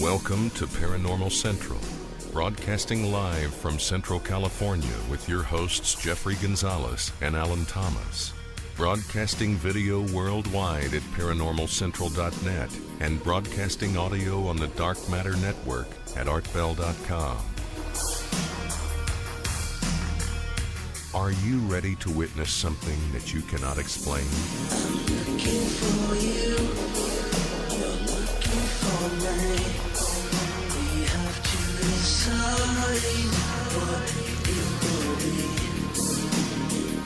Welcome to Paranormal Central, broadcasting live from Central California with your hosts Jeffrey Gonzalez and Alan Thomas. Broadcasting video worldwide at paranormalcentral.net and broadcasting audio on the Dark Matter Network at artbell.com. Are you ready to witness something that you cannot explain? I'm looking for you. You're looking for me. We have to decide what it will be.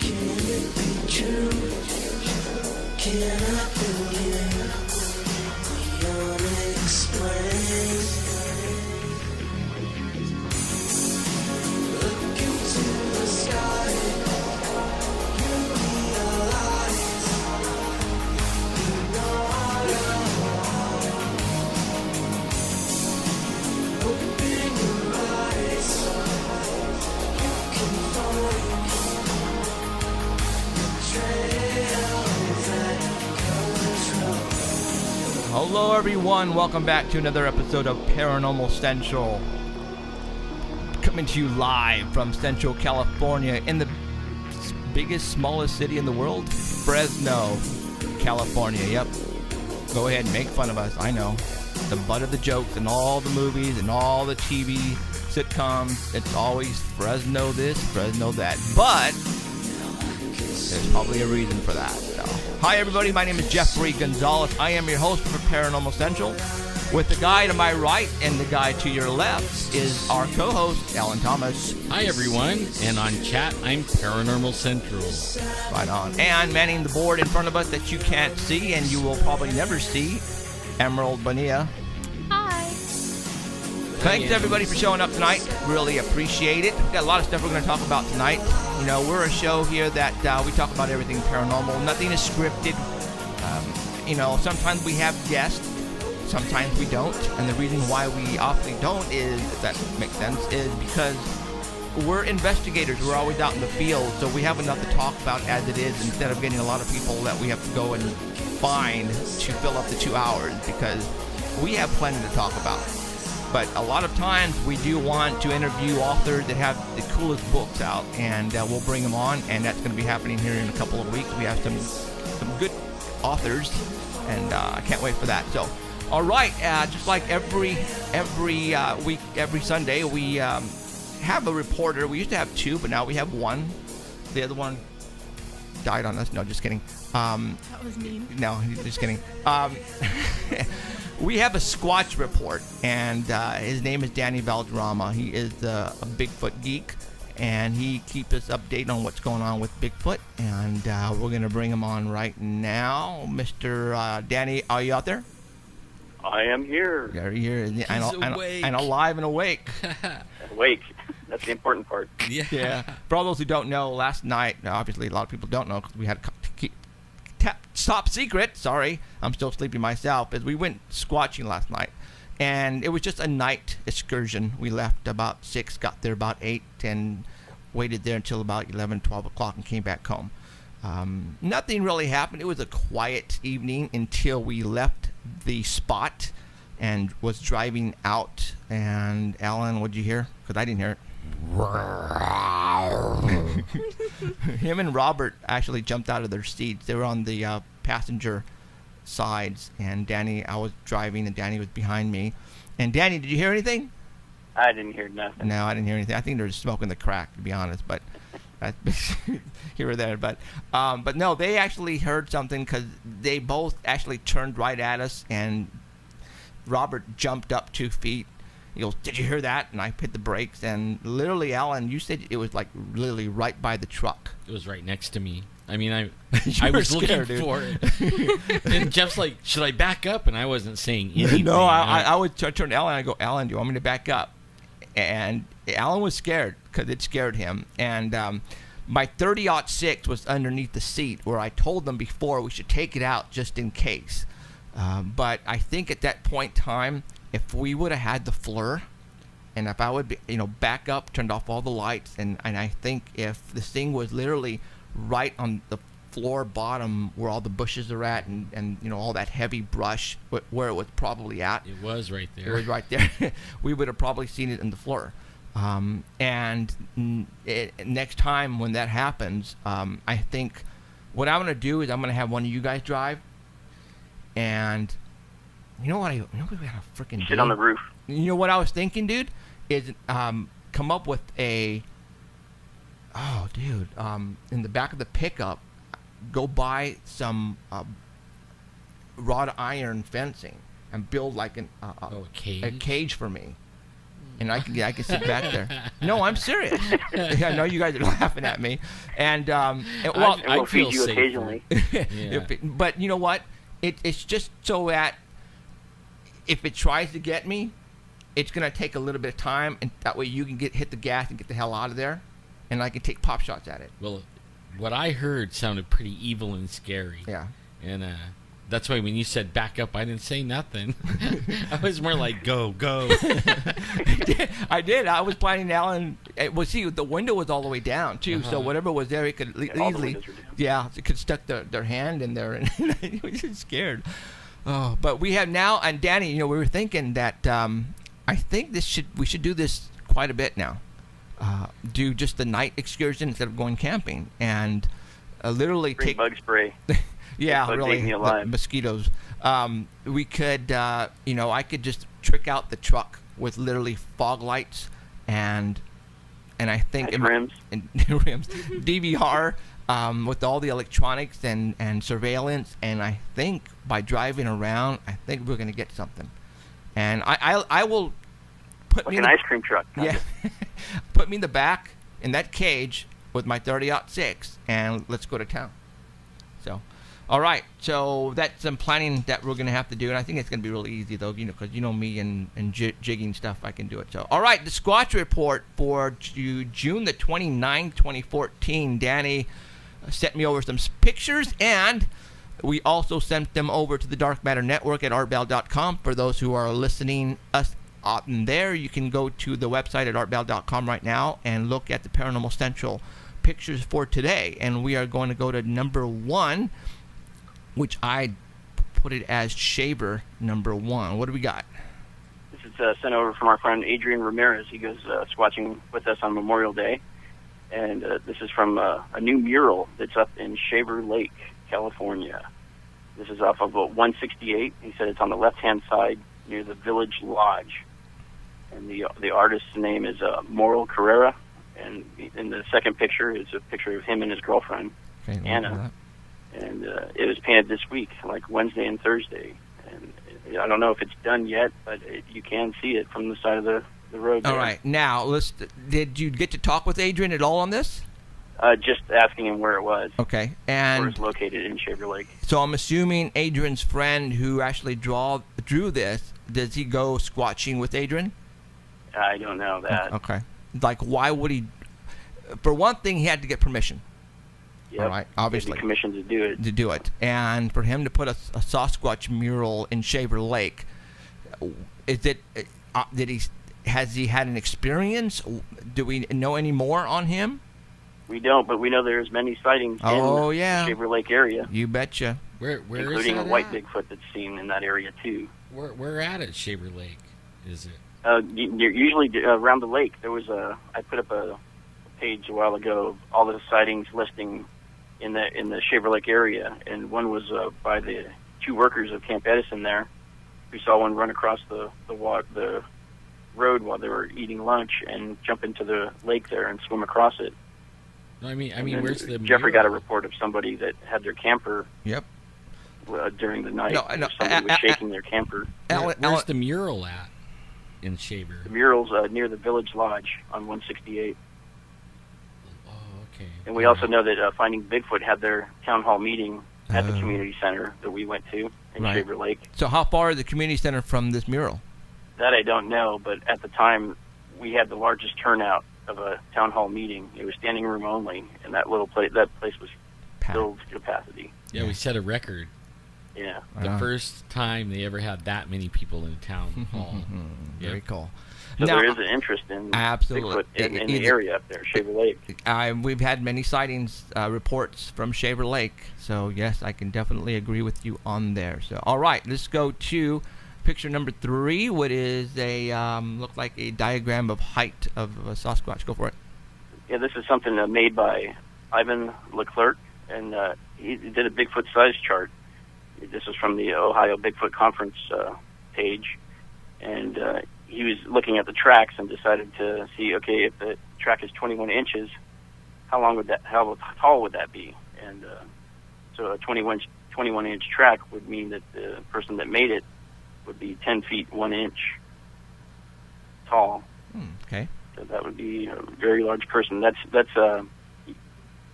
Can it be true? Can I believe the unexplained? Look into the sky. Hello everyone, welcome back to another episode of Paranormal Central. Coming to you live from Central California in the biggest, smallest city in the world, Fresno, California. Yep, go ahead and make fun of us, I know. The butt of the jokes and all the movies and all the TV sitcoms, it's always Fresno this, Fresno that. But there's probably a reason for that. So. Hi everybody, my name is Jeffrey Gonzalez. I am your host for Paranormal Central. With the guy to my right and the guy to your left is our co-host, Alan Thomas. Hi everyone, and on chat, I'm Paranormal Central. Right on. And manning the board in front of us that you can't see and you will probably never see, Emerald Bonilla. Hi. Thanks everybody for showing up tonight. Really appreciate it. We've got a lot of stuff we're going to talk about tonight. You know, we're a show here that we talk about everything paranormal. Nothing is scripted. You know, sometimes we have guests. Sometimes we don't. And the reason why we often don't is, if that makes sense, is because we're investigators. We're always out in the field. So we have enough to talk about as it is instead of getting a lot of people that we have to go and find to fill up the 2 hours because we have plenty to talk about. But a lot of times we do want to interview authors that have the coolest books out, and we'll bring them on, and that's going to be happening here in a couple of weeks. We have some good authors, and I can't wait for that. So, all right, just like every week, every Sunday, we have a reporter. We used to have two, but now we have one. The other one died on us. No, just kidding. That was mean. No, just kidding. We have a Squatch report, and his name is Danny Valderrama. He is a Bigfoot geek, and he keeps us updated on what's going on with Bigfoot, and we're going to bring him on right now. Mr. Danny, are you out there? I am here. You're here. He's and alive and awake. Awake. That's the important part. Yeah. For all those who don't know, last night, obviously a lot of people don't know because we had to keep top secret, sorry, I'm still sleeping myself, as we went squatching last night, and it was just a night excursion. We left about 6, got there about 8, and waited there until about 11, 12 o'clock and came back home. Nothing really happened. It was a quiet evening until we left the spot and was driving out, and Alan, what'd you hear? Because I didn't hear it. Him and Robert actually jumped out of their seats. They were on the passenger sides, and Danny, I was driving, and Danny was behind me. And Danny, did you hear anything? I didn't hear nothing. No, I didn't hear anything. I think they were smoking the crack, to be honest, but that's here or there. But no, they actually heard something because they both actually turned right at us, and Robert jumped up 2 feet. He goes, "Did you hear that?" And I hit the brakes, and literally, Alan, you said it was like literally right by the truck. It was right next to me. I mean, I were was scared, looking for it. And Jeff's like, "Should I back up?" And I wasn't saying anything. No, I would turn to Alan. I go, "Alan, do you want me to back up?" And Alan was scared because it scared him. And my 30-06 was underneath the seat where I told them before we should take it out just in case. But I think at that point in time, if we would have had the FLIR, and if I would be, back up, turned off all the lights, and I think if this thing was literally right on the floor bottom where all the bushes are at, and all that heavy brush where it was probably at. It was right there. It was right there. We would have probably seen it in the floor. Next time when that happens, I think what I'm going to do is I'm going to have one of you guys drive, and you know what we got to freaking Sit on the roof. You know what I was thinking, dude, is come up with in the back of the pickup, go buy some wrought iron fencing and build like a cage for me. And I can sit back there. No, I'm serious. I know you guys are laughing at me. And we'll feed you occasionally. But you know what? It's just so that if it tries to get me, it's gonna take a little bit of time, and that way you can hit the gas and get the hell out of there, and I can take pop shots at it. Well, what I heard sounded pretty evil and scary. Yeah. And that's why when you said back up, I didn't say nothing. I was more like, go. I did. I was planning now, and see, the window was all the way down too, so whatever was there, it could easily, it could stuck their hand in there, and he was just scared. Oh, but we have now, and Danny, we were thinking that I think we should do this quite a bit now. Do just the night excursion instead of going camping, and literally bring take bug spray. Yeah, really, the mosquitoes. We could, I could just trick out the truck with literally fog lights and I think rims, DVR, with all the electronics and surveillance. And I think by driving around, I think we're gonna get something. And I will put like an ice cream truck. Yeah, put me in the back in that cage with my 30-06, and let's go to town. So. All right, so that's some planning that we're going to have to do, and I think it's going to be really easy, though, because me and jigging stuff, I can do it. So, all right, the Squatch Report for June the 29th, 2014. Danny sent me over some pictures, and we also sent them over to the Dark Matter Network at artbell.com. For those who are listening us out in there, you can go to the website at artbell.com right now and look at the Paranormal Central pictures for today, and we are going to go to number 1, which I put it as Shaver number 1. What do we got? This is sent over from our friend Adrian Ramirez. He goes squatching with us on Memorial Day. And this is from a new mural that's up in Shaver Lake, California. This is off of 168. He said it's on the left-hand side near the Village Lodge. And the artist's name is Moral Carrera. And in the second picture is a picture of him and his girlfriend, Anna. And it was painted this week, like Wednesday and Thursday. And I don't know if it's done yet, but you can see it from the side of the road. All right. Now, did you get to talk with Adrian at all on this? Just asking him where it was. Okay. And where it's located in Shaver Lake. So I'm assuming Adrian's friend who actually drew this, does he go squatching with Adrian? I don't know that. Okay. Like, why would he? For one thing, he had to get permission. Yep. All right, obviously. He'd be commissioned to do it. And for him to put a Sasquatch mural in Shaver Lake, is it? Has he had an experience? Do we know any more on him? We don't, but we know there's many sightings in the Shaver Lake area. You betcha. Where including is a white Bigfoot that's seen in that area too. Where at Shaver Lake is it? Usually around the lake. There was I put up a page a while ago of all the sightings listing in the Shaver Lake area, and one was by the 2 workers of Camp Edison there. We saw one run across the road while they were eating lunch and jump into the lake there and swim across it. No, I mean, where's the Jeffrey got a report of somebody that had their camper. Yep. During the night, no, somebody was shaking their camper. Where's the mural at in Shaver? The mural's near the Village Lodge on 168. Okay. And we also know that Finding Bigfoot had their town hall meeting at the community center that we went to in Shaver Lake. So how far is the community center from this mural? That I don't know, but at the time we had the largest turnout of a town hall meeting. It was standing room only, and that place was filled to capacity. Yeah, we set a record. Yeah. The first time they ever had that many people in a town hall. Very Yep. cool. So Now, there is an interest in absolutely. Bigfoot in the area up there, Shaver Lake. We've had many sightings, reports from Shaver Lake. So, yes, I can definitely agree with you on there. So, all right, let's go to picture number 3, what is a, look like a diagram of height of a Sasquatch. Go for it. Yeah, this is something made by Ivan Leclerc, and he did a Bigfoot size chart. This was from the Ohio Bigfoot Conference page, and he was looking at the tracks and decided to see, okay, if the track is 21 inches, how tall would that be? And so a 21-inch track would mean that the person that made it would be 10 feet 1 inch tall. Okay. So that would be a very large person. That's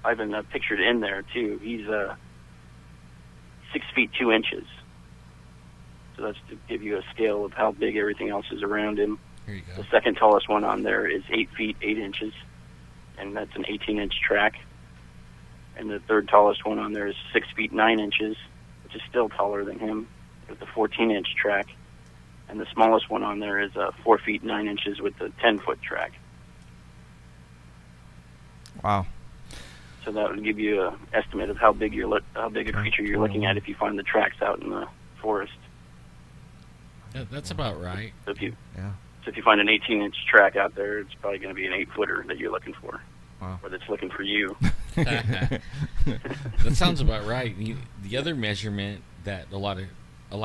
Ivan pictured in there too. He's 6 feet 2 inches. So that's to give you a scale of how big everything else is around him. Here you go. The second tallest one on there is 8 feet 8 inches, and that's an 18-inch track. And the third tallest one on there is 6 feet 9 inches, which is still taller than him, with a 14-inch track. And the smallest one on there is 4 feet 9 inches with a 10-foot track. Wow. So that would give you an estimate of how big a creature you're looking at if you find the tracks out in the forest. That's about right. So if you Yeah. So if you find an 18-inch track out there, it's probably going to be an 8-footer that you're looking for, Wow. or that's looking for you. That sounds about right. The other measurement that a lot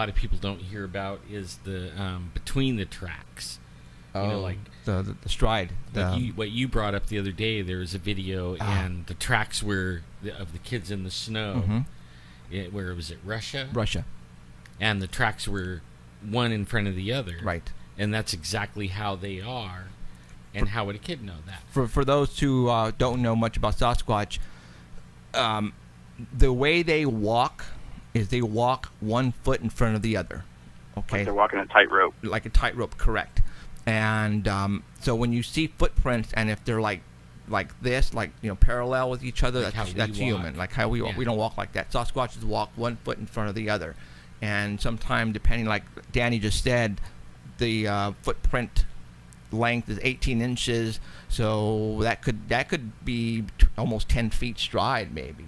of people don't hear about is the between the tracks. Oh, You know, like the stride. what you brought up the other day. There was a video, and the tracks were of the kids in the snow. Where was it? Russia. And the tracks were one in front of the other. Right. And that's exactly how they are. And how would a kid know that? For those who don't know much about Sasquatch, the way they walk is they walk 1 foot in front of the other. Okay. Like they're walking a tightrope. Like a tightrope, correct. And so when you see footprints, and if they're like this, parallel with each other, Like how that's we human. walk. Like how we walk. Yeah. We don't walk like that. Sasquatches walk 1 foot in front of the other. And sometimes, depending, like Danny just said, the footprint length is 18 inches, so that could be almost 10 feet stride, maybe.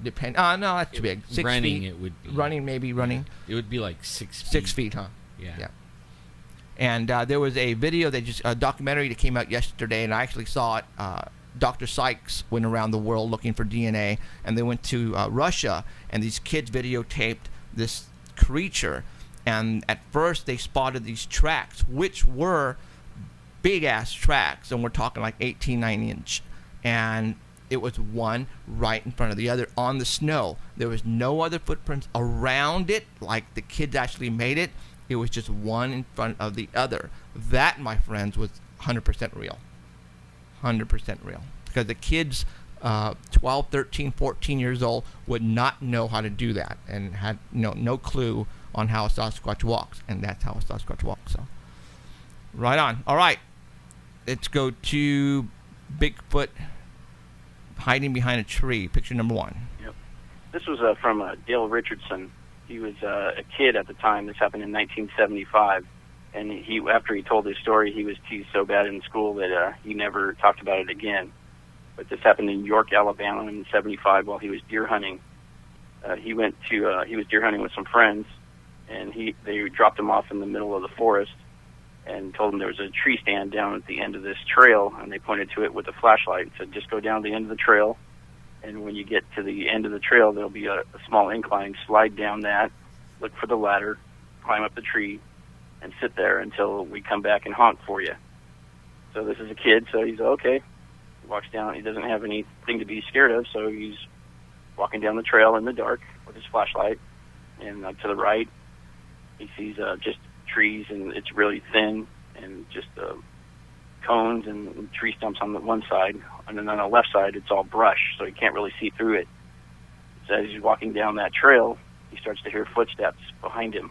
Depend. No, that's too big. 6 running, feet. it would be. Running, maybe running. It would be like 6 feet. 6 feet, huh? Yeah. And there was a video a documentary that came out yesterday, and I actually saw it. Dr. Sykes went around the world looking for DNA, and they went to Russia, and these kids videotaped this creature. And at first they spotted these tracks, which were big-ass tracks, and we're talking like 18, 9 inch. And it was one right in front of the other on the snow. There was no other footprints around it, like the kids actually made it. It was just one in front of the other. That, my friends, was 100% real. 100% real. Because the kids, 12, 13, 14 years old, would not know how to do that and had no clue on how a Sasquatch walks. And that's how a Sasquatch walks. So, right on. All right. Let's go to Bigfoot hiding behind a tree. Picture number 1. Yep. This was from Dale Richardson. He was a kid at the time. This happened in 1975. And after he told his story, he was teased so bad in school that he never talked about it again. But this happened in York, Alabama in 75 while he was deer hunting. He was deer hunting with some friends, and they dropped him off in the middle of the forest and told him there was a tree stand down at the end of this trail, and they pointed to it with a flashlight and said, just go down the end of the trail, and when you get to the end of the trail, there'll be a small incline. Slide down that, look for the ladder, climb up the tree, and sit there until we come back and honk for you. So this is a kid, so he's okay. He walks down. He doesn't have anything to be scared of, so he's walking down the trail in the dark with his flashlight, and to the right, he sees just trees, and it's really thin, and just cones and tree stumps on the one side, and then on the left side, it's all brush, so he can't really see through it. So as he's walking down that trail, he starts to hear footsteps behind him,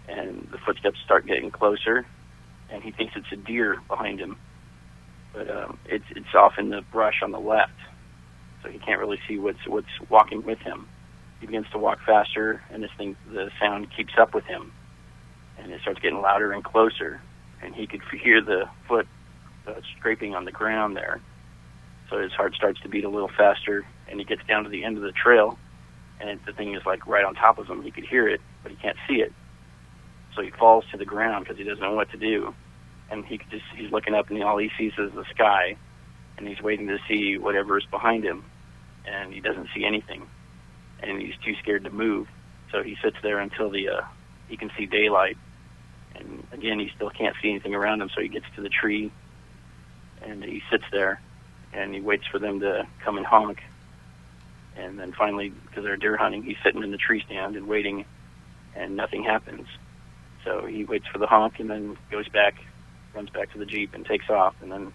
and the footsteps start getting closer, and he thinks it's a deer behind him, but it's off in the brush on the left, so he can't really see what's walking with him. he begins to walk faster, and the sound keeps up with him, and it starts getting louder and closer, and he could hear the foot scraping on the ground there. So his heart starts to beat a little faster, and he gets down to the end of the trail, and the thing is like right on top of him. He could hear it, but he can't see it. So he falls to the ground because he doesn't know what to do, and he's looking up, and all he sees is the sky, and he's waiting to see whatever is behind him, and he doesn't see anything, and he's too scared to move. So he sits there until he can see daylight, and again he still can't see anything around him. So he gets to the tree, and he sits there, and he waits for them to come and honk. And then finally, because they're deer hunting, he's sitting in the tree stand and waiting, and nothing happens. So he waits for the honk, and then goes back, runs back to the Jeep, and takes off. And then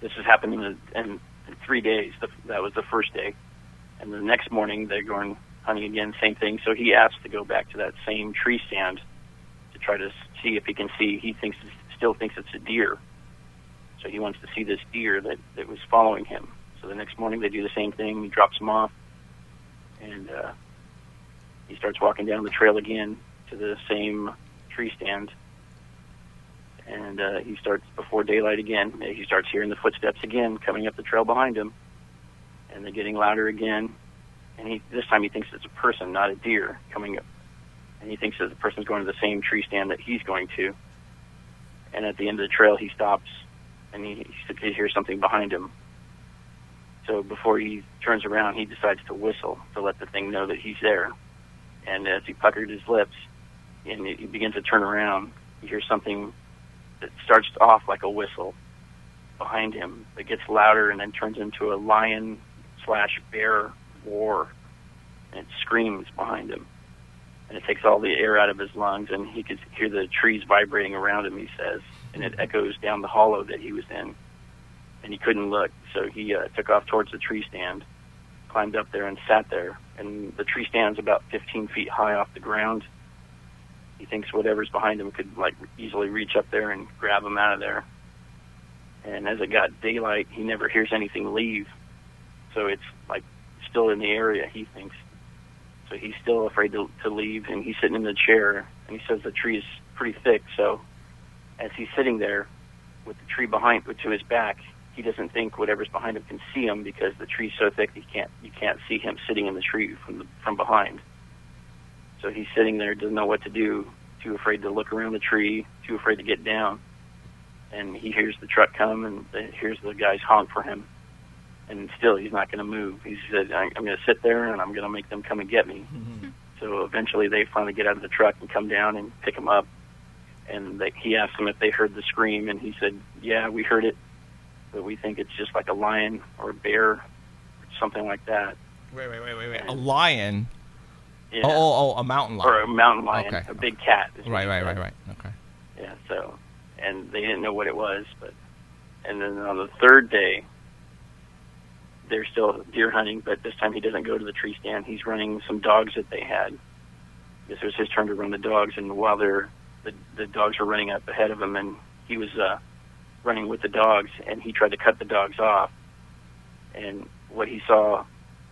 this has happened in 3 days. That was the first day. And the next morning, they're going hunting again, same thing. So he asks to go back to that same tree stand to try to see if he can see. He still thinks it's a deer. So he wants to see this deer that was following him. So the next morning, they do the same thing. He drops him off, and he starts walking down the trail again to the same tree stand. And he starts, before daylight again, he starts hearing the footsteps again coming up the trail behind him. And they're getting louder again. And this time he thinks it's a person, not a deer, coming up. And he thinks that the person's going to the same tree stand that he's going to. And at the end of the trail, he stops, and he hears something behind him. So before he turns around, he decides to whistle to let the thing know that he's there. And as he puckered his lips, and he begins to turn around, he hears something that starts off like a whistle behind him. It gets louder and then turns into a lion/bear war, and it screams behind him. And it takes all the air out of his lungs, and he could hear the trees vibrating around him, he says, and it echoes down the hollow that he was in. And he couldn't look, so he took off towards the tree stand, climbed up there and sat there. And the tree stand's about 15 feet high off the ground. He thinks whatever's behind him could easily reach up there and grab him out of there. And as it got daylight, he never hears anything leave. So it's still in the area, he thinks. So he's still afraid to leave, and he's sitting in the chair, and he says the tree is pretty thick. So as he's sitting there with the tree to his back, he doesn't think whatever's behind him can see him, because the tree's so thick you can't see him sitting in the tree from behind. So he's sitting there, doesn't know what to do, too afraid to look around the tree, too afraid to get down. And he hears the truck come, and hears the guys honk for him. And still, he's not going to move. He said, I'm going to sit there, and I'm going to make them come and get me. Mm-hmm. So eventually, they finally get out of the truck and come down and pick him up. And he asked them if they heard the scream, and he said, yeah, we heard it, but we think it's just like a lion or a bear or something like that. Wait. A lion? Yeah. Oh, a mountain lion. Or a mountain lion, okay. A big cat. Right. Okay. Yeah, so, and they didn't know what it was, and then on the third day, they're still deer hunting, but this time he doesn't go to the tree stand. He's running some dogs that they had. This was his turn to run the dogs, and while the dogs were running up ahead of him, and he was running with the dogs, and he tried to cut the dogs off. And what he saw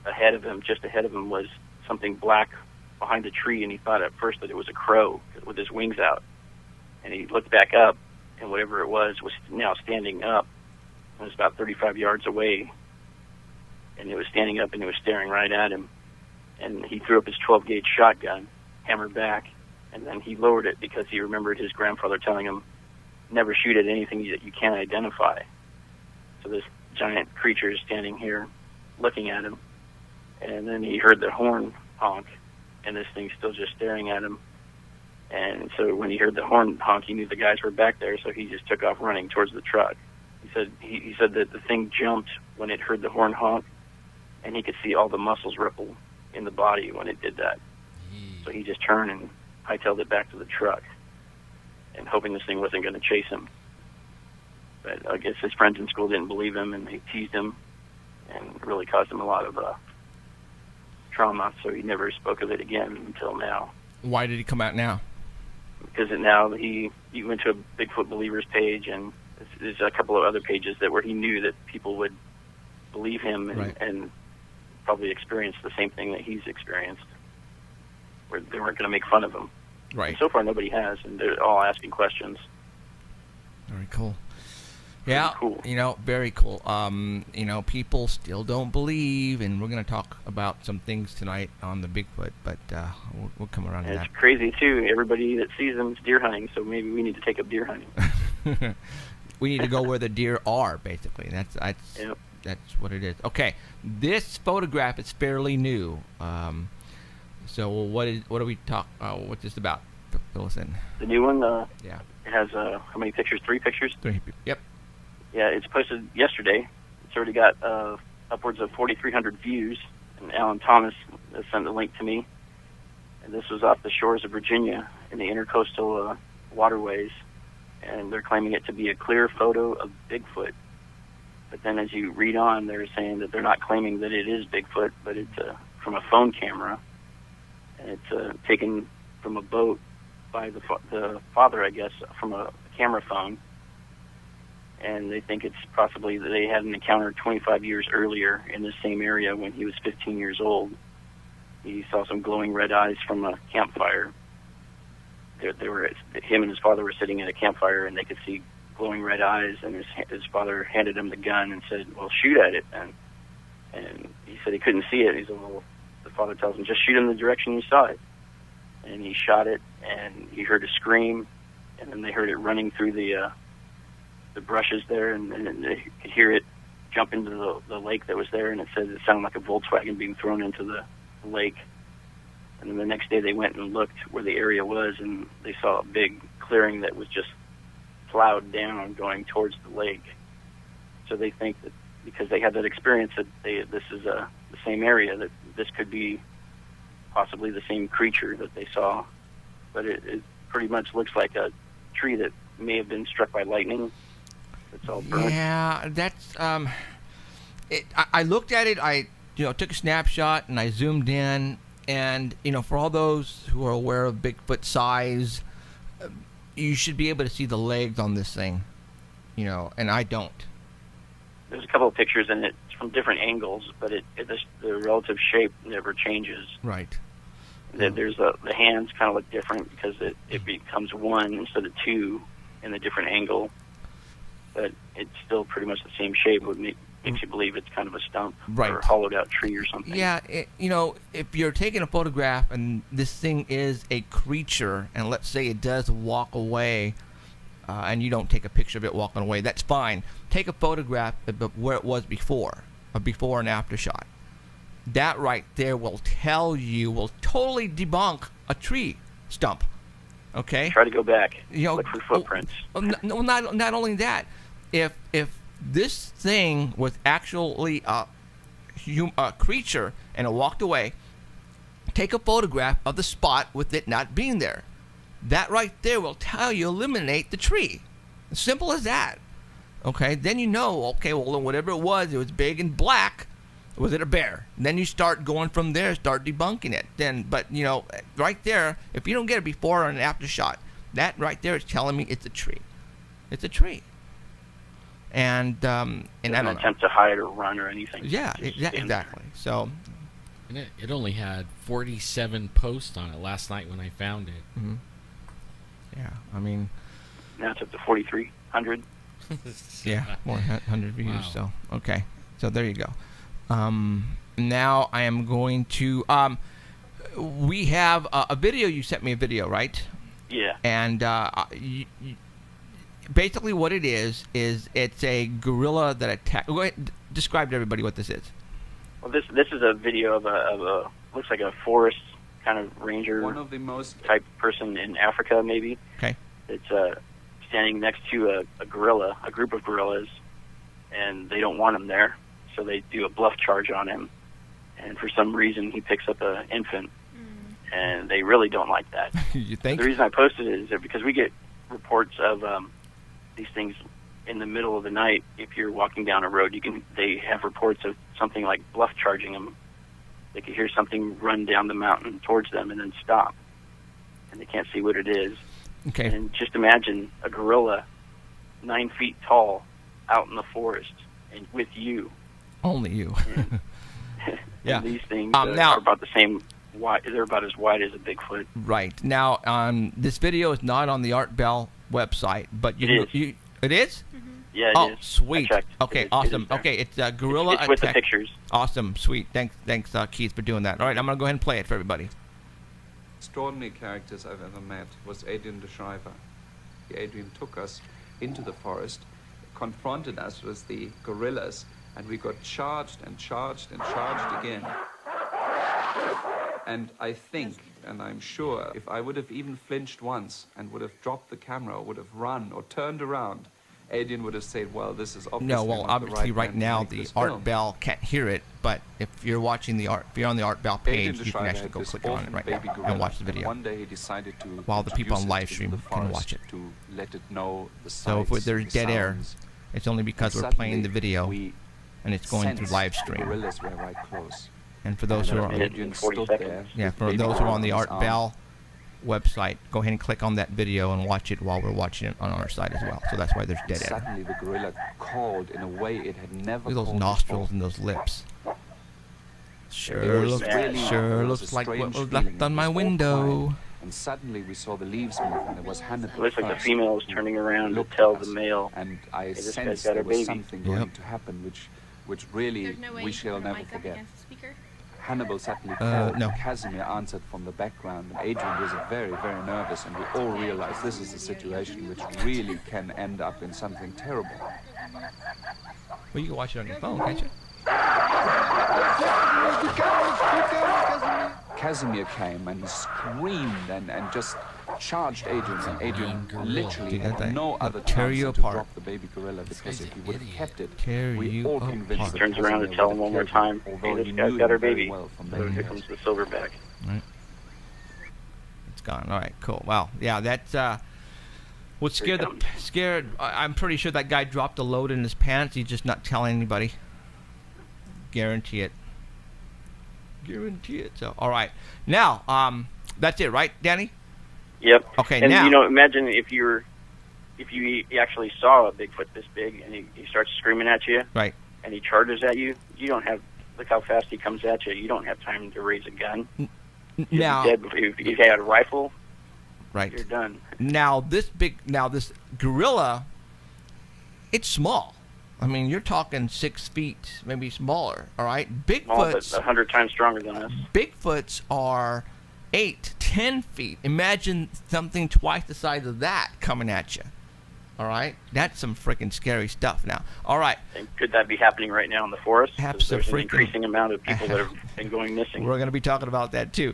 just ahead of him, was something black behind the tree, and he thought at first that it was a crow with his wings out. And he looked back up, and whatever it was now standing up. It was about 35 yards away, and it was standing up, and it was staring right at him. And he threw up his 12-gauge shotgun, hammered back, and then he lowered it because he remembered his grandfather telling him, never shoot at anything that you can't identify. So this giant creature is standing here looking at him, and then he heard the horn honk, and this thing's still just staring at him. And so when he heard the horn honk, he knew the guys were back there, so he just took off running towards the truck. He said that the thing jumped when it heard the horn honk, and he could see all the muscles ripple in the body when it did that. So he just turned and hightailed it back to the truck, and hoping this thing wasn't going to chase him. But I guess his friends in school didn't believe him, and they teased him, and it really caused him a lot of trauma, so he never spoke of it again until now. Why did he come out now? Because now he went to a Bigfoot Believers page, and there's a couple of other pages where he knew that people would believe him and probably experience the same thing that he's experienced. where they weren't going to make fun of him. Right. And so far, nobody has, and they're all asking questions. Very cool. Yeah, cool. Very cool. People still don't believe, and we're going to talk about some things tonight on the Bigfoot, but we'll come around to And that. it's crazy, too. Everybody that sees them is deer hunting, so maybe we need to take up deer hunting. We need to go where the deer are, basically. That's Yep. That's what it is. Okay, this photograph is fairly new. So what are we what's this about? Fill us in. The new one, Yeah. it has, how many pictures? 3 pictures? 3. Yep. Yeah, it's posted yesterday. It's already got upwards of 4,300 views, and Alan Thomas sent the link to me. And this was off the shores of Virginia in the intercoastal waterways, and they're claiming it to be a clear photo of Bigfoot. But then as you read on, they're saying that they're not claiming that it is Bigfoot, but it's from a phone camera, and it's taken from a boat by the father, I guess, from a camera phone. And they think it's possibly that they had an encounter 25 years earlier in the same area when he was 15 years old. He saw some glowing red eyes from a campfire. Him and his father were sitting at a campfire, and they could see glowing red eyes, and his father handed him the gun and said, well, shoot at it. And he said he couldn't see it. He said, well, the father tells him, just shoot in the direction you saw it. And he shot it, and he heard a scream, and then they heard it running through the brushes there, and they could hear it jump into the lake that was there, and it said it sounded like a Volkswagen being thrown into the lake. And then the next day they went and looked where the area was, and they saw a big clearing that was just plowed down going towards the lake. So they think that because they had that experience that this is the same area, that this could be possibly the same creature that they saw. But it pretty much looks like a tree that may have been struck by lightning. It's all burnt. Yeah, that's I looked at it. I took a snapshot and I zoomed in, and for all those who are aware of Bigfoot size, you should be able to see the legs on this thing, and I don't. There's a couple of pictures in it from different angles, but the relative shape never changes. Right. There's the hands kind of look different because it becomes one instead of two in a different angle. But it's still pretty much the same shape. It makes you believe it's kind of a stump or a hollowed out tree or something. Yeah, if you're taking a photograph and this thing is a creature, and let's say it does walk away, and you don't take a picture of it walking away, that's fine. Take a photograph of where it was before, a before and after shot. That right there will totally debunk a tree stump. Okay? Try to go back. Look for footprints. Not only that, if this thing was actually a creature and it walked away, take a photograph of the spot with it not being there. That right there will eliminate the tree. Simple as that. Okay? Then well, whatever it was big and black. Was it a bear? And then you start going from there, start debunking it. But right there, if you don't get a before and after shot, that right there is telling me it's a tree. It's a tree. And I don't attempt to hide or run or anything. Yeah, exactly. So, and it only had 47 posts on it last night when I found it. Mm-hmm. Yeah, I mean, now it's up to 4,300. Yeah, more than 100 views. Wow. So okay, so there you go. Now I am going to. We have a video. You sent me a video, right? Yeah. And basically, what it is it's a gorilla that attacked. Go ahead, describe to everybody what this is. Well, this is a video of a looks like a forest kind of ranger, one of the most type person in Africa, maybe. Okay. It's standing next to a gorilla, a group of gorillas, and they don't want him there, so they do a bluff charge on him. And for some reason, he picks up an infant, and they really don't like that. You think? The reason I posted it is that because we get reports of these things in the middle of the night. If you're walking down a road, they have reports of something like bluff charging them. They could hear something run down the mountain towards them and then stop, and they can't see what it is. Okay. And just imagine a gorilla 9 feet tall out in the forest and with you. Only you. And Yeah. these things now, are about the same wide. They're about as wide as a Bigfoot. Right. Now, this video is not on the Art Bell website, but It is. It is? Yeah, it Oh, is. sweet. I checked. Okay, It is awesome. there. Okay, it's Gorilla It's with the Attack. pictures. Awesome, sweet. Thanks, Keith, for doing that. All right, I'm going to go ahead and play it for everybody. Extraordinary characters I've ever met was Adrian the Shriver. Adrian took us into the forest, confronted us with the gorillas, and we got charged and charged and charged again. And I think, and I'm sure, if I would have even flinched once and would have dropped the camera, or would have run or turned around, Adrian would have said, well, this is obviously No, well, not obviously the right right man to now make the this Art film. Bell can't hear it, but if you're watching the Art, if you're on the Art Bell page, Adrian the you can Shriver actually had go this click on it orphan right baby now gorilla, and watch the video. One day he decided to While the people on introduce live it into stream the can forest watch it. to let it know the So if sights, there's the dead air, sounds. it's only because And we're playing the suddenly video we and it's going through sensed live the stream. gorillas were right close. And for those who are, minute Adrian and 40 stood seconds. there yeah, with for baby those who are on the gorilla Art his arm. Bell website, go ahead and click on that video and watch it while we're watching it on our side as well. So that's why there's dead air. Suddenly the gorilla called in a way it had never Look at those called nostrils before. and those lips. It Sure was looks, really- sure it was looks a like what strange was feeling. left on It my was all window. quiet, and suddenly we saw the leaves move, and there was Hannibal It looks like the first, female was who turning around to looked tell at the us, male. and I this guy's sensed got a there was baby. something Yep. going to happen, which really There's no way we you shall can put a never mic up forget. against the speaker? Hannibal suddenly called, no. Casimir answered from the background, and Adrian was very, very nervous, and we all realized this is a situation which really can end up in something terrible. Well, you can watch it on your phone, can't you? Casimir came and he screamed and just charged Adrian, and Adrian literally Dude, had that no they'll other tear chance you than to apart. drop the baby gorilla, because if he would have kept it, Tear we you all apart. convinced that Turns around to Casimir tell would him have one more killed time, him, hey, although this he guy's knew got her him very baby. well from So many here years. comes the silverback. Right. It's gone. All right, cool. Wow. Yeah, that's what Here it scared. I'm pretty sure that guy dropped a load in his pants. He's just not telling anybody. Guarantee it. Guarantee it. So, all right. Now, that's it, right, Danny? Yep. Okay, And now- you know, imagine if you actually saw a Bigfoot this big and he starts screaming at you, Right. and he charges at you. You don't have. Look how fast he comes at you. You don't have time to raise a gun. You'd be Now, dead before if you had a rifle, right. you're done. Now this gorilla, it's small. I mean, you're talking 6 feet, maybe smaller. All right, Small, but Bigfoots. 100 times stronger than us. Bigfoots are 8, 10 feet. Imagine something twice the size of that coming at you. All right, that's some freaking scary stuff. Now, all right, And could that be happening right now in the forest? 'Cause there's an Abso-freaking- increasing amount of people that have been going missing. we're going to be talking about that too.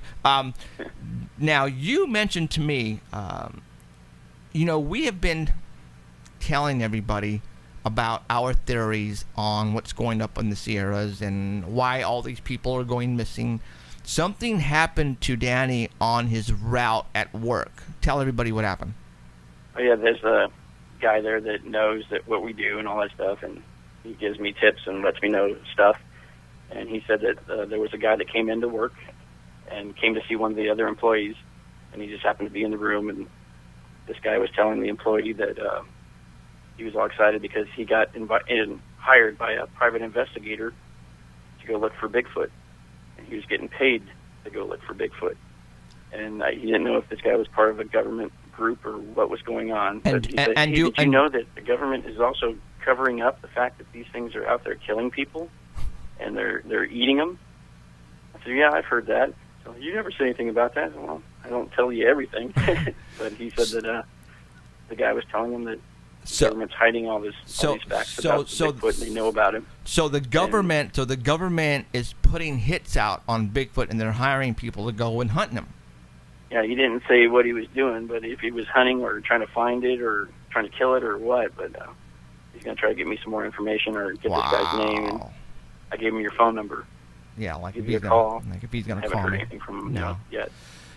Now, you mentioned to me, we have been telling everybody about our theories on what's going up in the Sierras and why all these people are going missing. Something happened to Danny on his route at work. Tell everybody what happened. Oh yeah, there's a guy there that knows that what we do and all that stuff, and he gives me tips and lets me know stuff. And he said that there was a guy that came into work and came to see one of the other employees, and he just happened to be in the room, and this guy was telling the employee that he was all excited because he got hired by a private investigator to go look for Bigfoot, and he was getting paid to go look for Bigfoot. And he didn't know if this guy was part of a government group or what was going on. And- But he said, and hey, you- did you know that the government is also covering up the fact that these things are out there killing people, and they're eating them? I said, yeah, I've heard that. So you never say anything about that. Well, I don't tell you everything. But he said that the guy was telling him that the government's hiding all these facts about the Bigfoot, and they know about him. So the government is putting hits out on Bigfoot, and they're hiring people to go and hunt them. Yeah, he didn't say what he was doing, but if he was hunting or trying to find it or trying to kill it or what, but he's going to try to get me some more information or get this guy's name. And I gave him your phone number. Yeah, like Give if you he's a call. gonna, like if he's gonna I haven't call heard me. anything from him No. yet.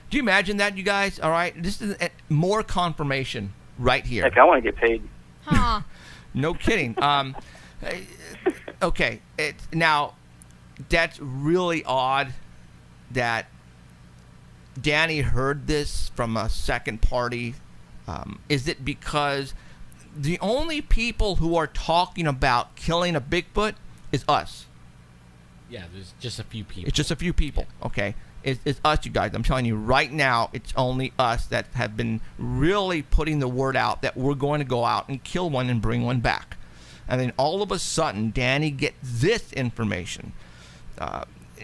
Do you imagine that, you guys? All right, this is more confirmation right here. Heck, I want to get paid. Huh. No kidding. Okay, now that's really odd that Danny heard this from a second party. Is it because the only people who are talking about killing a Bigfoot is us? Yeah, there's just a few people. It's just a few people, okay? It's us, you guys. I'm telling you right now, it's only us that have been really putting the word out that we're going to go out and kill one and bring one back. And then all of a sudden, Danny gets this information.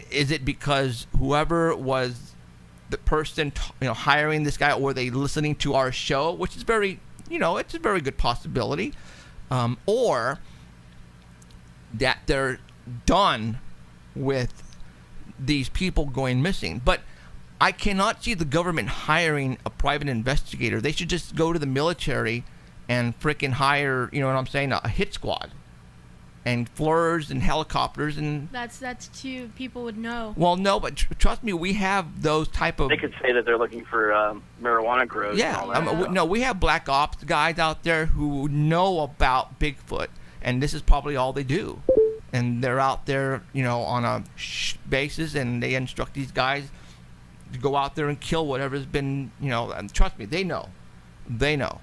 Is it because whoever was the person hiring this guy, or were they listening to our show, which is very, it's a very good possibility, or that they're done with these people going missing. But I cannot see the government hiring a private investigator. They should just go to the military and freaking hire, a hit squad and FLIRs and helicopters. And that's too, people would know. Well, no, but trust me, we have those type of... They could say that they're looking for marijuana grows. Yeah, and all that no, we have black ops guys out there who know about Bigfoot, and this is probably all they do. And they're out there, on a basis, and they instruct these guys to go out there and kill whatever's been, and trust me, they know. They know.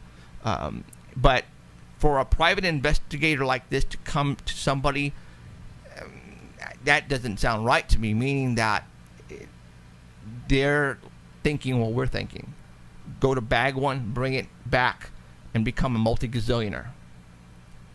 But for a private investigator like this to come to somebody, that doesn't sound right to me, meaning that they're thinking what we're thinking. Go to bag one, bring it back, and become a multi-gazillionaire.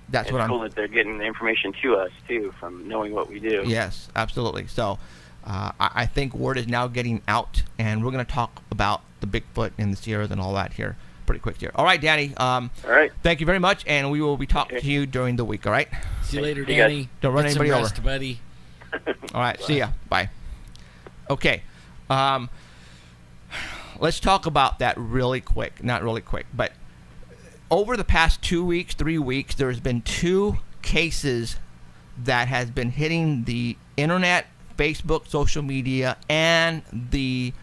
That's it's what cool that they're getting the information to us, too, from knowing what we do. Yes, absolutely. So I think word is now getting out, and we're going to talk about the Bigfoot in the Sierras and all that here pretty quick here. All right, Danny. All right. Thank you very much, and we will be talking to you during the week, all right? See you later, Danny. Don't run anybody over. Buddy. All right, see ya. Bye. Okay. Let's talk about that really quick. Not really quick, but over the past 2 weeks, 3 weeks, there's been 2 cases that has been hitting the internet, Facebook, social media, and the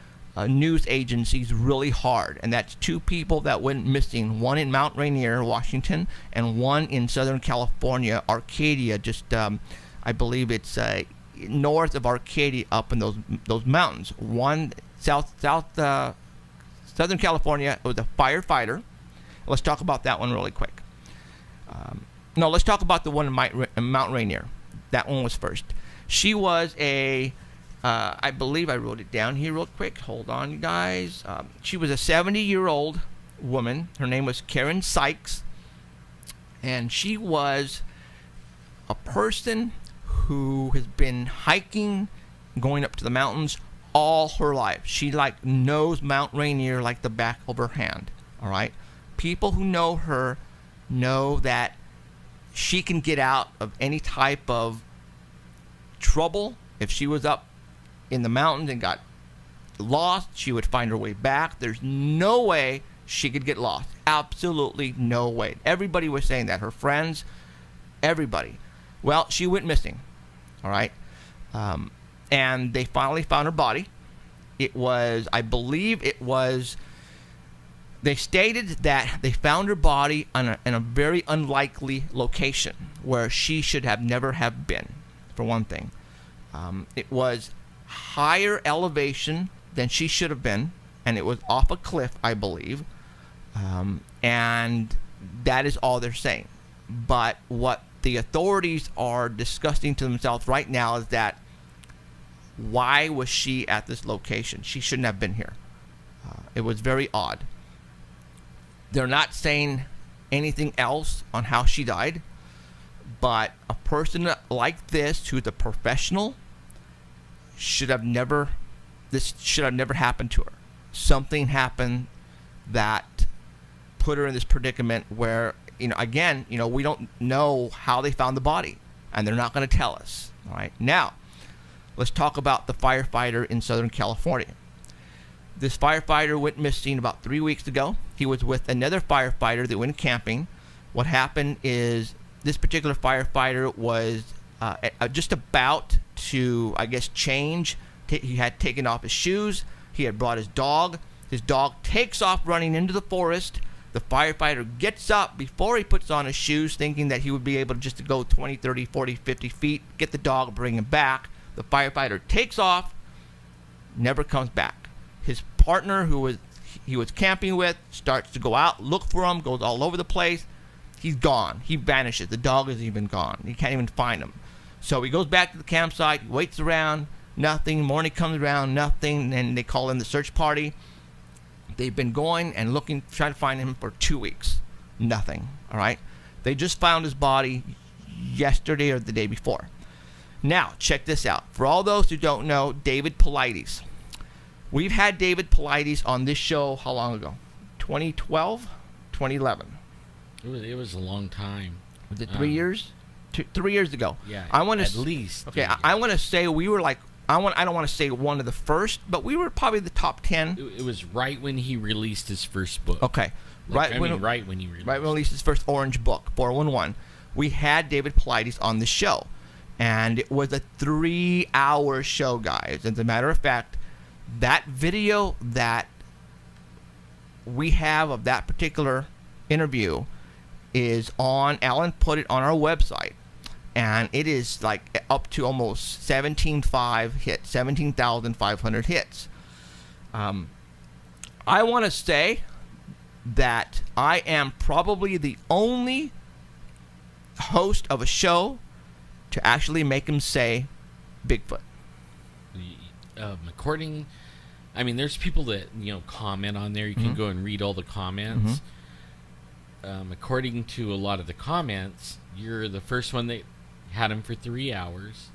news agencies really hard. And that's 2 people that went missing, one in Mount Rainier, Washington, and one in Southern California, Arcadia, just I believe it's north of Arcadia, up in those mountains. One Southern California, it was a firefighter. Let's talk about that one really quick. No, let's talk about the one in Mount Rainier. That one was first. She was I believe I wrote it down here real quick. Hold on, you guys. She was a 70-year-old woman. Her name was Karen Sykes. And she was a person who has been hiking, going up to the mountains all her life. She knows Mount Rainier like the back of her hand. All right? People who know her know that she can get out of any type of trouble. If she was up in the mountains and got lost, she would find her way back. There's no way she could get lost. Absolutely no way. Everybody was saying that. Her friends, everybody. Well, she went missing. All right? And they finally found her body. It was, I believe it was... They stated that they found her body in a very unlikely location where she should have never have been, for one thing. It was higher elevation than she should have been, and it was off a cliff, I believe. And that is all they're saying. But what the authorities are discussing to themselves right now is that why was she at this location? She shouldn't have been here. It was very odd. They're not saying anything else on how she died, but a person like this, who's a professional, this should have never happened to her. Something happened that put her in this predicament where, again, we don't know how they found the body, and they're not going to tell us. All right. Now, let's talk about the firefighter in Southern California. This firefighter went missing about 3 weeks ago. He was with another firefighter that went camping. What happened is this particular firefighter was just about to, I guess, change. He had taken off his shoes. He had brought his dog. His dog takes off running into the forest. The firefighter gets up before he puts on his shoes, thinking that he would be able to just go 20, 30, 40, 50 feet, get the dog, bring him back. The firefighter takes off, never comes back. His partner, who he was camping with, starts to go out, look for him, goes all over the place. He's gone. He vanishes. The dog is even gone. He can't even find him. So he goes back to the campsite, waits around, nothing. Morning comes around, nothing, and they call in the search party. They've been going and looking, trying to find him for 2 weeks. Nothing. All right. They just found his body yesterday or the day before. Now, check this out. For all those who don't know, David Paulides. We've had David Paulides on this show how long ago? 2012? 2011? It was a long time. Was it 3 years? 3 years ago. Yeah, I want at to least. Okay, I want to say we were like, I don't want to say one of the first, but we were probably the top 10. It was right when he released his first book. Okay. Right when he released. Right when he released his first Orange book, 411. We had David Paulides on the show. And it was a 3-hour show, guys. As a matter of fact, that video that we have of that particular interview is on, Alan put it on our website. And it is like up to almost 17,500 hits. I want to say that I am probably the only host of a show to actually make him say Bigfoot. According, I mean, there's people that comment on there. You can go and read all the comments. According to a lot of the comments, you're the first one that had him for 3 hours.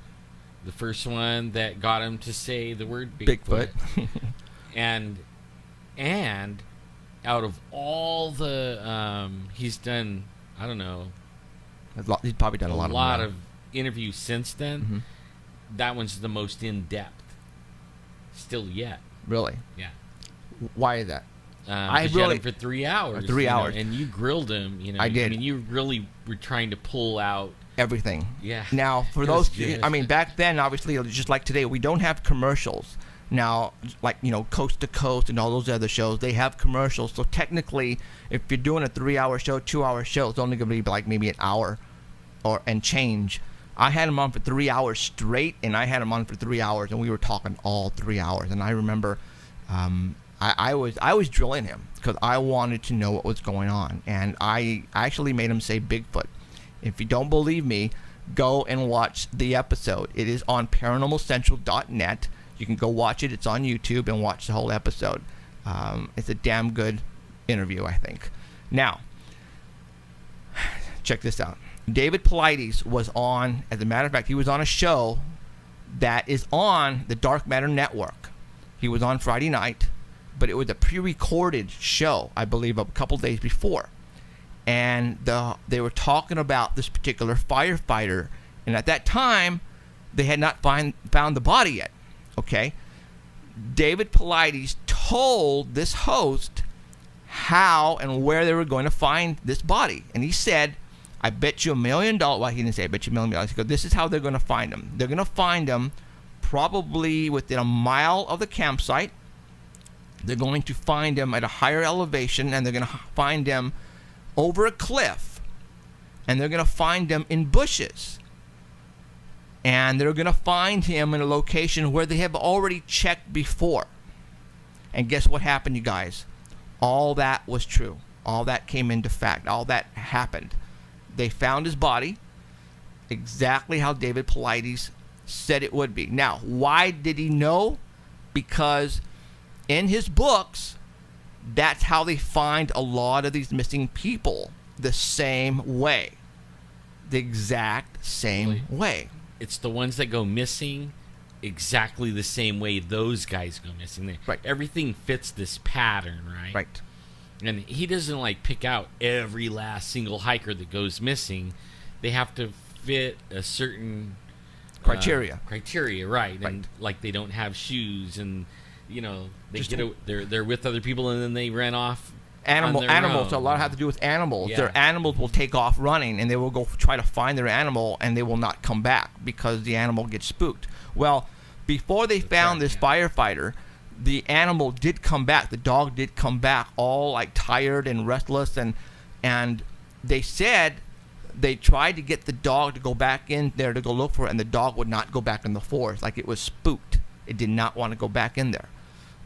The first one that got him to say the word Bigfoot. and out of all the he's done, I don't know, he's probably done a lot of interviews since then. That one's the most in-depth still yet. Really? Yeah. Why is that? I really had him for 3 hours. 3 hours. And you grilled him. I did. I mean, you really were trying to pull out everything. Yeah. Now, for those, I mean, back then, obviously, just like today, we don't have commercials. Now, like, Coast to Coast and all those other shows, they have commercials. So technically, if you're doing a 3-hour show, 2-hour show, it's only going to be like maybe an hour and change. I had him on for 3 hours straight, and I had him on for 3 hours, and we were talking all 3 hours. And I remember I was drilling him because I wanted to know what was going on. And I actually made him say Bigfoot. If you don't believe me, go and watch the episode. It is on ParanormalCentral.net. You can go watch it. It's on YouTube and watch the whole episode. It's a damn good interview, I think. Now, check this out. David Paulides was on, as a matter of fact, he was on a show that is on the Dark Matter Network. He was on Friday night, but it was a pre-recorded show, I believe, a couple days before. And they were talking about this particular firefighter. And at that time, they had not found the body yet. Okay? David Paulides told this host how and where they were going to find this body. And he said, I bet you $1 million. Well, he didn't say I bet you $1 million. He goes, this is how they're going to find him. They're going to find him probably within a mile of the campsite. They're going to find him at a higher elevation, and they're going to find him over a cliff, and they're going to find him in bushes, and they're going to find him in a location where they have already checked before. And guess what happened, you guys? All that was true. All that came into fact. All that happened. They found his body exactly how David Paulides said it would be. Now, why did he know? Because in his books, that's how they find a lot of these missing people, the same way. The exact same way. It's the ones that go missing exactly the same way those guys go missing. Right. Everything fits this pattern, right? Right. And he doesn't pick out every last single hiker that goes missing. They have to fit a certain criteria. Right. And they don't have shoes, and they're with other people, and then they ran off. Animals. So a lot have to do with animals. Yeah. Their animals will take off running, and they will go try to find their animal, and they will not come back because the animal gets spooked. Well, before they found this firefighter, the animal did come back. The dog did come back, all tired and restless, and they said they tried to get the dog to go back in there to go look for it, and the dog would not go back in the forest. It was spooked. It did not want to go back in there.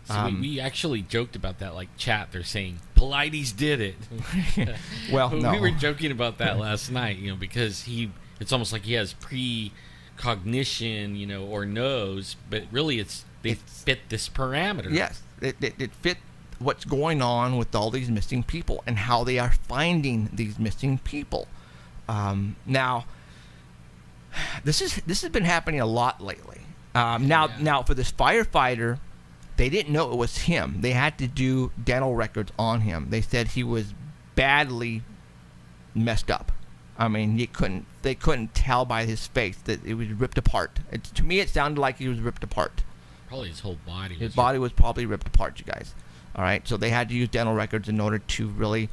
So we actually joked about that, chat. They're saying Paulides did it. Well, no. We were joking about that last night, because it's almost like he has cognition, or knows, but really they fit this parameter. Yes, it fit what's going on with all these missing people and how they are finding these missing people. Now, this has been happening a lot lately. Now for this firefighter, they didn't know it was him. They had to do dental records on him. They said he was badly messed up. I mean, they couldn't tell by his face that it was ripped apart. To me, it sounded like he was ripped apart. Probably his whole body. His body was probably ripped apart, you guys. All right, so they had to use dental records in order to really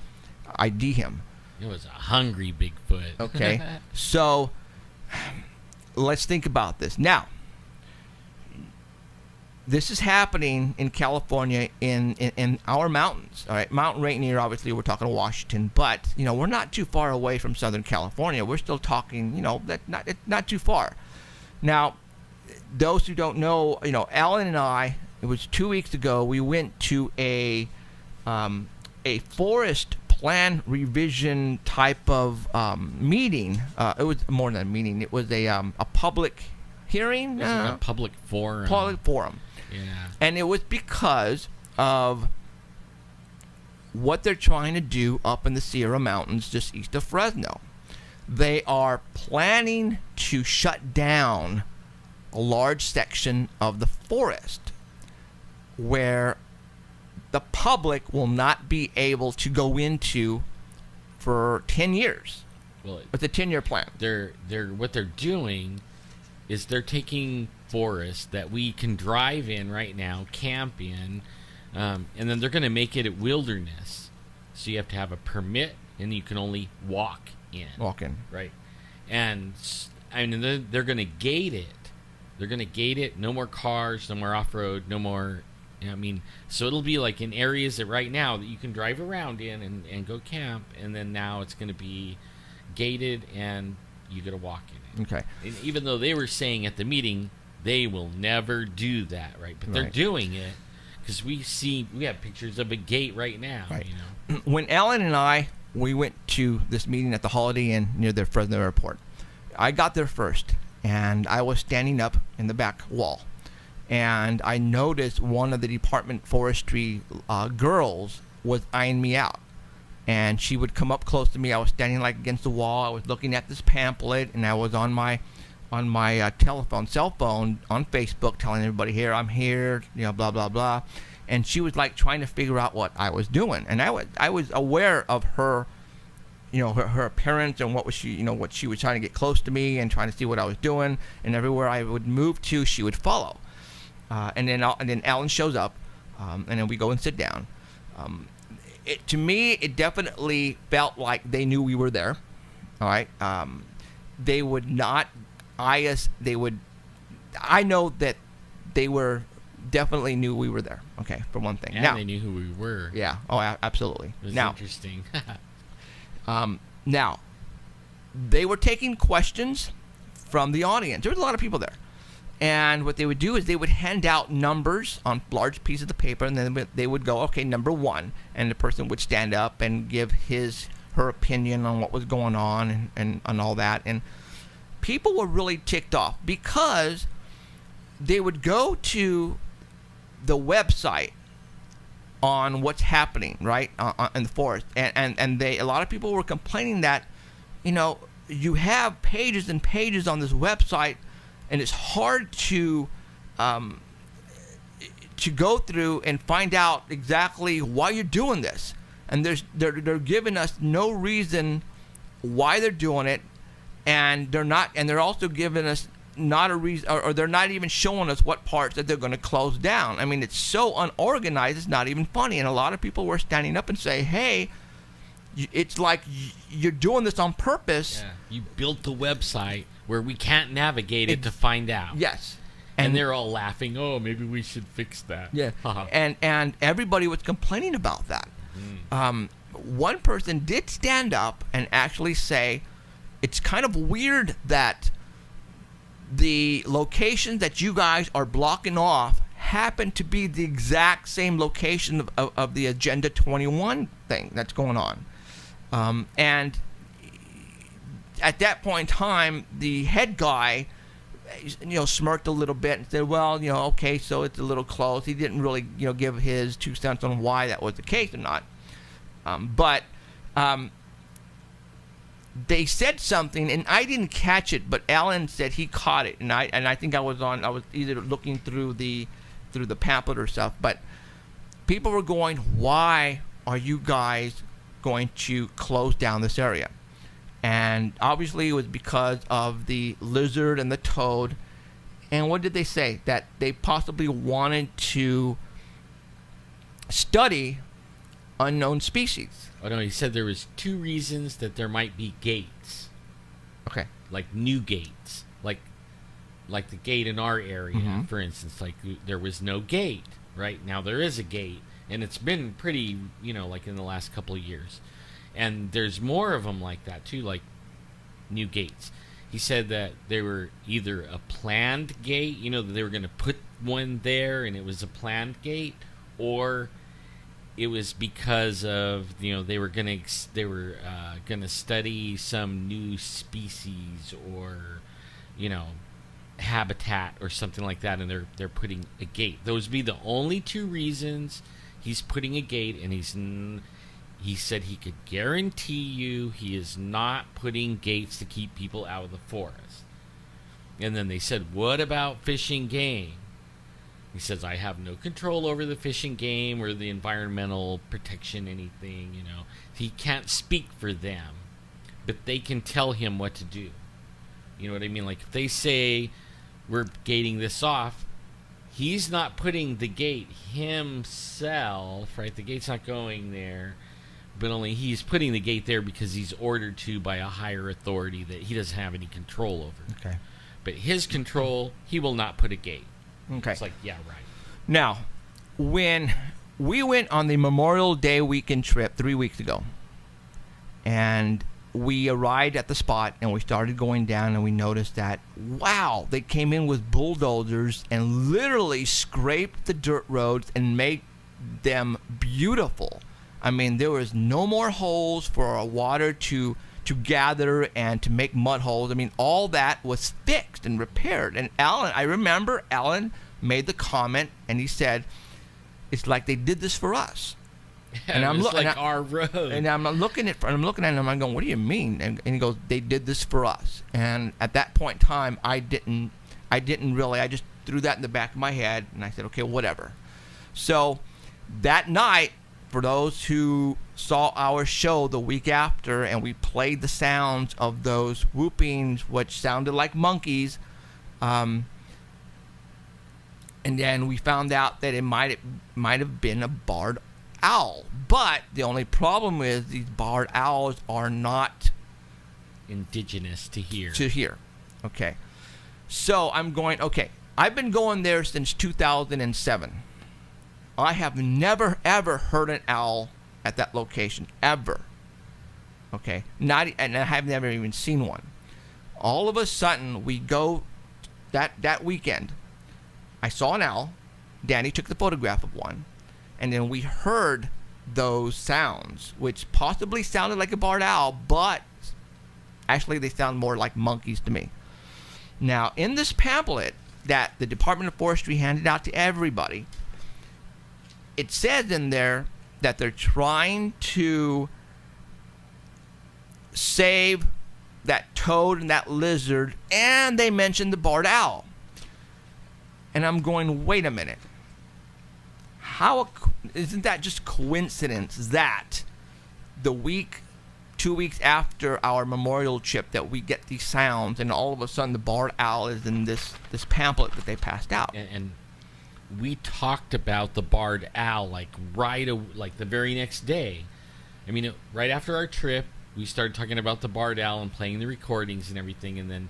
ID him. It was a hungry Bigfoot. Okay, so let's think about this. Now, this is happening in California in our mountains. All right, Mount Rainier, obviously, we're talking Washington, but we're not too far away from Southern California. We're still talking, it's not too far. Now, those who don't know, Alan and I, it was 2 weeks ago, we went to a forest plan revision type of meeting. It was more than a meeting. It was a public hearing. A public forum. Public forum. Yeah. And it was because of what they're trying to do up in the Sierra Mountains just east of Fresno. They are planning to shut down a large section of the forest where the public will not be able to go into for 10 years. Well, it's a 10-year plan. What they're doing is they're taking forests that we can drive in right now, camp in, and then they're going to make it a wilderness. So you have to have a permit, and you can only walk in. Right. And I mean, they're going to gate it. They're going to gate it. No more cars, no more off-road, no more. So it'll be like in areas that right now that you can drive around in and go camp, and then now it's going to be gated and you got to walk in it. Okay. And even though they were saying at the meeting they will never do that, right? But they're doing it because we have pictures of a gate right now. Right. When Alan and we went to this meeting at the Holiday Inn near the Fresno airport, I got there first, and I was standing up in the back wall. And I noticed one of the Department Forestry girls was eyeing me out. And she would come up close to me. I was standing like against the wall. I was looking at this pamphlet, and I was on my cell phone on Facebook telling everybody, here, I'm here, blah, blah, blah. And she was like trying to figure out what I was doing. And I was aware of her, her appearance and what she was trying to get close to me and trying to see what I was doing. And everywhere I would move to, she would follow. And then Alan shows up, and then we go and sit down. To me, it definitely felt like they knew we were there. All right. They would not eye us. I know that they definitely knew we were there. Okay, for one thing. And now, they knew who we were. Yeah. Oh, absolutely. It was now, interesting. Now, they were taking questions from the audience. There was a lot of people there. And what they would do is they would hand out numbers on large pieces of paper, and then they would go, okay, number 1, and the person would stand up and give her opinion on what was going on and all that. And people were really ticked off because they would go to the website on what's happening, right, in the forest, and a lot of people were complaining that, you have pages and pages on this website, and it's hard to go through and find out exactly why you're doing this. And they're giving us no reason why they're doing it, and they're also giving us not a reason, or they're not even showing us what parts that they're going to close down. I mean, it's so unorganized, it's not even funny. And a lot of people were standing up and say, hey, it's like you're doing this on purpose. Yeah. You built the website where we can't navigate it to find out. Yes. And they're all laughing, oh, maybe we should fix that. Yeah. And everybody was complaining about that. One person did stand up and actually say, it's kind of weird that the locations that you guys are blocking off happen to be the exact same location of the Agenda 21 thing that's going on. And at that point in time, the head guy smirked a little bit and said, well, okay, so it's a little close. He didn't really, give his 2 cents on why that was the case or not. But they said something, and I didn't catch it, but Alan said he caught it, and I think I was either looking through the pamphlet or stuff, but people were going, why are you guys going to close down this area? And obviously it was because of the lizard and the toad. And what did they say? That they possibly wanted to study unknown species. Oh no, he said there was 2 reasons that there might be gates. Okay. Like new gates. Like the gate in our area, for instance. Like there was no gate. Right? Now there is a gate. And it's been pretty, like in the last couple of years. And there's more of them like that too, like new gates. He said that they were either a planned gate, that they were going to put one there and it was a planned gate, or it was because of they were going to study some new species or habitat or something like that, and they're putting a gate. Those would be the only 2 reasons he's putting a gate, and he said he could guarantee you he is not putting gates to keep people out of the forest. And then they said, what about fishing game? He says, I have no control over the fishing game or the environmental protection, anything, He can't speak for them, but they can tell him what to do. You know what I mean? Like if they say, we're gating this off, he's not putting the gate himself, right? The gate's not going there, but only he's putting the gate there because he's ordered to by a higher authority that he doesn't have any control over. Okay. But his control, he will not put a gate. Okay. It's like, yeah, right. Now, when we went on the Memorial Day weekend trip 3 weeks ago, and we arrived at the spot and we started going down, and we noticed that, wow, they came in with bulldozers and literally scraped the dirt roads and made them beautiful. I mean, there was no more holes for our water to gather and to make mud holes. I mean, all that was fixed and repaired. And I remember Alan made the comment, and he said, it's like they did this for us. And I'm looking like our road. And I'm looking at him. I'm going, what do you mean? And he goes, they did this for us. And at that point in time, I didn't really. I just threw that in the back of my head, and I said, okay, whatever. So that night, for those who saw our show the week after, and we played the sounds of those whoopings, which sounded like monkeys, and then we found out that it might have been a barred owl. But the only problem is these barred owls are not indigenous to here. Okay. So I'm going, okay, I've been going there since 2007. I have never, ever heard an owl at that location, ever. Okay? And I have never even seen one. All of a sudden, we go that weekend. I saw an owl. Danny took the photograph of one. And then we heard those sounds, which possibly sounded like a barred owl, but actually they sound more like monkeys to me. Now, in this pamphlet that the Department of Forestry handed out to everybody, it says in there that they're trying to save that toad and that lizard, and they mentioned the barred owl. And I'm going, wait a minute. Isn't that just coincidence that the 2 weeks after our memorial trip, that we get these sounds, and all of a sudden the barred owl is in this pamphlet that they passed out? And we talked about the barred owl like the very next day. I mean, right after our trip, we started talking about the barred owl and playing the recordings and everything. And then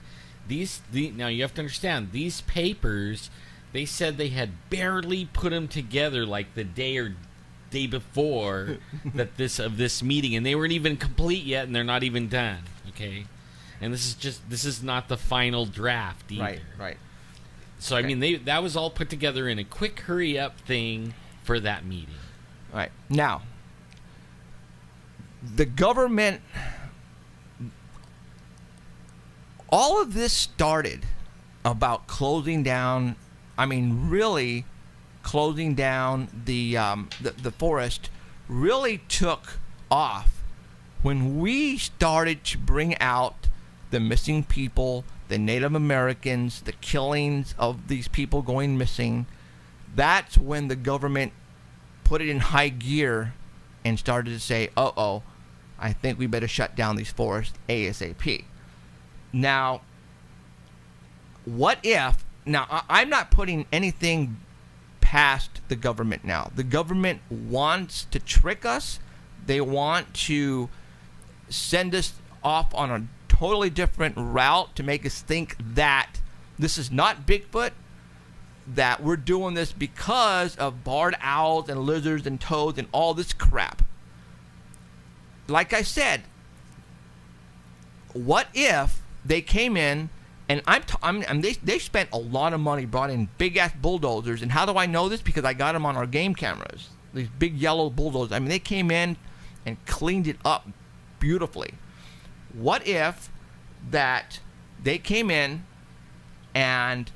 now you have to understand, these papers, they said they had barely put them together like the day before this meeting, and they weren't even complete yet, and they're not even done. Okay, and this is not the final draft either. Right. So okay. I mean, that was all put together in a quick hurry up thing for that meeting. Right. Now, the government, all of this started about closing down, I mean, really closing down the forest really took off when we started to bring out the missing people, the Native Americans, the killings of these people going missing. That's when the government put it in high gear and started to say, uh-oh, I think we better shut down these forests ASAP. Now, what if, now I'm not putting anything past the government now. The government wants to trick us. They want to send us off on a totally different route to make us think that this is not Bigfoot, that we're doing this because of barred owls and lizards and toads and all this crap. Like I said, what if they came in and they spent a lot of money, brought in big ass bulldozers, and how do I know this? Because I got them on our game cameras. These big yellow bulldozers. I mean, they came in and cleaned it up beautifully. What if that they came in and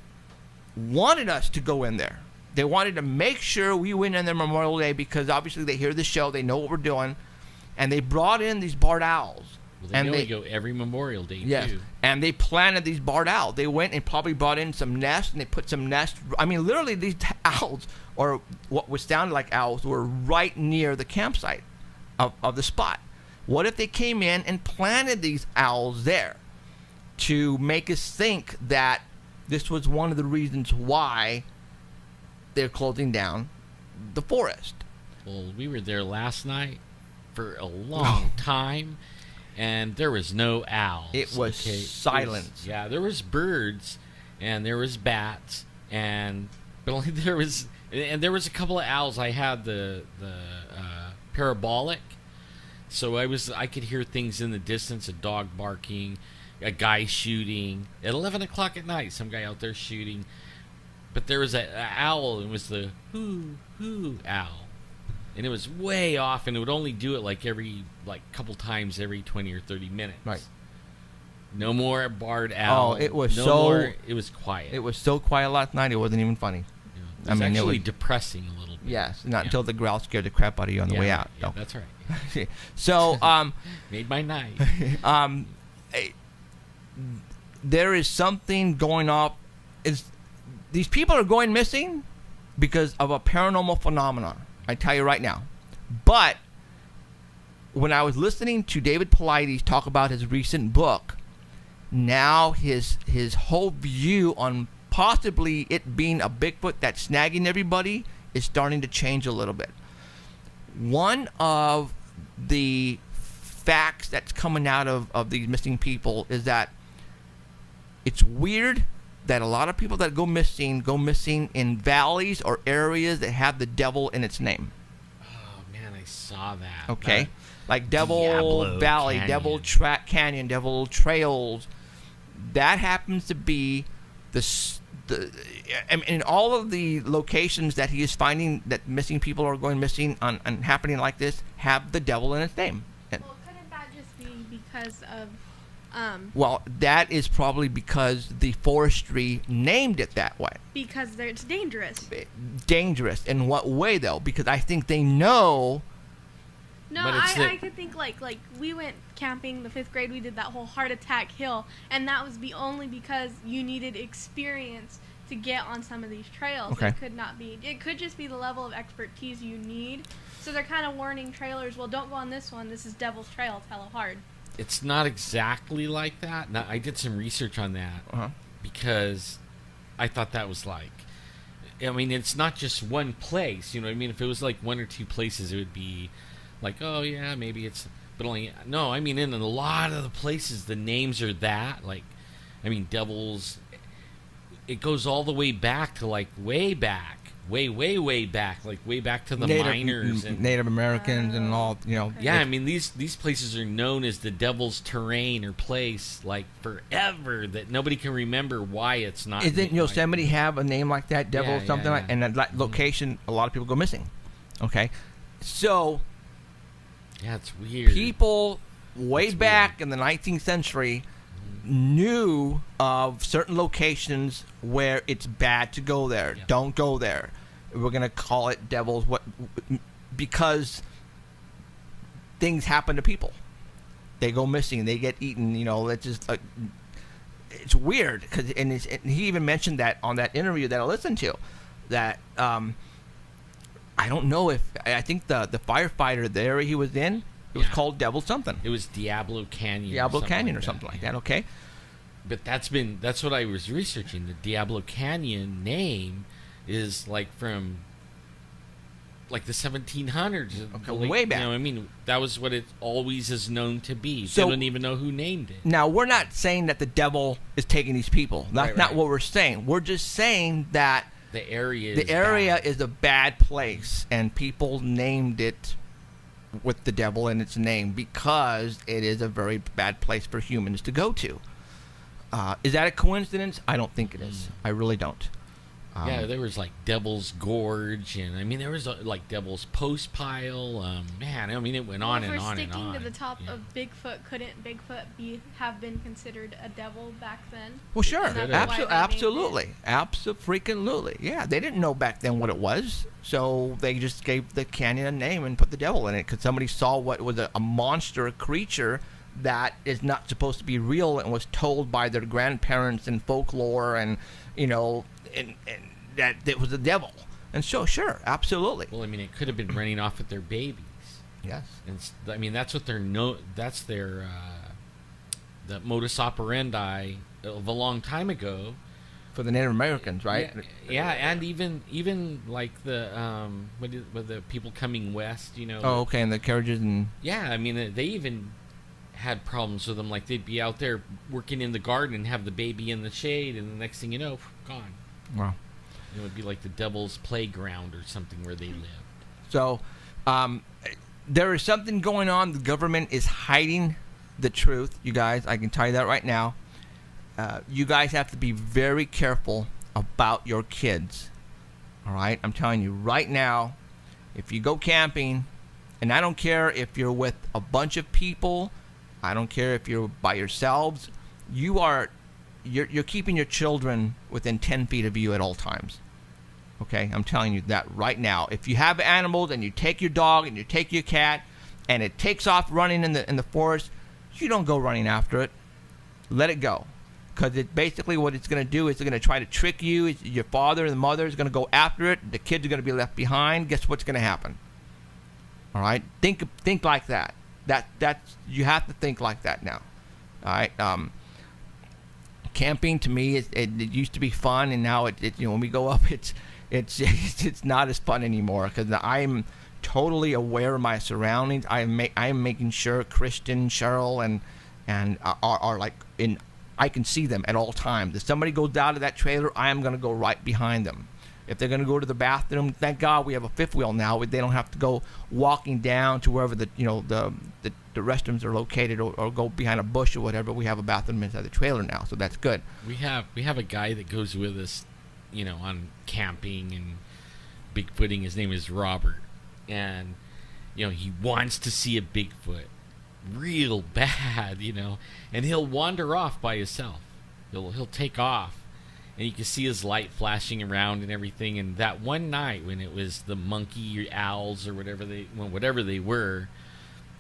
wanted us to go in there? They wanted to make sure we went in there Memorial Day because obviously they hear the show, they know what we're doing, and they brought in these barred owls. Well, and they go every Memorial Day, too. And they planted these barred owls. They went and probably brought in some nests, and they put some nests. I mean, literally, these owls, or what was sounded like owls, were right near the campsite of the spot. What if they came in and planted these owls there to make us think that this was one of the reasons why they're closing down the forest? Well, we were there last night for a long time. And there was no owls. It was silence. There was birds, and there was bats, but only there was a couple of owls. I had the parabolic, so I could hear things in the distance: a dog barking, a guy shooting at 11 o'clock at night. Some guy out there shooting, but there was an owl, and it was the hoo owl. And it was way off, and it would only do it like couple times every 20 or 30 minutes. Right. No more barred owl. Oh, it was it was quiet. It was so quiet last night, it wasn't even funny. Yeah. It was depressing a little bit. Yes, not until the growl scared the crap out of you on the way out. Yeah, no. That's right. So, made my night. There is something going off. These people are going missing because of a paranormal phenomenon. I tell you right now. But when I was listening to David Paulides talk about his recent book, now his whole view on possibly it being a Bigfoot that's snagging everybody is starting to change a little bit. One of the facts that's coming out of these missing people is that it's weird that a lot of people that go missing in valleys or areas that have the devil in its name. Oh man, I saw that. Okay, like Devil Diablo Valley, Canyon. Devil Canyon, Devil Trails. That happens to be in all of the locations that he is finding that missing people are going missing and happening like this have the devil in its name. Well, couldn't that just be because of well, that is probably because the forestry named it that way. Because it's dangerous. Dangerous. In what way, though? Because I think they know. No, I could think like we went camping the 5th grade. We did that whole Heart Attack Hill, and that was only because you needed experience to get on some of these trails. Okay. It could not be. It could just be the level of expertise you need. So they're kind of warning trailers. Well, don't go on this one. This is Devil's Trail. It's hella hard. It's not exactly like that. Now, I did some research on that because I thought that was I mean, it's not just one place. You know what I mean? If it was like one or two places, it would be like, oh, yeah, maybe it's... But only... No, I mean, in a lot of the places, the names are that. I mean, Devil's... It goes all the way back to, way back. Way back, way back to the miners and Native Americans and all, Yeah, I mean these places are known as the Devil's Terrain or place forever that nobody can remember why it's not. Isn't Yosemite have a name like that, Devil something like? And that location, a lot of people go missing. Okay, so yeah, it's weird. People way back in the 19th century knew of certain locations where it's bad to go there. Yeah. Don't go there. We're gonna call it devils. Because things happen to people. They go missing. They get eaten. It's just it's weird. And he even mentioned that on that interview that I listened to. That I don't know if I think the firefighter there he was in. It was called Devil something. It was Diablo Canyon. Diablo Canyon or something like that. Okay. But that's what I was researching. The Diablo Canyon name is from the 1700s. Okay, way back. That was what it always is known to be. So, they don't even know who named it. Now, we're not saying that the devil is taking these people. That's not what we're saying. We're just saying that the area is a bad place, and people named it with the devil in its name because it is a very bad place for humans to go to. Is that a coincidence? I don't think it is. I really don't. There was Devil's Gorge, and there was Devil's Post Pile. It went on and on and on. For sticking to the top of Bigfoot, couldn't Bigfoot have been considered a devil back then? Well, sure, absolutely, absolutely. Yeah, they didn't know back then what it was, so they just gave the canyon a name and put the devil in it because somebody saw what was a monster, a creature that is not supposed to be real and was told by their grandparents and folklore and and that it was the devil. And so, sure, absolutely. Well, it could have been running off with their babies. Yes. And that's what that's their the modus operandi of a long time ago. For the Native Americans, right? Yeah, and even with the people coming west, Oh, okay, and the carriages and... Yeah, they even had problems with them. They'd be out there working in the garden and have the baby in the shade, and the next thing you know, gone. Wow. It would be like the devil's playground or something where they lived. So, there is something going on. The government is hiding the truth, you guys. I can tell you that right now. You guys have to be very careful about your kids. All right? I'm telling you right now, if you go camping, and I don't care if you're with a bunch of people, I don't care if you're by yourselves, you're keeping your children within 10 feet of you at all times. Okay? I'm telling you that right now. If you have animals and you take your dog and you take your cat and it takes off running in the forest, you don't go running after it. Let it go. Because it basically what it's going to do is it's going to try to trick you. Your father and the mother is going to go after it. The kids are going to be left behind. Guess what's going to happen? All right? Think like that. That's you have to think like that now. All right? Camping to me it used to be fun, and now when we go up it's not as fun anymore because I'm totally aware of my surroundings. I am making sure Christian, Cheryl, and are I can see them at all times. If somebody goes out of that trailer, I am going to go right behind them. If they're going to go to the bathroom, thank God we have a fifth wheel now. They don't have to go walking down to wherever the restrooms are located or go behind a bush or whatever. We have a bathroom inside the trailer now, so that's good. We have a guy that goes with us, on camping and Bigfooting. His name is Robert, and he wants to see a Bigfoot real bad, and he'll wander off by himself. He'll take off. And you can see his light flashing around and everything. And that one night when it was the monkey owls or whatever they were,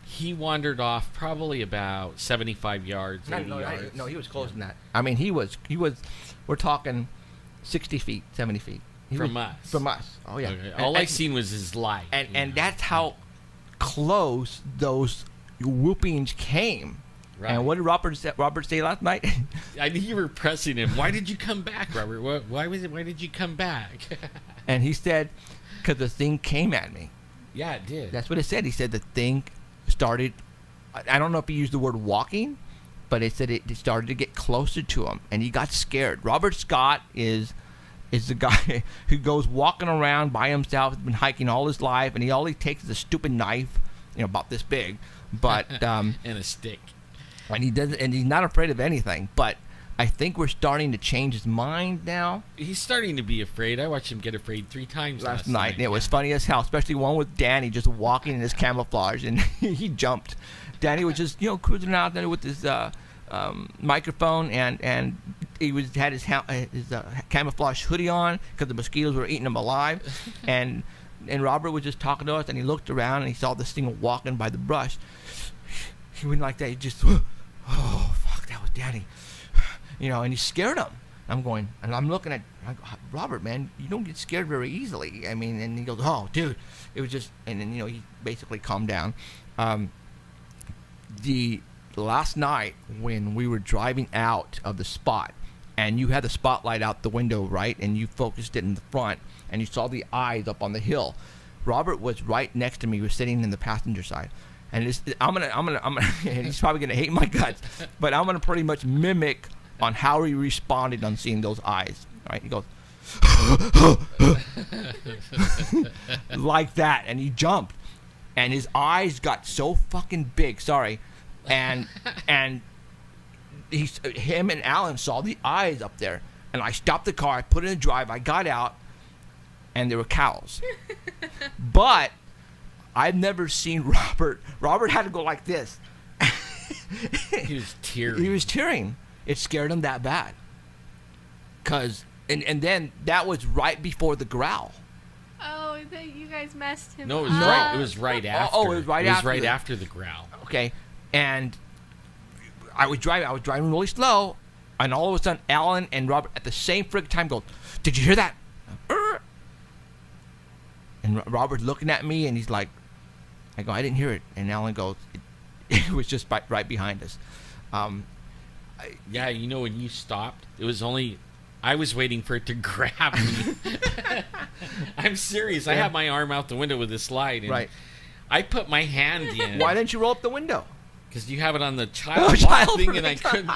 he wandered off probably about 75 yards, 80 yards. No, he was closer than that. He was. We're talking 60 feet, 70 feet. From us. Oh yeah. Okay. All I seen was his light. And that's how close those whoopings came. Right. And what did Robert say last night? I knew you were pressing him. Why did you come back, Robert? Why did you come back? And he said, because the thing came at me. Yeah, it did. That's what it said. He said the thing started, I don't know if he used the word walking, but it said it started to get closer to him, and he got scared. Robert Scott is the guy who goes walking around by himself, has been hiking all his life, and all he takes is a stupid knife, about this big, but and a stick. And he's not afraid of anything, but I think we're starting to change his mind now. He's starting to be afraid. I watched him get afraid 3 times last night. And it was funny as hell, especially one with Danny just walking in his camouflage, and he jumped. Danny was just, cruising out there with his microphone, and he had his camouflage hoodie on because the mosquitoes were eating him alive, and Robert was just talking to us, and he looked around and he saw this thing walking by the brush. He went like that. He just, oh fuck, that was Daddy, and he scared him. I'm going, and I'm looking at Robert, man, you don't get scared very easily. I mean, and he goes, oh, dude, it was just, and then he basically calmed down. The last night when we were driving out of the spot, and you had the spotlight out the window, right, and you focused it in the front, and you saw the eyes up on the hill. Robert was right next to me. He was sitting in the passenger side, and I'm gonna, and he's probably gonna hate my guts, but I'm gonna pretty much mimic on how he responded on seeing those eyes. All right, he goes like that, and he jumped, and his eyes got so fucking big. Sorry, and him and Alan saw the eyes up there, and I stopped the car, I put it in drive, I got out, and there were cows. But I've never seen Robert. Robert had to go like this. He was tearing. He was tearing. It scared him that bad. And then that was right before the growl. Oh, you guys messed him No, up. it was right after. Oh, it was right after. It was right after the growl. Okay, and I was driving really slow, and all of a sudden, Alan and Robert at the same friggin' time go, "Did you hear that?" And Robert's looking at me, and he's like, I go, "I didn't hear it." And Alan goes, "It was just right behind us." Yeah, when you stopped, it was only, I was waiting for it to grab me. I'm serious. Yeah. I had my arm out the window with this light, and right. I put my hand in. Why didn't you roll up the window? Because you have it on the child lock thing, and I couldn't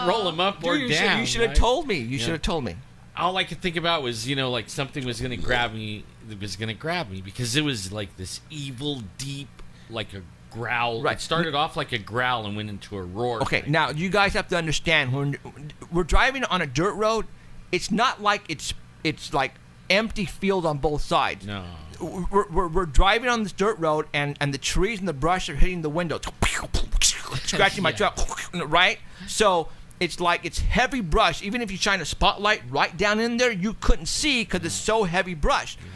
roll them up or down. You should have told me. You should have told me. All I could think about was, like something was going to grab me. It was going to grab me because it was like this evil, deep, like a growl. Right. It started off like a growl and went into a roar. Okay, now you guys have to understand, when we're driving on a dirt road, it's not like it's like empty field on both sides. No. We're driving on this dirt road, and the trees and the brush are hitting the window, scratching my truck, right? So it's like it's heavy brush. Even if you shine a spotlight right down in there, you couldn't see because it's so heavy brush. Yeah.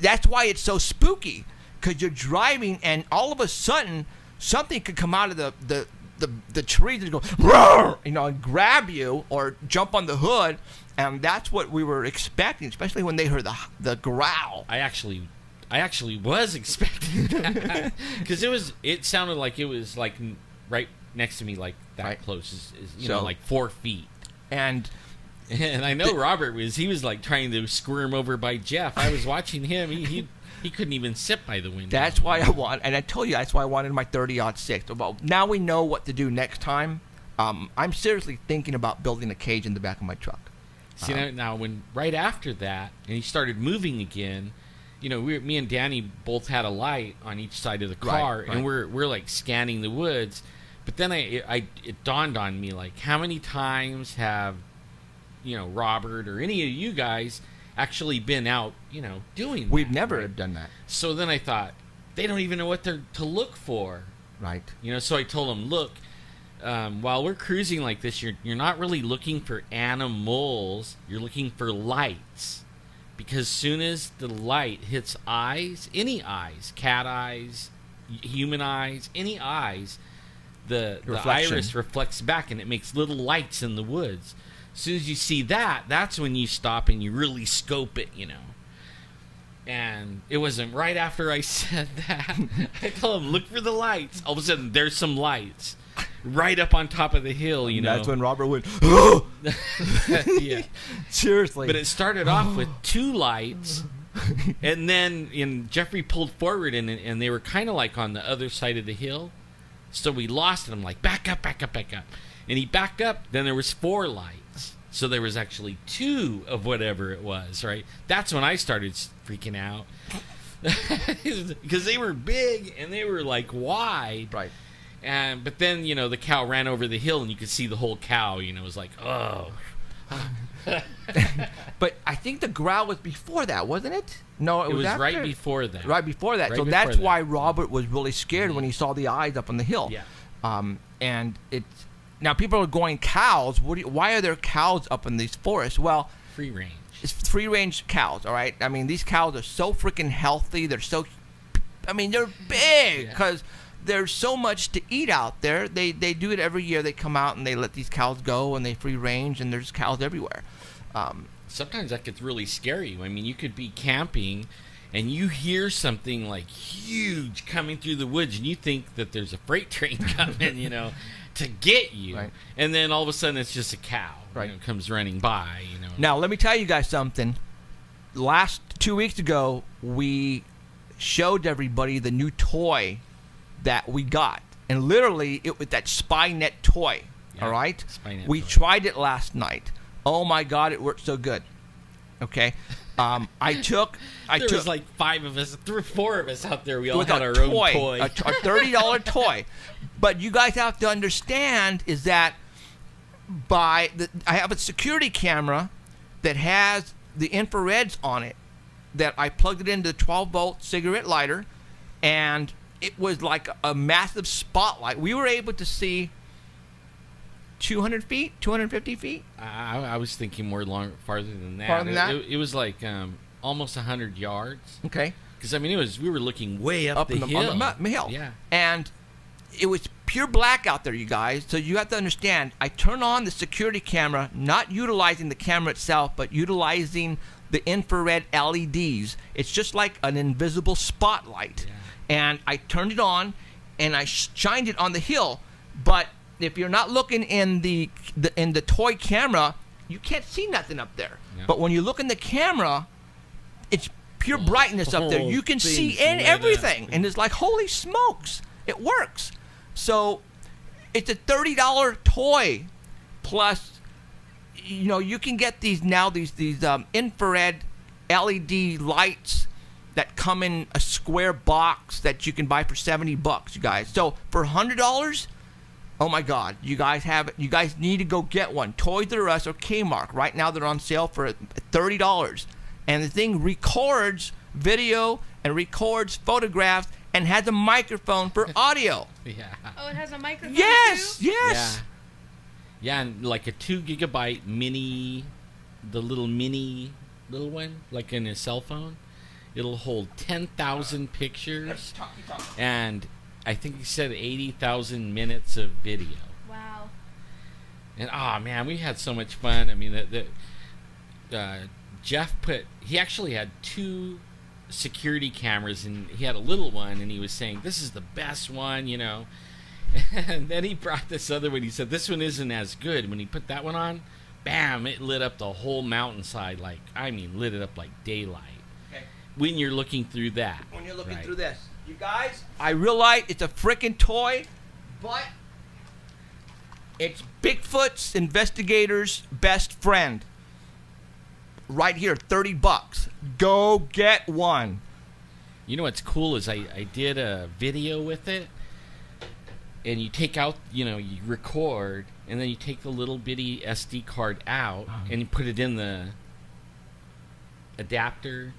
That's why it's so spooky, because you're driving, and all of a sudden something could come out of the trees and go, roar, and grab you or jump on the hood. And that's what we were expecting, especially when they heard the growl. I actually was expecting that because it sounded like it was like right next to me, like that right. Close, like 4 feet. And I know Robert was like trying to squirm over by Jeff. I was watching him. He couldn't even sit by the window. That's why I told you that's why I wanted my 30-06. Well, now we know what to do next time. I'm seriously thinking about building a cage in the back of my truck. See, now when right after that, and he started moving again, me and Danny both had a light on each side of the car, right. And we're like scanning the woods. But then it dawned on me, like, how many times have Robert or any of you guys actually been out doing that? We've never done that. So then I thought, they don't even know what to look for, right? So I told them, look, while we're cruising like this, you're not really looking for animals, you're looking for lights, because soon as the light hits eyes, any eyes, cat eyes, human eyes, any eyes, the iris reflects back, and it makes little lights in the woods. As soon as you see that, that's when you stop and you really scope it, And it wasn't right after I said that. I told him, look for the lights. All of a sudden, there's some lights right up on top of the hill, That's when Robert went, yeah. Seriously. But it started off with 2 lights, and then Jeffrey pulled forward, and they were kind of like on the other side of the hill. So we lost it. I'm like, back up. And he backed up, then there was 4 lights. So there was actually 2 of whatever it was, right? That's when I started freaking out. Because they were big, and they were like wide. Right. But then, the cow ran over the hill, and you could see the whole cow. It was like, oh. But I think the growl was before that, wasn't it? No, it was after? right before that. Right before that. So that's why Robert was really scared when he saw the eyes up on the hill. Yeah. And Now people are going cows. Why are there cows up in these forests? Well, free range. It's free range cows. All right. I mean, these cows are so freaking healthy. They're so, I mean, they're big because there's so much to eat out there. They do it every year. They come out and they let these cows go and they free range, and there's cows everywhere. Sometimes that gets really scary. I mean, you could be camping and you hear something like huge coming through the woods, and you think that there's a freight train coming, you know, to get you. Right. And then all of a sudden it's just a cow, right, you know, comes running by, you know. Now, let me tell you guys something. Last 2 weeks ago, we showed everybody the new toy that we got. And literally, it was that Spynet toy, all right? Spynet we toy. tried it last night. Oh, my God, it worked so good. Okay? There was like 5 of us, 3 or 4 of us out there. We all had our toy, own toy. A $30 toy. But you guys have to understand is that I have a security camera that has the infrareds on it that I plugged it into the 12-volt cigarette lighter, and it was like a massive spotlight. We were able to see 200 feet, 250 feet. I was thinking farther than that. Farther than that? It was like almost 100 yards. Okay. Because I mean, we were looking way up the hill. On the hill. Yeah. And it was pure black out there, you guys. So you have to understand. I turn on the security camera, not utilizing the camera itself, but utilizing the infrared LEDs. It's just like an invisible spotlight. Yeah. And I turned it on, and I shined it on the hill. But if you're not looking in the toy camera, you can't see nothing up there. Yeah. But when you look in the camera, it's pure brightness up there. You can see everything. And it's like, holy smokes, it works. So it's a $30 toy. Plus, you know, you can get these infrared LED lights that come in a square box that you can buy for $70, you guys. So for $100, oh my God, you guys have it. You guys need to go get one. Toys R Us or Kmart. Right now they're on sale for $30. And the thing records video and records photographs and has a microphone for audio. Yeah. Oh, it has a microphone Yes, too? yes. Yeah, and like a 2 gigabyte mini, the little one, like in a cell phone. It'll hold 10,000 pictures, and I think he said 80,000 minutes of video. Wow. And man, we had so much fun. I mean, Jeff he actually had 2 security cameras, and he had a little one, and he was saying, this is the best one, you know. And then he brought this other one. He said, this one isn't as good. When he put that one on, bam, it lit up the whole mountainside, lit it up like daylight. Okay. When you're looking through that. When you're looking through this. You guys, I realize it's a freaking toy, but it's Bigfoot's investigator's best friend. Right here, $30. Go get one. You know what's cool is I did a video with it, and you take out, you record, and then you take the little bitty SD card out, and you put it in the adapter,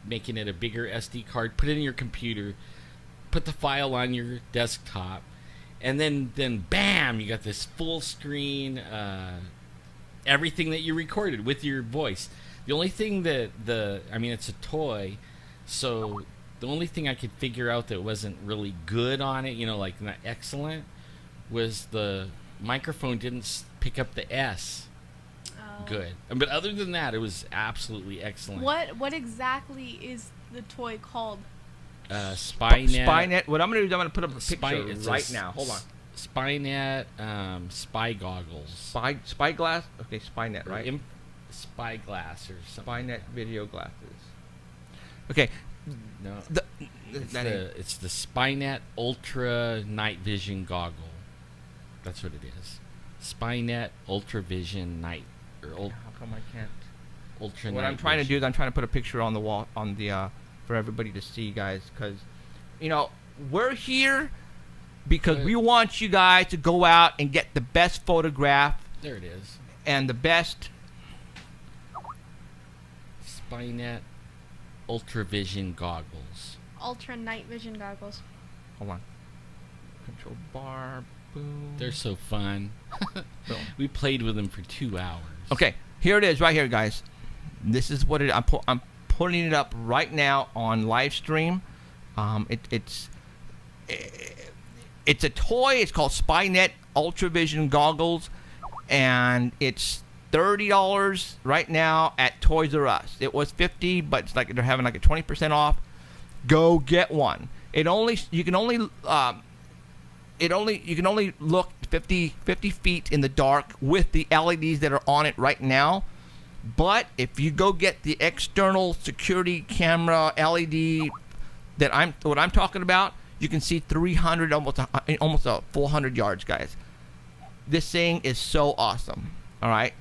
making it a bigger SD card, put it in your computer, put the file on your desktop, and then bam, you got this full screen, everything that you recorded with your voice. The only thing that it's a toy, so the only thing I could figure out that wasn't really good on it, like not excellent, was the microphone didn't pick up the S. Good. But other than that, it was absolutely excellent. What exactly is the toy called? Spynet. Spynet. What I'm going to do is I'm going to put up a picture right now. Hold on. Spynet spy goggles. Spy glass? Okay, Spynet, right? Spy glass or something. Spynet video glasses. Okay. No. It's the Spynet Ultra Night Vision Goggle. That's what it is. Spynet Ultra Vision Night. How come I can't? Ultra What Night I'm trying Vision. to do is I'm trying to put a picture on the wall for everybody to see, guys, because we're here because we want you guys to go out and get the best photograph. There it is. And the best Spynet Ultra Vision Goggles. Ultra Night Vision Goggles. Hold on. Control bar. Boom. They're so fun. So. We played with them for 2 hours. Okay, here it is, right here, guys. This is what I'm putting it up right now on live stream. It's a toy. It's called SpyNet Ultravision goggles, and it's $30 right now at Toys R Us. It was $50, but it's like they're having like a 20% off. Go get one. You can only look 50 feet in the dark with the LEDs that are on it right now. But if you go get the external security camera LED what I'm talking about, you can see 300, almost a 400 yards, guys. This thing is so awesome. All right,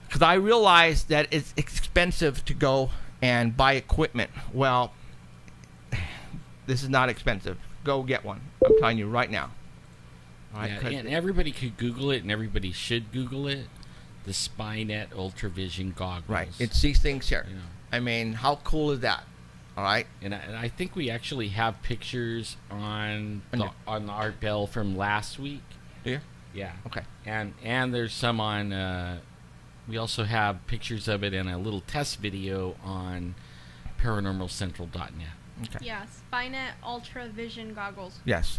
because I realize that it's expensive to go and buy equipment. Well, this is not expensive. Go get one. I'm telling you right now. All right, yeah, and everybody could Google it, and everybody should Google it. The SpyNet Ultravision goggles. Right. It's these things here. You know. I mean, how cool is that? All right. And I think we actually have pictures on the Art Bell from last week. Yeah. Yeah. Okay. And there's some on. We also have pictures of it and a little test video on ParanormalCentral.net. Okay. Yeah, SpyNet Ultravision goggles. Yes.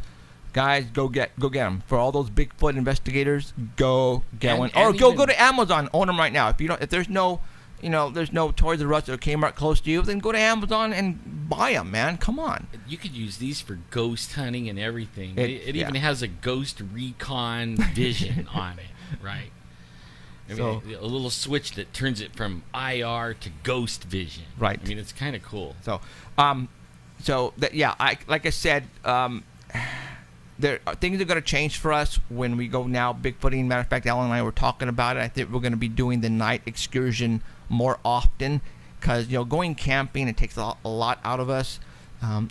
Guys, go get them. For all those Bigfoot investigators, go get one. Or go to Amazon, own them right now. If there's no Toys R Us or Kmart close to you, then go to Amazon and buy them, man. Come on. You could use these for ghost hunting and everything. It even has a ghost recon vision on it, right? I mean, a little switch that turns it from IR to ghost vision. Right. I mean, it's kind of cool. So, like I said, things are going to change for us when we go now Bigfooting. Matter of fact, Alan and I were talking about it. I think we're going to be doing the night excursion more often because, going camping, it takes a lot out of us.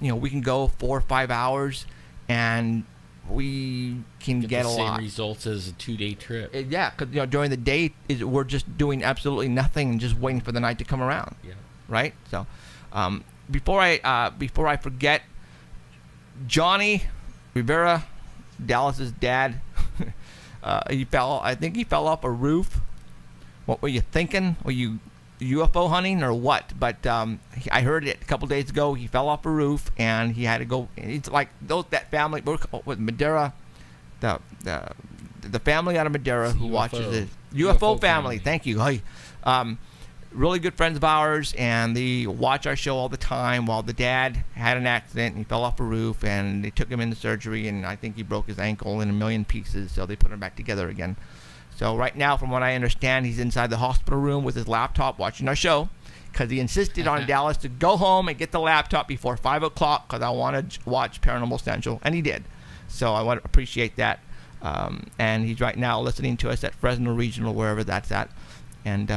We can go 4 or 5 hours and we can get a lot. Same results as a 2-day trip. Yeah, because during the day we're just doing absolutely nothing and just waiting for the night to come around. Yeah. Right. So, before I forget, Johnny Rivera, Dallas's dad, I think he fell off a roof. What were you thinking? Were you UFO hunting or what? But I heard it a couple days ago. He fell off a roof and he had to go. It's like that family with Madeira, the family out of Madeira who watches it. UFO family. Thank you. Hey, really good friends of ours, and they watch our show all the time. While the dad had an accident and he fell off a roof, and they took him into surgery, and I think he broke his ankle in a million pieces, so they put him back together again. So right now, from what I understand, he's inside the hospital room with his laptop watching our show because he insisted on Dallas to go home and get the laptop before 5 o'clock because I want to watch Paranormal Central, and he did. So I want to appreciate that. And he's right now listening to us at Fresno Regional, wherever that's at. And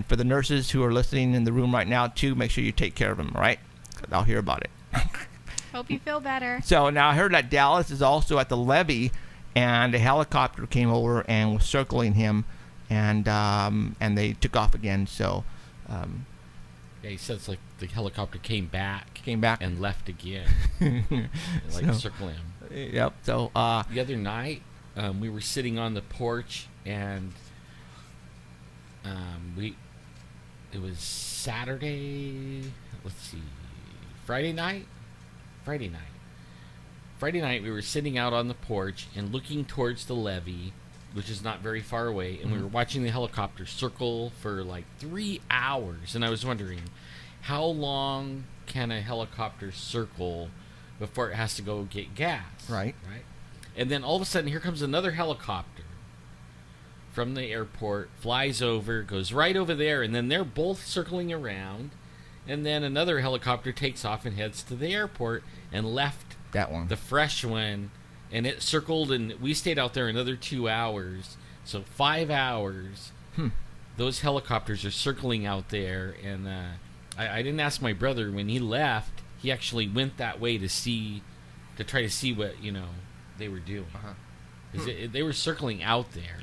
for the nurses who are listening in the room right now, too, make sure you take care of them, all right? I'll hear about it. Hope you feel better. So now I heard that Dallas is also at the levee, and a helicopter came over and was circling him, and they took off again. So, yeah, he says like the helicopter came back, and left again, circling him. Yep. So the other night, we were sitting on the porch and. It was Saturday. Let's see, Friday night. Friday night, we were sitting out on the porch and looking towards the levee, which is not very far away, and we were watching the helicopter circle for like 3 hours. And I was wondering, how long can a helicopter circle before it has to go get gas? Right. And then all of a sudden, here comes another helicopter from the airport, flies over, goes right over there, and then they're both circling around, and then another helicopter takes off and heads to the airport and left that one, the fresh one, and it circled, and we stayed out there another 2 hours, so 5 hours. Those helicopters are circling out there, and I didn't ask my brother when he left. He actually went that way to try to see what they were doing. They were circling out there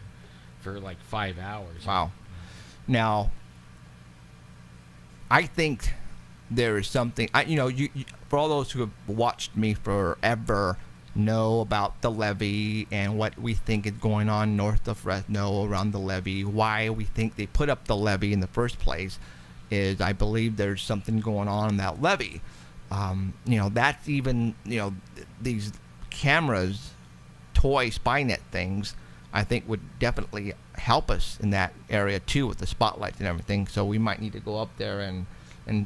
for like 5 hours. Wow. Now, I think there is something. You for all those who have watched me forever, know about the levee and what we think is going on north of Fresno around the levee, why we think they put up the levee in the first place, is I believe there's something going on in that levee. That's even, these cameras, toy Spynet things, I think would definitely help us in that area too with the spotlights and everything. So we might need to go up there and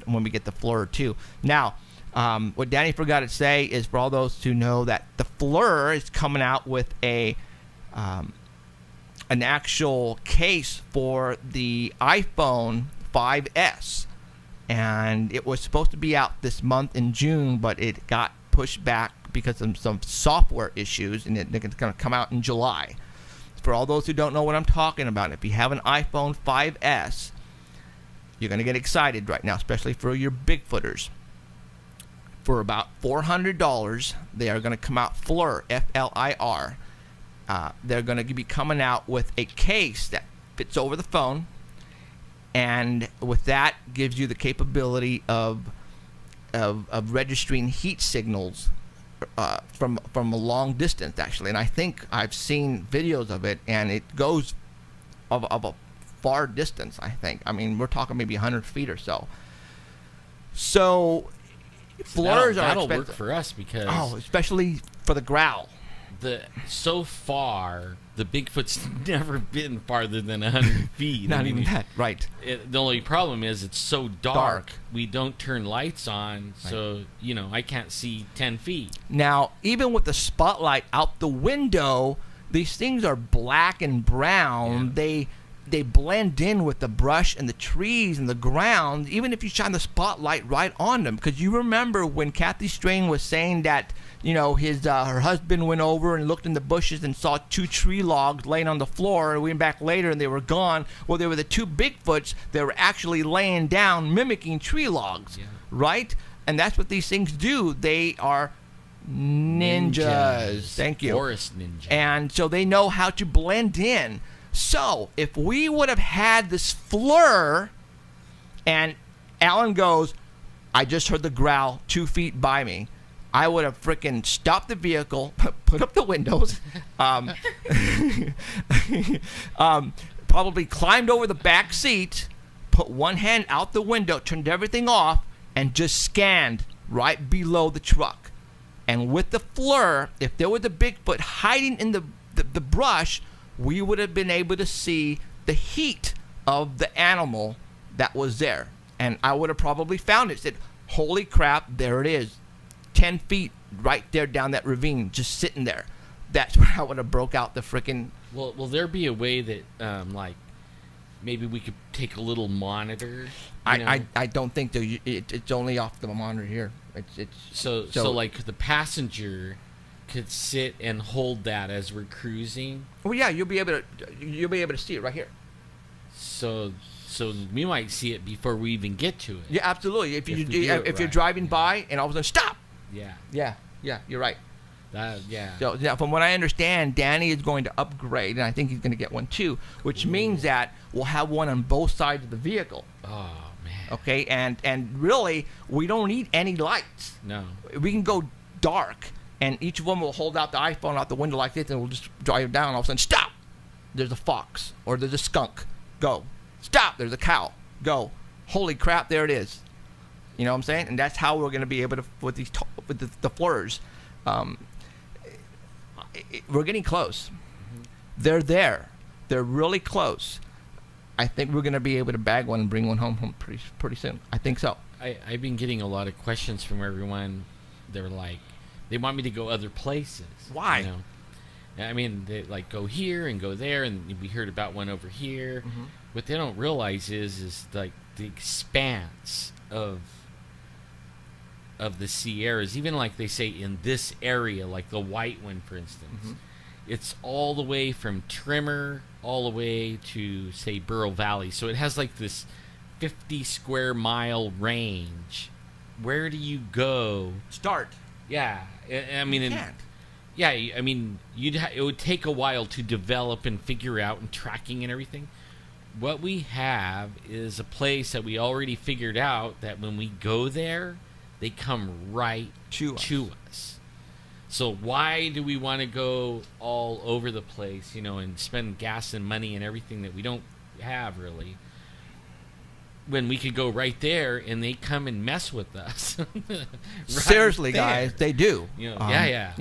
when we get the FLIR too. Now, what Danny forgot to say is for all those who know that the FLIR is coming out with an actual case for the iPhone 5S. And it was supposed to be out this month in June, but it got pushed back because of some software issues, and it's going to come out in July. For all those who don't know what I'm talking about, if you have an iPhone 5S, you're going to get excited right now, especially for your Bigfooters. For about $400, they are going to come out FLIR, F-L-I-R. They're going to be coming out with a case that fits over the phone, and with that gives you the capability of registering heat signals from a long distance, actually. And I think I've seen videos of it, and it goes of a far distance, I think. I mean, we're talking maybe 100 feet or so. So FLIRs are that'll expensive. Work for us because especially for the growl. So far, the Bigfoot's never been farther than 100 feet. Not even that, right. The only problem is it's so dark. We don't turn lights on, right. So, I can't see 10 feet. Now, even with the spotlight out the window, these things are black and brown. Yeah. They blend in with the brush and the trees and the ground, even if you shine the spotlight right on them. Because you remember when Kathy Strain was saying that, her husband went over and looked in the bushes and saw 2 tree logs laying on the floor, and we went back later and they were gone. Well, they were the 2 Bigfoots that were actually laying down mimicking tree logs, right? And that's what these things do. They are ninjas. Thank you. Forest ninjas. And so they know how to blend in. So, if we would have had this FLIR, and Alan goes, I just heard the growl 2 feet by me, I would have freaking stopped the vehicle, put up the windows, probably climbed over the back seat, put one hand out the window, turned everything off, and just scanned right below the truck. And with the FLIR, if there was a Bigfoot hiding in the brush, we would have been able to see the heat of the animal that was there. And I would have probably found it. Said, holy crap, there it is. 10 feet right there down that ravine, just sitting there. That's where I would have broke out the freaking... Well, will there be a way that, maybe we could take a little monitor? I don't think so. It's only off the monitor here. So like the passenger could sit and hold that as we're cruising. Oh yeah, you'll be able to see it right here. So we might see it before we even get to it. Yeah, absolutely. If you're driving by and all of a sudden stop. Yeah, you're right. So now, from what I understand, Danny is going to upgrade, and I think he's going to get one too, which means that we'll have one on both sides of the vehicle. Oh man. Okay, and really, we don't need any lights. No. We can go dark. And each of them will hold out the iPhone out the window like this, and we'll just drive down. All of a sudden, stop! There's a fox, or there's a skunk. Go. Stop! There's a cow. Go. Holy crap! There it is. You know what I'm saying? And that's how we're going to be able to with the FLIRs. We're getting close. Mm-hmm. They're there. They're really close. I think we're going to be able to bag one and bring one home pretty soon. I think so. I've been getting a lot of questions from everyone. They're like, they want me to go other places. Why? I mean, they go here and go there, and we heard about one over here. Mm-hmm. What they don't realize is like the expanse of the Sierras. Even like they say in this area, like the white one, for instance, mm-hmm. It's all the way from Trimmer all the way to, say, Burro Valley. So it has like this 50 square mile range. Where do you go? Start. Yeah, I mean, it would take a while to develop and figure out and tracking and everything. What we have is a place that we already figured out that when we go there, they come right to us. So why do we want to go all over the place, and spend gas and money and everything that we don't have really, when we could go right there and they come and mess with us? Right Seriously, there. guys, they do. Yeah.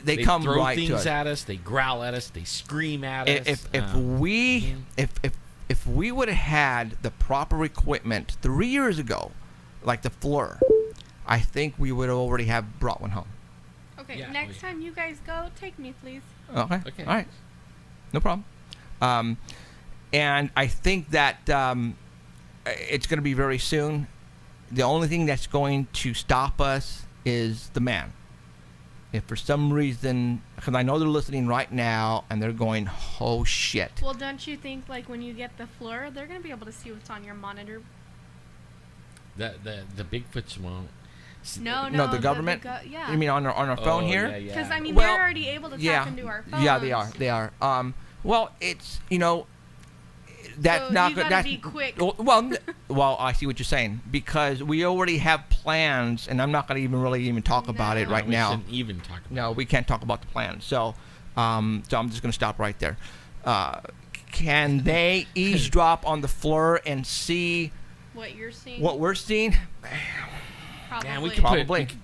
They come throw right things to us. at us. They growl at us. They scream at us. If we would have had the proper equipment 3 years ago, like the FLIR, I think we would already have brought one home. Okay, next time you guys go, take me, please. Okay. All right. No problem. And I think that it's going to be very soon. The only thing that's going to stop us is the man. If for some reason, because I know they're listening right now and they're going, oh shit. Well, don't you think like when you get the FLIR, they're going to be able to see what's on your monitor? The Bigfoots won't. No, the government. Yeah. You mean on our phone here? Because Yeah. they're already able to tap into our phones. Yeah, they are. Well, it's that's so not you good. gotta That's be quick. Well, I see what you're saying, because we already have plans, and I'm not going to even talk about it right now. We shouldn't even talk about No, we can't talk about the plans. So I'm just going to stop right there. Can they eavesdrop on the FLIR and see what you're seeing? what we're seeing? Probably. Man,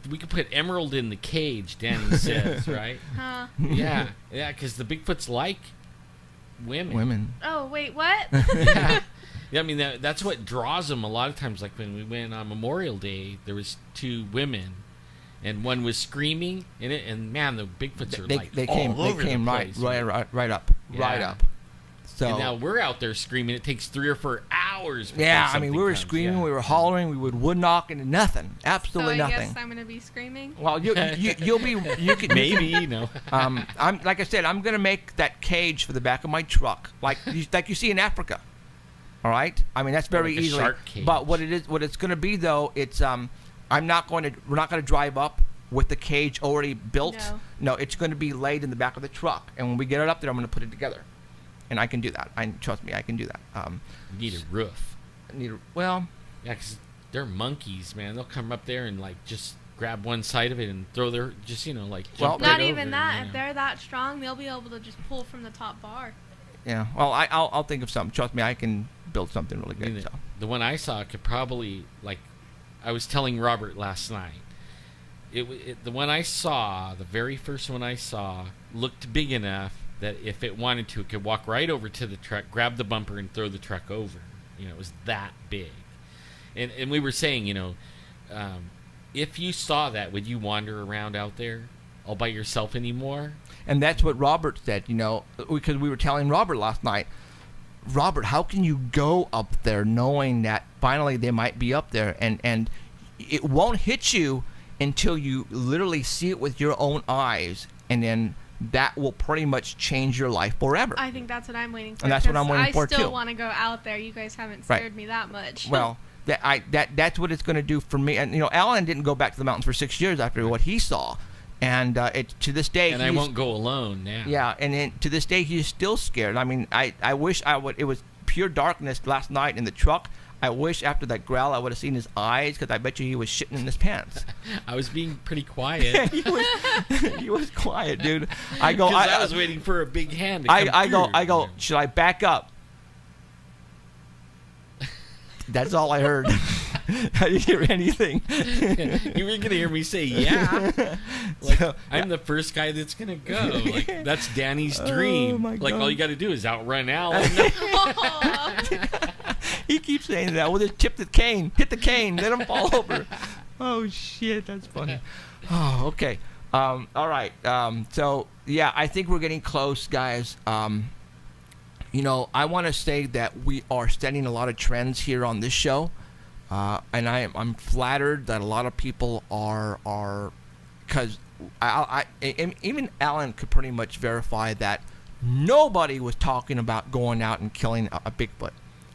we could put Emerald in the cage, Danny says, right? Huh? Yeah, because the Bigfoots like women. Oh, wait, what? Yeah, I mean, that's what draws them a lot of times. Like when we went on Memorial Day, there was 2 women, and one was screaming, and man, the Bigfoots are They all came over the right up. Yeah. Right up. So and now we're out there screaming. It takes 3 or 4 hours. Yeah, I mean, we were screaming, we were hollering, we would knock into nothing, absolutely so I nothing. guess I'm gonna be screaming. Well, you'll be maybe I'm like I said, I'm gonna make that cage for the back of my truck, like you see in Africa. All right, I mean that's very like a easily. shark cage. But what it's gonna be though, it's we're not gonna drive up with the cage already built. No, it's going to be laid in the back of the truck, and when we get it up there, I'm going to put it together. And I can do that. Trust me, I can do that. You need a roof. Yeah, because they're monkeys, man. They'll come up there and just grab one side of it and throw their jump not right even over, that. If they're that strong, they'll be able to just pull from the top bar. Yeah. Well, I'll think of something. Trust me, I can build something really good. The one I saw could probably I was telling Robert last night. The one I saw, the very first one I saw, looked big enough that if it wanted to, it could walk right over to the truck, grab the bumper, and throw the truck over. It was that big. And we were saying, if you saw that, would you wander around out there all by yourself anymore? And that's what Robert said, because we were telling Robert last night, Robert, how can you go up there knowing that finally they might be up there, and it won't hit you until you literally see it with your own eyes, and then that will pretty much change your life forever. I think that's what I'm waiting for. And that's what I'm waiting for, too. I still want to go out there. You guys haven't scared me that much. Well, that's what it's going to do for me. And, Alan didn't go back to the mountains for 6 years after what he saw. And to this day... And I won't go alone now. Yeah, and to this day, he's still scared. I mean, I wish I would... It was pure darkness last night in the truck. I wish after that growl I would have seen his eyes, because I bet you he was shitting in his pants. I was being pretty quiet. he was quiet, dude. I was waiting for a big hand to come I go, should I back up? That's all I heard. I didn't hear anything. You were going to hear me say, yeah. I'm the first guy that's going to go. That's Danny's dream. My God. All you got to do is outrun Alan. He keeps saying that. Well, just hit the cane, let him fall over. Oh, shit, that's funny. Oh, okay. All right. So, yeah, I think we're getting close, guys. I want to say that we are setting a lot of trends here on this show. And I'm flattered that a lot of people are, because even Alan could pretty much verify that nobody was talking about going out and killing a Bigfoot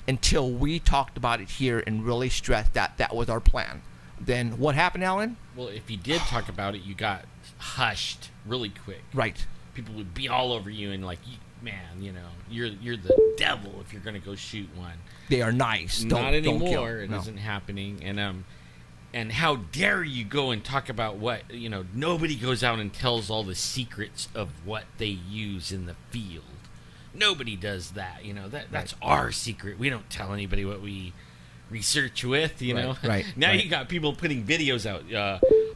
until we talked about it here and really stressed that was our plan. Then what happened, Alan? Well, if you did talk about it, you got hushed really quick. Right. People would be all over you and man, you're the devil if you're going to go shoot one. They are nice. Not anymore. Don't it isn't happening. And And how dare you go and talk about what, nobody goes out and tells all the secrets of what they use in the field. Nobody does that, that's our secret. We don't tell anybody what we research with, know. Right. Now you got people putting videos out.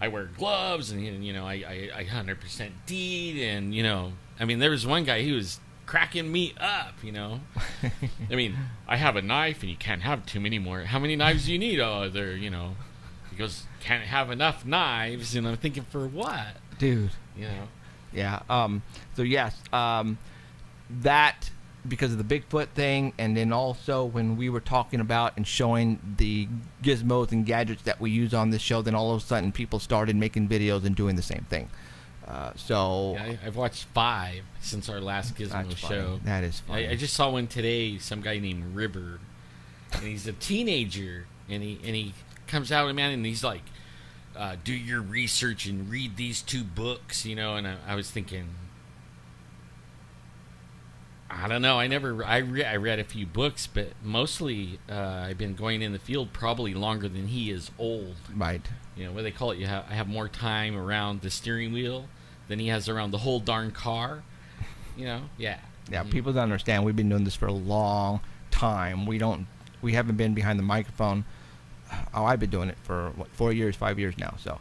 I wear gloves, and I 100% deed, and I mean, there was one guy, he was cracking me up, I mean, I have a knife, and you can't have too many more. How many knives do you need? Oh, they're, he goes, can't have enough knives, and I'm thinking, for what, dude? Yeah. So yes, that. Because of the Bigfoot thing, and then also when we were talking about and showing the gizmos and gadgets that we use on this show, then all of a sudden people started making videos and doing the same thing. Yeah, I've watched 5 since our last Gizmo show. That is funny. I just saw one today, some guy named Ribbard, and he's a teenager, and he comes out, man, and he's like, do your research and read these 2 books, and I was thinking, I don't know. I read a few books, but mostly I've been going in the field probably longer than he is old. Right. What they call it. I have more time around the steering wheel than he has around the whole darn car. Yeah. Yeah. People don't understand. We've been doing this for a long time. We haven't been behind the microphone. I've been doing it for 4 years, 5 years now. So,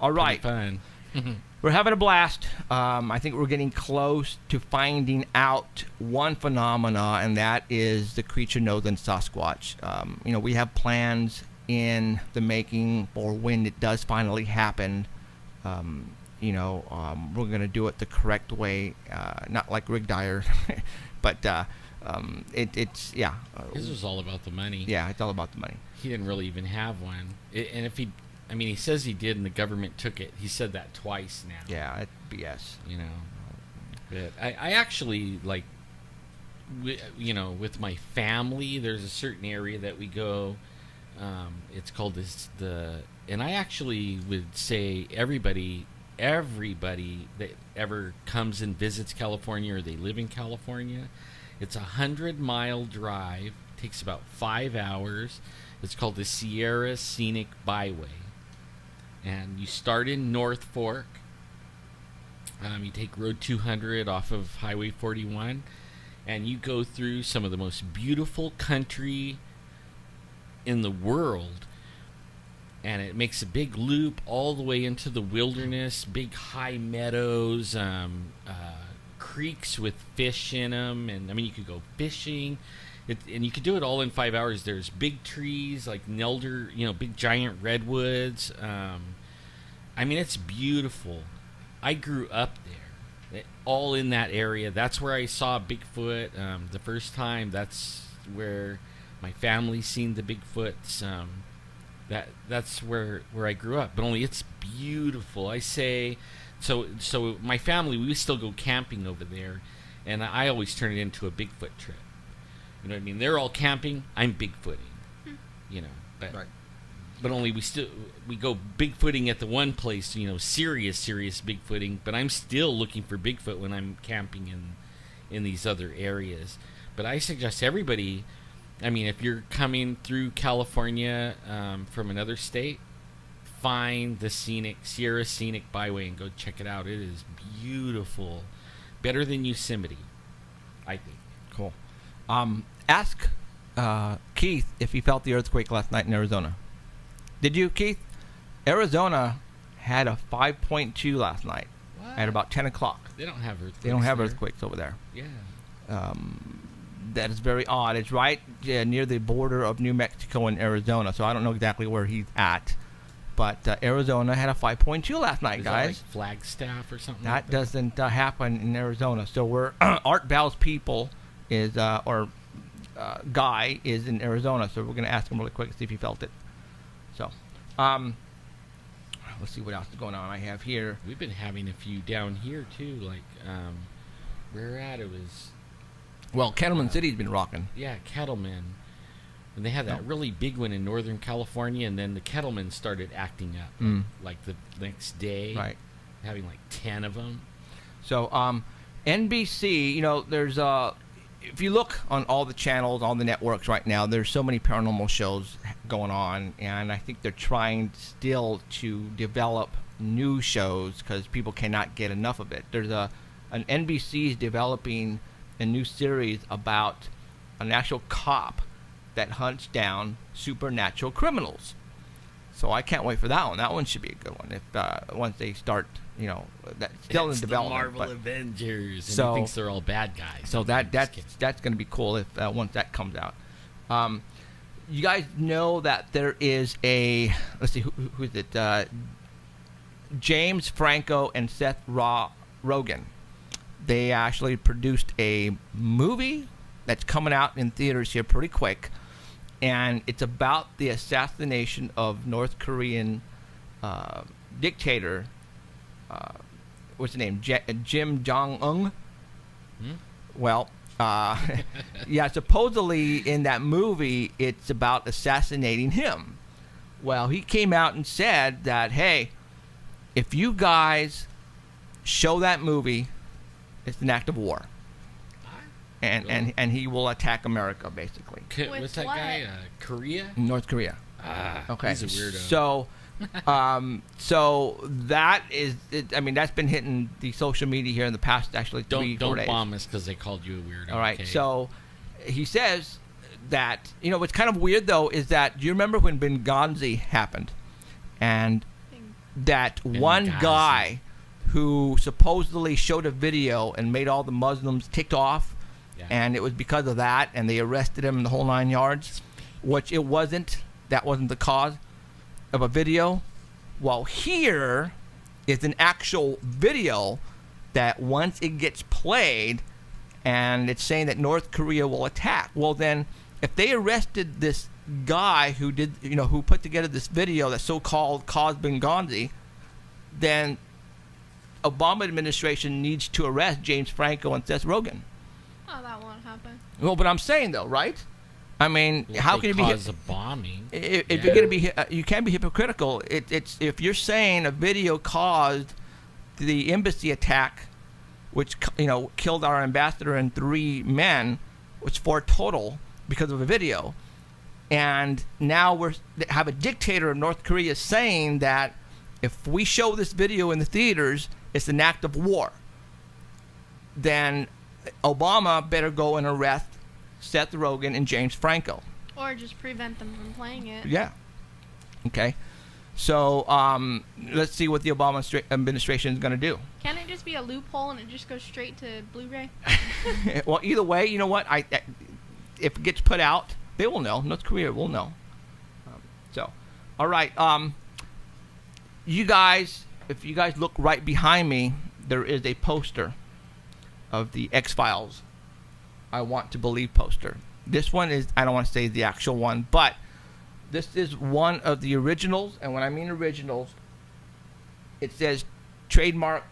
all right. Pretty fun. We're having a blast. I think we're getting close to finding out one phenomena, and that is the creature known as Sasquatch. We have plans in the making for when it does finally happen. We're going to do it the correct way, not like Rick Dyer, but it's His was all about the money. Yeah, it's all about the money. He didn't really even have one, and if he. I mean, he says he did, and the government took it. He said that twice now. Yeah, it's BS. But I actually, like, with my family, there's a certain area that we go. It's called and I actually would say everybody that ever comes and visits California or they live in California, it's 100-mile drive. It takes about 5 hours. It's called the Sierra Scenic Byway. And you start in North Fork. You take Road 200 off of Highway 41, and you go through some of the most beautiful country in the world. And it makes a big loop all the way into the wilderness, big high meadows, creeks with fish in them. And, I mean, you could go fishing. And you could do it all in 5 hours. There's big trees like Nelder, big giant redwoods. I mean, it's beautiful. I grew up there, all in that area. That's where I saw Bigfoot the first time. That's where my family seen the Bigfoots. That's where I grew up. But only it's beautiful. I say, so my family, we still go camping over there, and I always turn it into a Bigfoot trip. You know what I mean? They're all camping. I'm Bigfooting. But right. But only we go Bigfooting at the one place. Serious Bigfooting. But I'm still looking for Bigfoot when I'm camping in these other areas. But I suggest everybody. I mean, if you're coming through California from another state, find the Sierra Scenic Byway and go check it out. It is beautiful, better than Yosemite, I think. Cool. Ask Keith if he felt the earthquake last night in Arizona. Did you, Keith? Arizona had a 5.2 last night at about 10 o'clock. They don't have earthquakes. They don't have earthquakes over there. Yeah. That is very odd. It's right near the border of New Mexico and Arizona, so I don't know exactly where he's at. But Arizona had a 5.2 last night, Is guys. that like Flagstaff or something? That doesn't happen in Arizona. So we're Art Val's people is Guy is in Arizona, so we're going to ask him really quick to see if he felt it. So, let's see what else is going on I have here. We've been having a few down here too, like where we're at. It was Kettleman City's been rocking. Yeah, Kettleman. And they had that really big one in Northern California, and then the Kettleman started acting up like the next day, right? Having like 10 of them. So, NBC, there's if you look on all the channels, all the networks right now, there's so many paranormal shows going on, and I think they're trying still to develop new shows because people cannot get enough of it. There's an NBC is developing a new series about an actual cop that hunts down supernatural criminals. So I can't wait for that one. That one should be a good one if once they start, that's still in development. The Marvel Avengers, and so, he thinks they're all bad guys. So that's going to be cool if once that comes out. You guys know that there is let's see, who's it? James Franco and Seth Rogen. They actually produced a movie that's coming out in theaters here pretty quick. And it's about the assassination of North Korean dictator, what's his name, Kim Jong-un? Well, yeah, supposedly in that movie, it's about assassinating him. Well, he came out and said that, hey, if you guys show that movie, it's an act of war. And he will attack America, basically. What's that guy? Korea? North Korea. Okay. He's a weirdo. So that is, that's been hitting the social media here in the past, actually, 3-4 days. Don't bomb us because they called you a weirdo. All right. Okay. So he says that, what's kind of weird, though, is that, do you remember when Benghazi happened? And that one guy who supposedly showed a video and made all the Muslims ticked off, and it was because of that, and they arrested him in the whole 9 yards, which it wasn't. That wasn't the cause of a video. Well, here is an actual video that once it gets played, and it's saying that North Korea will attack. Well, then, if they arrested this guy who did, who put together this video that so-called caused Benghazi, then Obama administration needs to arrest James Franco and Seth Rogen. Oh, that won't happen. Well, but I'm saying though, right? How can you be cause a bombing? If you're gonna be, you can't be hypocritical. It's if you're saying a video caused the embassy attack, which killed our ambassador and 3 men, which 4 total because of a video, and now we have a dictator of North Korea saying that if we show this video in the theaters, it's an act of war. Then Obama better go and arrest Seth Rogen and James Franco. Or just prevent them from playing it. Yeah. Okay. So let's see what the Obama administration is going to do. Can't it just be a loophole and it just goes straight to Blu-ray? Well, either way, you know what? If it gets put out, they will know. North Korea will know. All right. You guys, if you guys look right behind me, there is a poster of the X-Files I Want to Believe poster. This one is, I don't want to say the actual one, but this is one of the originals, and when I mean originals, it says trademark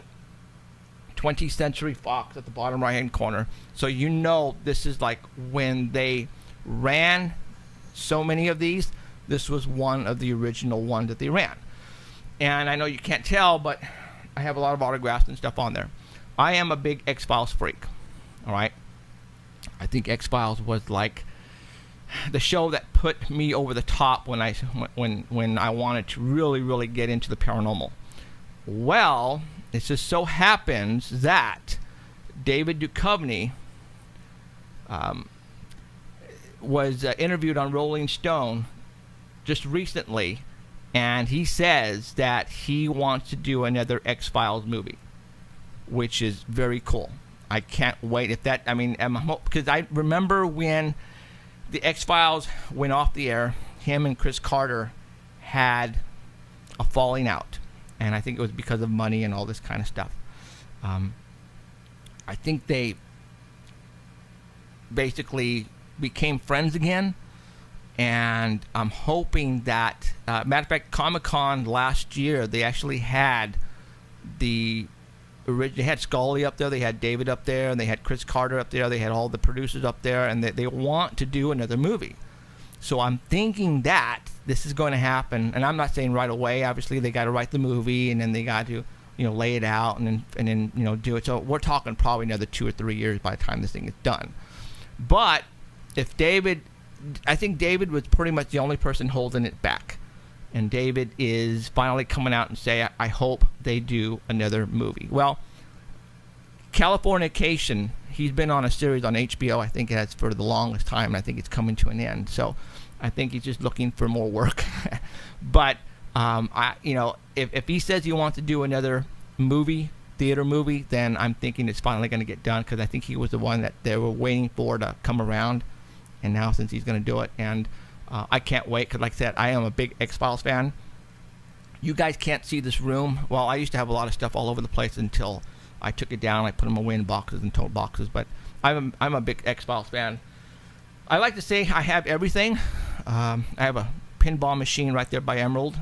20th Century Fox at the bottom right-hand corner. So this is like when they ran so many of these, this was one of the original ones that they ran. And I know you can't tell, but I have a lot of autographs and stuff on there. I am a big X-Files freak, all right? I think X-Files was like the show that put me over the top when I wanted to really, really get into the paranormal. Well, it just so happens that David Duchovny was interviewed on Rolling Stone just recently, and he says that he wants to do another X-Files movie, which is very cool. I can't wait. Because I remember when the X-Files went off the air, him and Chris Carter had a falling out. And I think it was because of money and all this kind of stuff. I think they basically became friends again. And I'm hoping that, matter of fact, Comic-Con last year, they actually had they had Scully up there, they had David up there, and they had Chris Carter up there, they had all the producers up there, and they want to do another movie. So I'm thinking that this is going to happen, and I'm not saying right away. Obviously, they got to write the movie, and then they got to, lay it out, and then do it. So we're talking probably another 2 or 3 years by the time this thing is done. But if David, I think David was pretty much the only person holding it back. And David is finally coming out and saying, I hope they do another movie. Well, Californication, he's been on a series on HBO, I think it has for the longest time, and I think it's coming to an end. So I think he's just looking for more work. But, if he says he wants to do another theater movie, then I'm thinking it's finally going to get done, because I think he was the one that they were waiting for to come around. And now since he's going to do it, and I can't wait, because like I said, I am a big X-Files fan. You guys can't see this room. Well, I used to have a lot of stuff all over the place until I took it down. I put them away in boxes and tote boxes. But I'm a big X-Files fan. I like to say I have everything. I have a pinball machine right there by Emerald.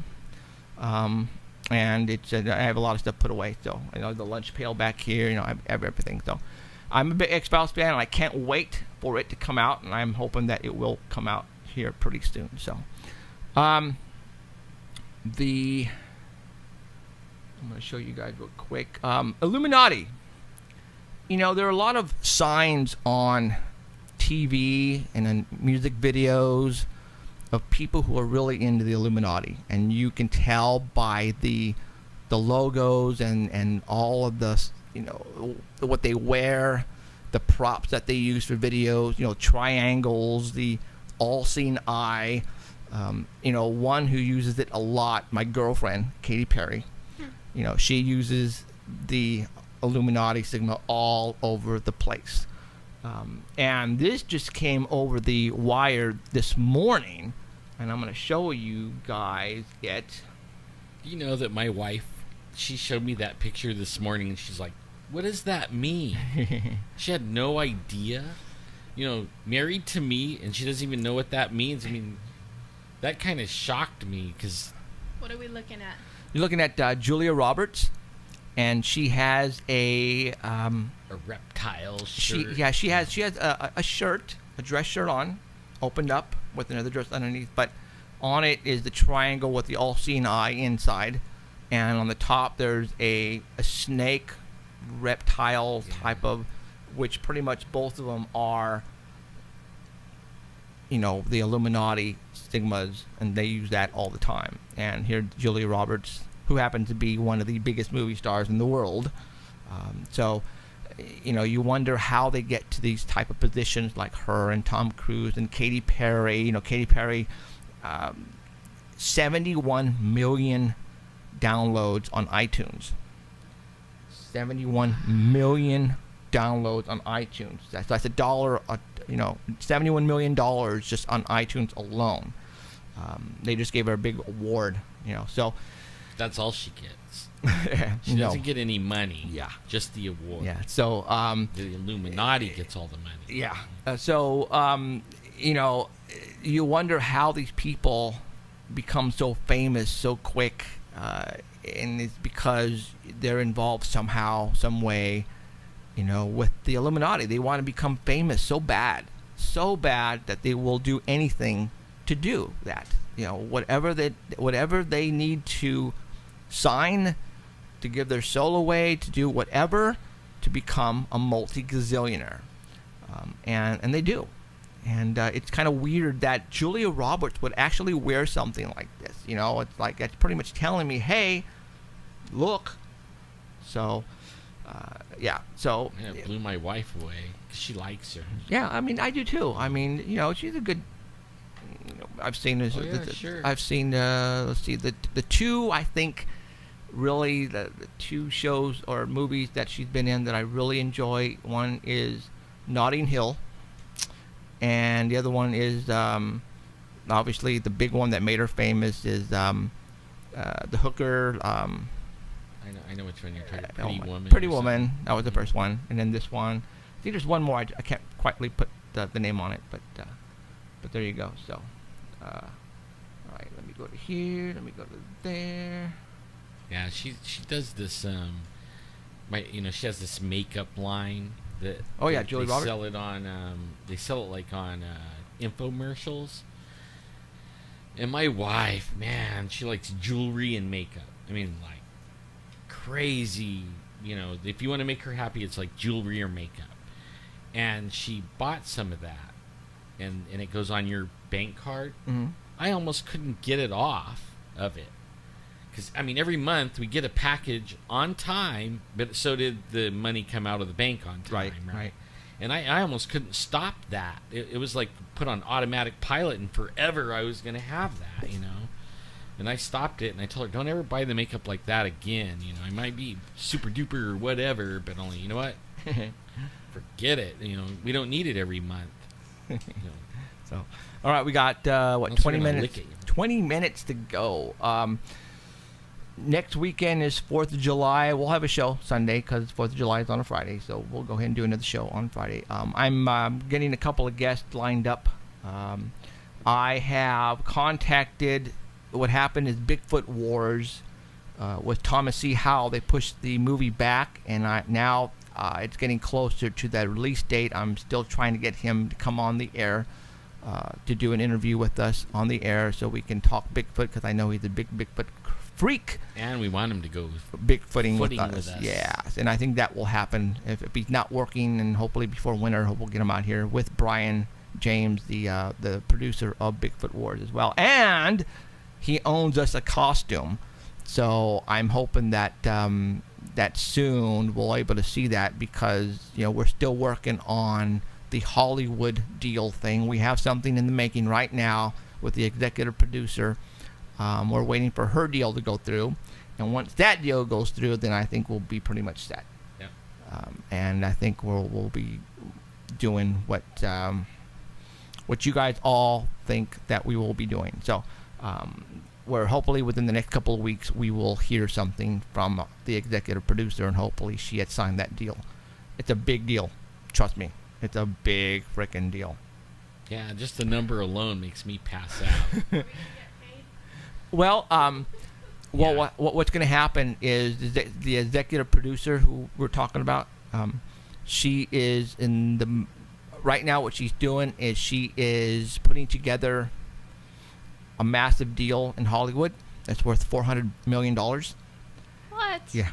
And I have a lot of stuff put away. So, the lunch pail back here, I have everything. So I'm a big X-Files fan, and I can't wait for it to come out. And I'm hoping that it will come out here pretty soon. So, I'm going to show you guys real quick. Illuminati. There are a lot of signs on TV and in music videos of people who are really into the Illuminati, and you can tell by the logos and all of the what they wear, the props that they use for videos. Triangles, the all-seeing eye. One who uses it a lot, my girlfriend Katy Perry. She uses the Illuminati signal all over the place. And this just came over the wire this morning, and I'm going to show you guys it. You know that my wife, she showed me that picture this morning, and she's like, what does that mean? She had no idea. Married to me, and she doesn't even know what that means. I mean, that kind of shocked me, because... What are we looking at? You're looking at Julia Roberts, and she has a reptile shirt. She has a shirt, a dress shirt on, opened up with another dress underneath, but on it is the triangle with the all-seeing eye inside, and on the top there's a snake reptile type of, which pretty much both of them are, the Illuminati stigmas, and they use that all the time. And here Julia Roberts, who happens to be one of the biggest movie stars in the world. So you wonder how they get to these type of positions, like her and Tom Cruise and Katy Perry. Katy Perry, 71 million downloads on iTunes. 71 million downloads on iTunes. That's $1. $71 million just on iTunes alone. They just gave her a big award. So that's all she gets. She doesn't get any money. Yeah, just the award. Yeah. So the Illuminati gets all the money. Yeah. You wonder how these people become so famous so quick, and it's because they're involved somehow, some way, with the Illuminati. They want to become famous so bad that they will do anything to do that. Whatever they need to sign, to give their soul away, to do whatever, to become a multi-gazillionaire. And they do. And it's kind of weird that Julia Roberts would actually wear something like this. It's like, it's pretty much telling me, hey, look. So, So it blew my wife away. She likes her. Yeah, I mean, I do too. I mean, she's a good. I've seen this. Sure. I've seen. Let's see, the two, I think, really the two shows or movies that she's been in that I really enjoy. One is Notting Hill, and the other one is obviously the big one that made her famous is The Hooker. I know which one you're talking about. Pretty Woman. That was the first one, and then this one. I think there's one more. I can't quite put the name on it, but there you go. So, all right. Let me go to here. Let me go to there. Yeah, she does this. She has this makeup line that. Oh yeah, Julie Roberts. Sell it on. They sell it like on infomercials. And my wife, man, she likes jewelry and makeup. I mean, like crazy. If you want to make her happy, it's like jewelry or makeup. and she bought some of that, and it goes on your bank card. Mm-hmm. I almost couldn't get it off of it. Because, I mean, every month we get a package on time, but so did the money come out of the bank on time, right? And I almost couldn't stop that. It was like put on automatic pilot, and forever I was going to have that, you know? And I stopped it, and I told her, don't ever buy the makeup like that again. You know, I might be super duper or whatever, but only, you know what? Forget it. You know, we don't need it every month. You know? So, all right, we got, 20 minutes? 20 minutes to go. Next weekend is 4th of July. We'll have a show Sunday because 4th of July is on a Friday, so we'll go ahead and do another show on Friday. I'm getting a couple of guests lined up. I have contacted, what happened is Bigfoot Wars with Thomas C. Howell. They pushed the movie back, and now it's getting closer to that release date. I'm still trying to get him to come on the air to do an interview with us on the air so we can talk Bigfoot, because I know he's a big Bigfoot freak. And we want him to go Bigfooting with us. Yes, and I think that will happen if he's not working, and hopefully before winter we'll get him out here with Brian James, the producer of Bigfoot Wars as well. And he owns us a costume, so I'm hoping that that soon we'll be able to see that, because we're still working on the Hollywood deal thing. We have something in the making right now with the executive producer. We're waiting for her deal to go through, and once that deal goes through, then I think we'll be pretty much set. Yeah. And I think we'll be doing what you guys all think that we will be doing. So, where hopefully within the next couple of weeks we will hear something from the executive producer, and hopefully she had signed that deal. It's a big deal, trust me. It's a big freaking deal. Yeah, just the number alone makes me pass out. Well, what's going to happen is the executive producer who we're talking about, she is right now what she's doing is she is putting together a massive deal in Hollywood that's worth $400 million. What? Yeah.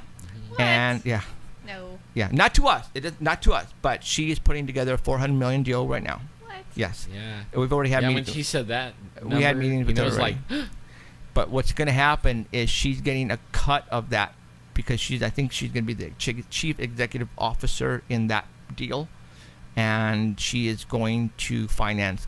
What? And, yeah. No. Yeah, not to us. It is not to us, but she is putting together a $400 million deal right now. What? Yes. Yeah. We've already had meetings. When she said that number, we had meetings with her. It was like... But what's going to happen is she's getting a cut of that, because I think she's going to be the chief executive officer in that deal, and she is going to finance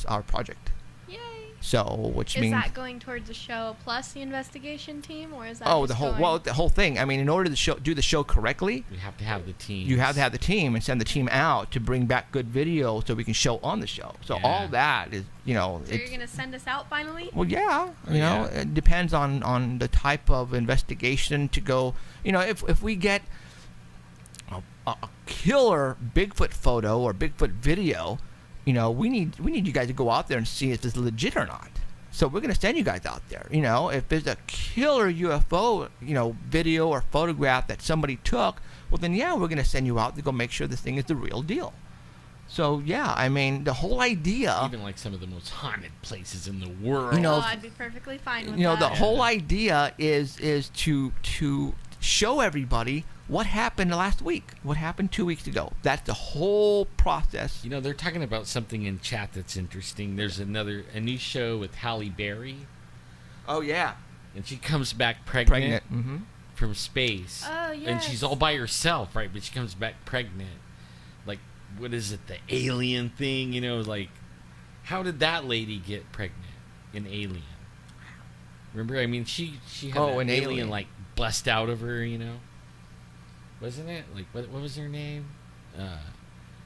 our project. Yay! So, which means, is that going towards the show plus the investigation team, or is that the whole thing? I mean, in order to do the show correctly, you have to have the team. You have to have the team and send the team out to bring back good video so we can show on the show. So all that is, So you're gonna send us out finally? Well, yeah. You know, it depends on the type of investigation to go. If we get a killer Bigfoot photo or Bigfoot video, we need you guys to go out there and see if it's legit or not. So we're going to send you guys out there. If there's a killer UFO, video or photograph that somebody took, well then we're going to send you out to go make sure this thing is the real deal. So I mean, the whole idea, even like some of the most haunted places in the world. I'd be perfectly fine with that. The whole idea is to show everybody what happened last week, what happened 2 weeks ago. That's the whole process. They're talking about something in chat that's interesting. There's a new show with Halle Berry. Oh, yeah. And she comes back pregnant. Mm-hmm. From space. Oh, yes. And she's all by herself, right? But she comes back pregnant. Like, what is it, the alien thing? Like, how did that lady get pregnant in Alien? Remember? I mean, she had an alien, like, bust out of her, Wasn't it? Like, what was her name?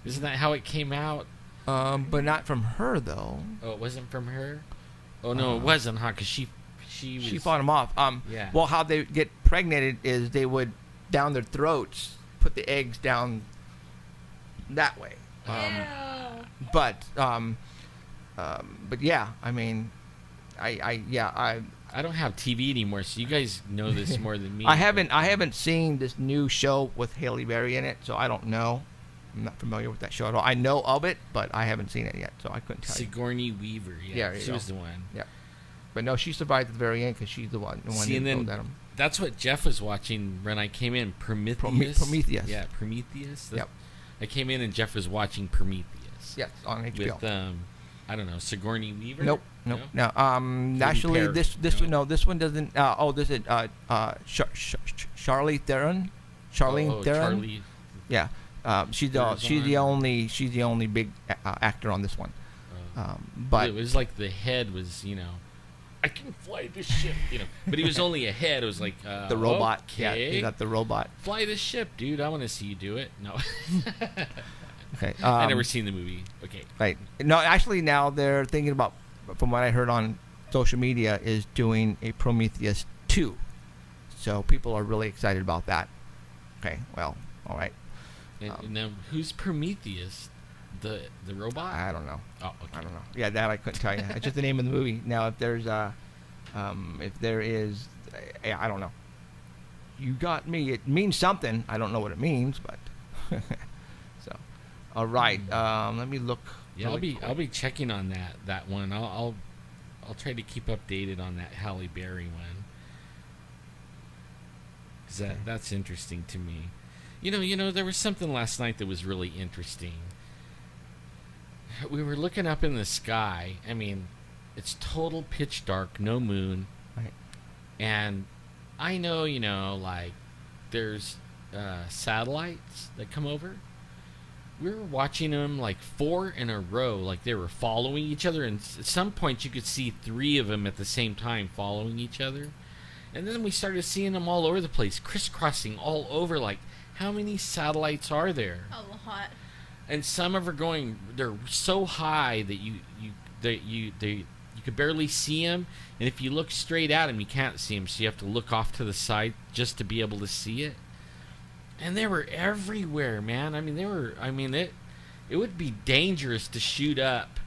Isn't that how it came out? But not from her, though. Oh, it wasn't from her? Oh, no, it wasn't, huh? Because she fought him off. Well, how they get pregnant is they would, down their throats, put the eggs down that way. But yeah, I mean, I don't have TV anymore, so you guys know this more than me. I haven't seen this new show with Halle Berry in it, so I don't know. I'm not familiar with that show at all. I know of it, but I haven't seen it yet, so I couldn't tell Sigourney Weaver, she was the one. Yeah, but no, she survived at the very end because she's the one. See, and then that's what Jeff was watching when I came in. Prometheus. Prometheus. Yeah, Prometheus. Yep. I came in and Jeff was watching Prometheus. Yes, on HBO. With I don't know, Sigourney Weaver. Nope. No. Actually, this one doesn't. This is Charlize Theron. Charlene Theron. Charlie. Yeah. She's the only big actor on this one. But it was like the head was, I can fly this ship, But he was only a head. It was like the robot. Okay. Yeah, you got the robot. Fly this ship, dude. I want to see you do it. No. Okay. I never seen the movie. Okay. Right. No, actually, now they're thinking about, from what I heard on social media, is doing a Prometheus 2. So people are really excited about that. Okay. Well, all right. And now, who's Prometheus? The robot? I don't know. Oh, okay. I don't know. Yeah, that I couldn't tell you. It's just the name of the movie. Now, if there is, I don't know. You got me. It means something. I don't know what it means, but so. All right. Let me look. Yeah, I'll be checking on that one. I'll try to keep updated on that Halle Berry one. 'Cause that's interesting to me. There was something last night that was really interesting. We were looking up in the sky. I mean, it's total pitch dark, no moon. Right. And I know, like, there's satellites that come over. We were watching them, like, 4 in a row, like they were following each other. And at some point, you could see 3 of them at the same time following each other. And then we started seeing them all over the place, crisscrossing all over, like, how many satellites are there? A lot. And some of them they're so high that you could barely see them, and if you look straight at them, you can't see them, so you have to look off to the side just to be able to see it. And they were everywhere, man. It would be dangerous to shoot up,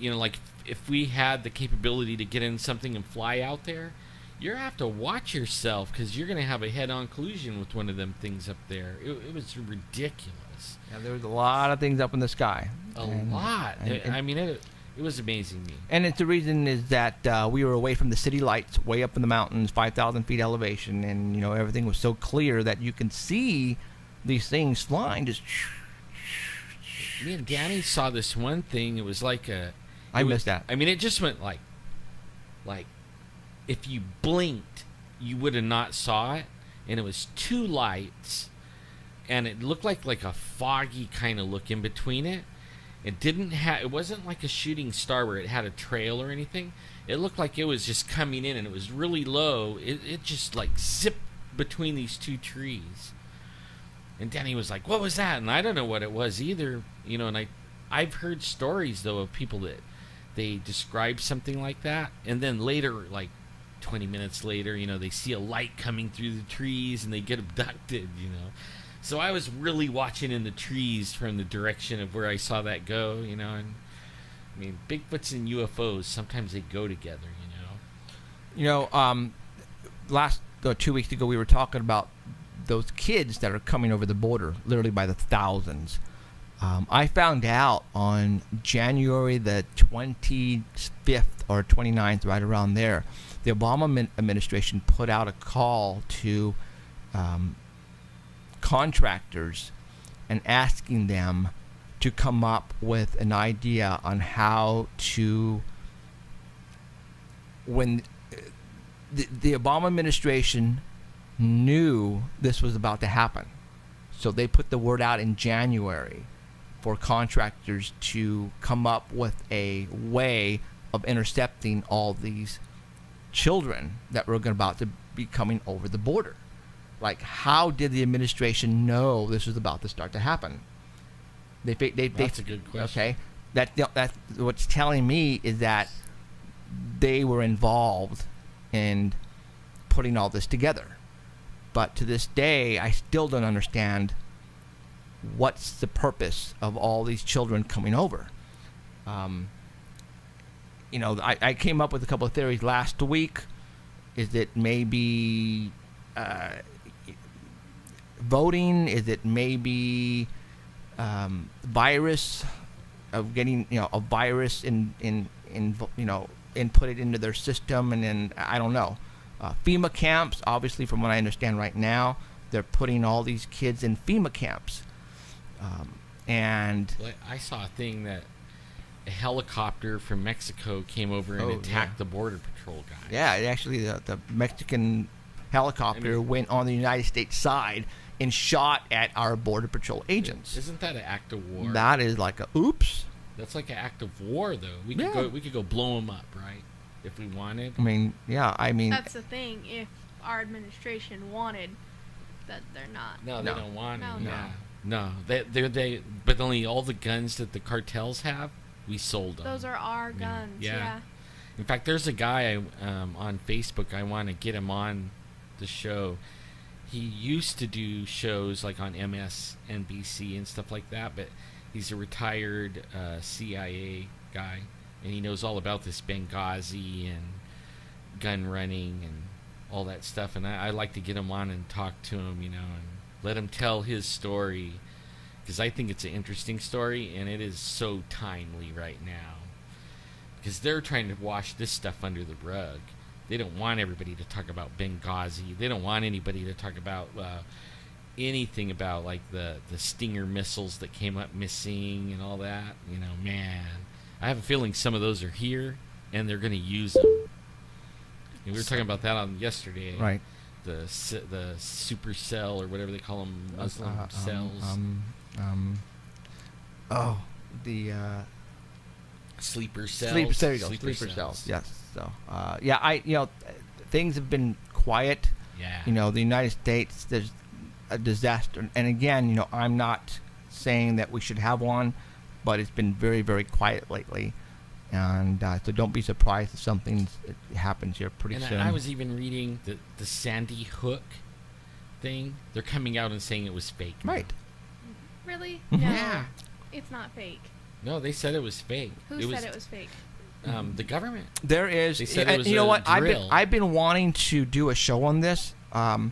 like if we had the capability to get in something and fly out there. You have to watch yourself because you're going to have a head-on collision with one of them things up there. It was ridiculous. Yeah, there was a lot of things up in the sky. A lot. It was amazing to me. And it's the reason is that we were away from the city lights, way up in the mountains, 5,000 feet elevation, and everything was so clear that you can see these things flying. Just. Me and Danny saw this one thing. It was like I missed that. It just went like. If you blinked, you would have not saw it, and it was 2 lights, and it looked like a foggy kind of look in between it. It wasn't like a shooting star where it had a trail or anything. It looked like it was just coming in, and it was really low. It just like zipped between these 2 trees. And Danny was like, "What was that?" And I don't know what it was either. And I've heard stories though of people that they describe something like that, and then later, like 20 minutes later, they see a light coming through the trees and they get abducted, So I was really watching in the trees from the direction of where I saw that go, and Bigfoots and UFOs, sometimes they go together, Last 2 weeks ago we were talking about those kids that are coming over the border, literally by the thousands. I found out on January the 25th or 29th, right around there, the Obama administration put out a call to contractors and asking them to come up with an idea on how to, when the Obama administration knew this was about to happen. So they put the word out in January for contractors to come up with a way of intercepting all these children that were about to be coming over the border. Like, how did the administration know this was about to start to happen? That's a good question. Okay, that what's telling me is that they were involved in putting all this together. But to this day, I still don't understand what's the purpose of all these children coming over. I came up with a couple of theories last week. Is it maybe voting? Is it maybe virus of getting a virus inputted into their system, and then I don't know. FEMA camps, obviously, from what I understand right now, they're putting all these kids in FEMA camps. And I saw a thing that a helicopter from Mexico came over and attacked the Border Patrol guy. Yeah, actually, the Mexican helicopter went on the United States side and shot at our Border Patrol agents. Isn't that an act of war? That is like a oops. That's like an act of war, though. We could go blow them up, right? If we wanted. I mean, that's the thing. If our administration wanted, that they're not. No, they don't want it. No. No, they. But only all the guns that the cartels have, we sold them. Those are our guns. Yeah. In fact, there's a guy on Facebook. I want to get him on the show. He used to do shows like on MSNBC and stuff like that, but he's a retired CIA guy, and he knows all about this Benghazi and gun running and all that stuff. And I like to get him on and talk to him, and let him tell his story, because I think it's an interesting story, and it is so timely right now, because they're trying to wash this stuff under the rug. They don't want everybody to talk about Benghazi. They don't want anybody to talk about anything about like the Stinger missiles that came up missing and all that. Man, I have a feeling some of those are here, and they're going to use them. And we were talking about that on yesterday, right? The supercell or whatever they call them, Muslim cells. The sleeper cells. Sleeper cells. Yes. So things have been quiet. Yeah. The United States, there's a disaster, and again, I'm not saying that we should have one, but it's been very, very quiet lately. And so don't be surprised if something happens here pretty soon. And I was even reading the Sandy Hook thing. They're coming out and saying it was fake. Right. Really? Mm-hmm. No. Yeah. It's not fake. No, they said it was fake. Who said it was fake? The government. There is. They said it was you know what? drill. I've been wanting to do a show on this. I've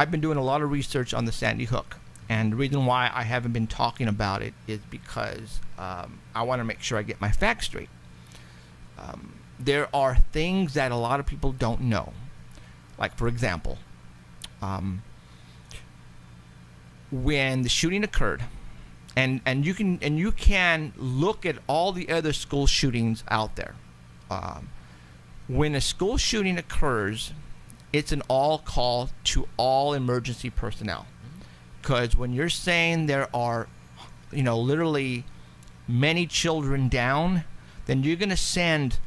been doing a lot of research on the Sandy Hook. And the reason why I haven't been talking about it is because I want to make sure I get my facts straight. There are things that a lot of people don't know. Like, for example, when the shooting occurred, and you can look at all the other school shootings out there. When a school shooting occurs, it's an all call to all emergency personnel. Because when you're saying there are, literally many children down, then you're going to send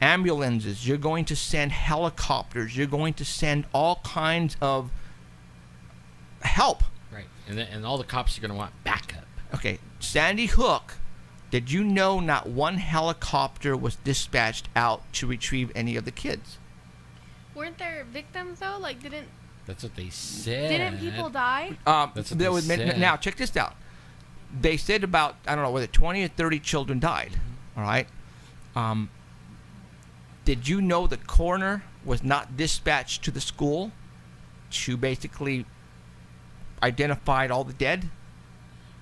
ambulances, you're going to send helicopters, you're going to send all kinds of help. Right. And all the cops are going to want backup. Okay. Sandy Hook, did you know not one helicopter was dispatched out to retrieve any of the kids? Weren't there victims, though? That's what they said. Didn't people die? That's what they said. Now, check this out. They said about, I don't know, whether 20 or 30 children died. All right? Did you know the coroner was not dispatched to the school to basically identify all the dead?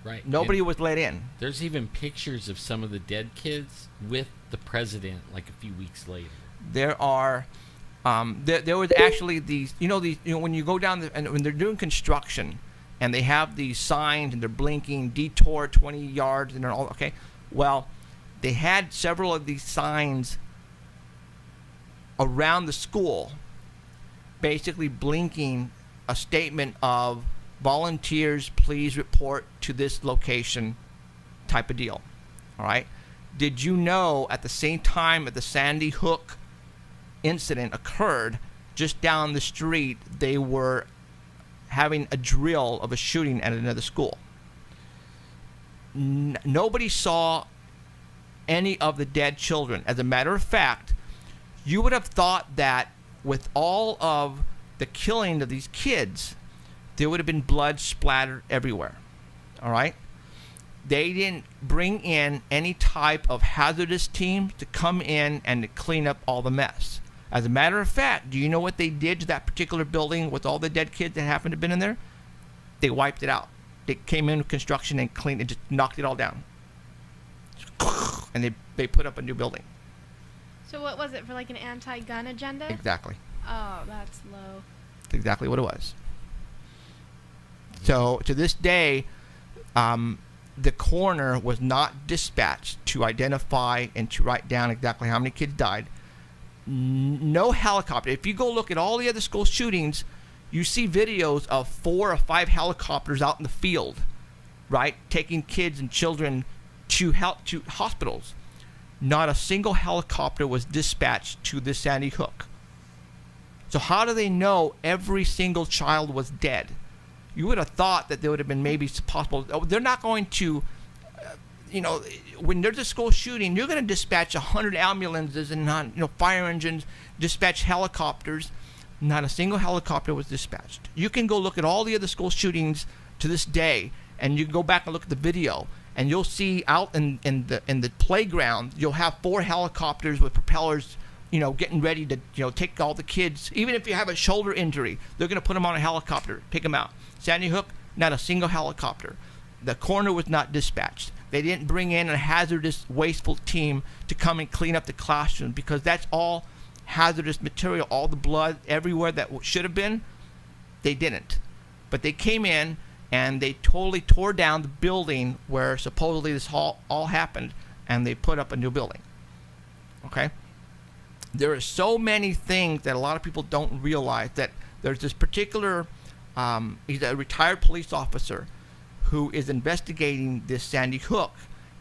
Right. Nobody was let in. There's even pictures of some of the dead kids with the president like a few weeks later. There are... there was actually these, when you go down and when they're doing construction, and they have these signs and they're blinking detour 20 yards and they're all okay. Well, they had several of these signs around the school, basically blinking a statement of volunteers, please report to this location, type of deal. All right. Did you know at the same time that the Sandy Hook incident occurred, just down the street they were having a drill of a shooting at another school? Nobody saw any of the dead children. As a matter of fact, you would have thought that with all of the killing of these kids, there would have been blood splattered everywhere. All right? They didn't bring in any type of hazardous team to come in and to clean up all the mess. As a matter of fact, do you know what they did to that particular building with all the dead kids that happened to have been in there? They wiped it out. They came in with construction and cleaned it, just knocked it all down. And they put up a new building. So what was it, for like an anti-gun agenda? Exactly. Oh, that's low. That's exactly what it was. So to this day, the coroner was not dispatched to identify and to write down exactly how many kids died. No helicopter. If you go look at all the other school shootings, you see videos of 4 or 5 helicopters out in the field, right, taking kids and children to hospitals. Not a single helicopter was dispatched to the Sandy Hook. So how do they know every single child was dead? You would have thought that there would have been maybe possible. They're not going to, when there's a school shooting, you're going to dispatch 100 ambulances and fire engines, dispatch helicopters. Not a single helicopter was dispatched. You can go look at all the other school shootings to this day, and you can go back and look at the video, and you'll see out in the playground, you'll have 4 helicopters with propellers, getting ready to take all the kids. Even if you have a shoulder injury, they're going to put them on a helicopter, take them out. Sandy Hook, not a single helicopter. The coroner was not dispatched. They didn't bring in a hazardous, wasteful team to come and clean up the classroom, because that's all hazardous material, all the blood everywhere that should have been. They didn't. But they came in and they totally tore down the building where supposedly this all happened, and they put up a new building. Okay? There are so many things that a lot of people don't realize. That there's this particular, he's a retired police officer who is investigating this Sandy Hook,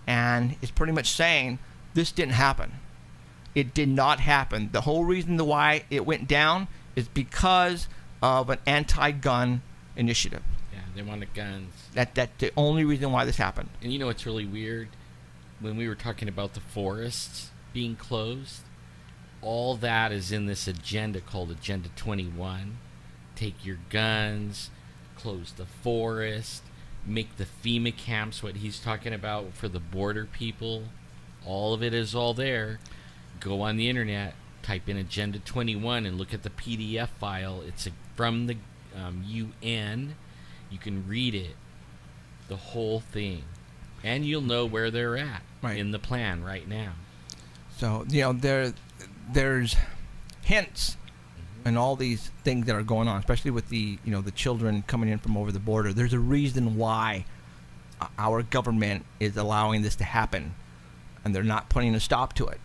and is pretty much saying this didn't happen. It did not happen. The whole reason why it went down is because of an anti-gun initiative. Yeah, they wanted guns. That's the only reason why this happened. And you know what's really weird? When we were talking about the forests being closed, all that is in this agenda called Agenda 21. Take your guns, close the forest, make the FEMA camps, what he's talking about for the border people. All of it is all there. Go on the internet, type in Agenda 21 and look at the PDF file. It's from the UN. You can read it, the whole thing, and you'll know where they're at in the plan right now. So, there's hints and all these things that are going on, especially with the children coming in from over the border. There's a reason why our government is allowing this to happen, and they're not putting a stop to it.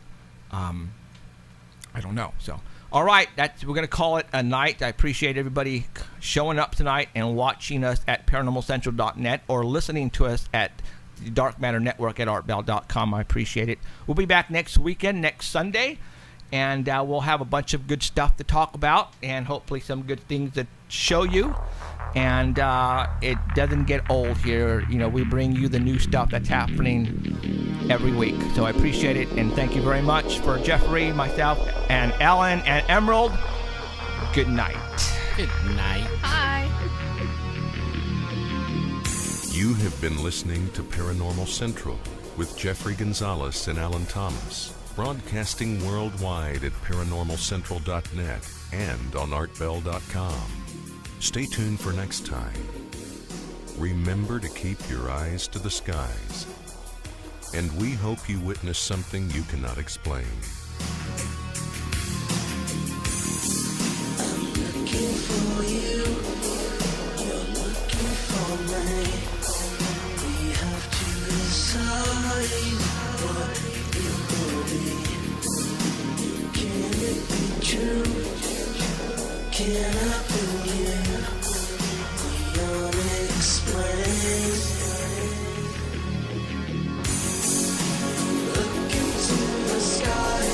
I don't know. So, all right, we're going to call it a night. I appreciate everybody showing up tonight and watching us at ParanormalCentral.net or listening to us at the Dark Matter Network at artbell.com. I appreciate it. We'll be back next weekend, next Sunday, and we'll have a bunch of good stuff to talk about and hopefully some good things to show you. And it doesn't get old here. We bring you the new stuff that's happening every week. So I appreciate it, and thank you very much. For Jeffrey, myself, and Alan, and Emerald, good night. Good night. Bye. You have been listening to Paranormal Central with Jeffrey Gonzalez and Alan Thomas, broadcasting worldwide at ParanormalCentral.net and on ArtBell.com. Stay tuned for next time. Remember to keep your eyes to the skies. And we hope you witness something you cannot explain. I'm looking for you. You're looking for me. We have to decide what it will be. Can it be true? Can I believe the unexplained? Look into the sky,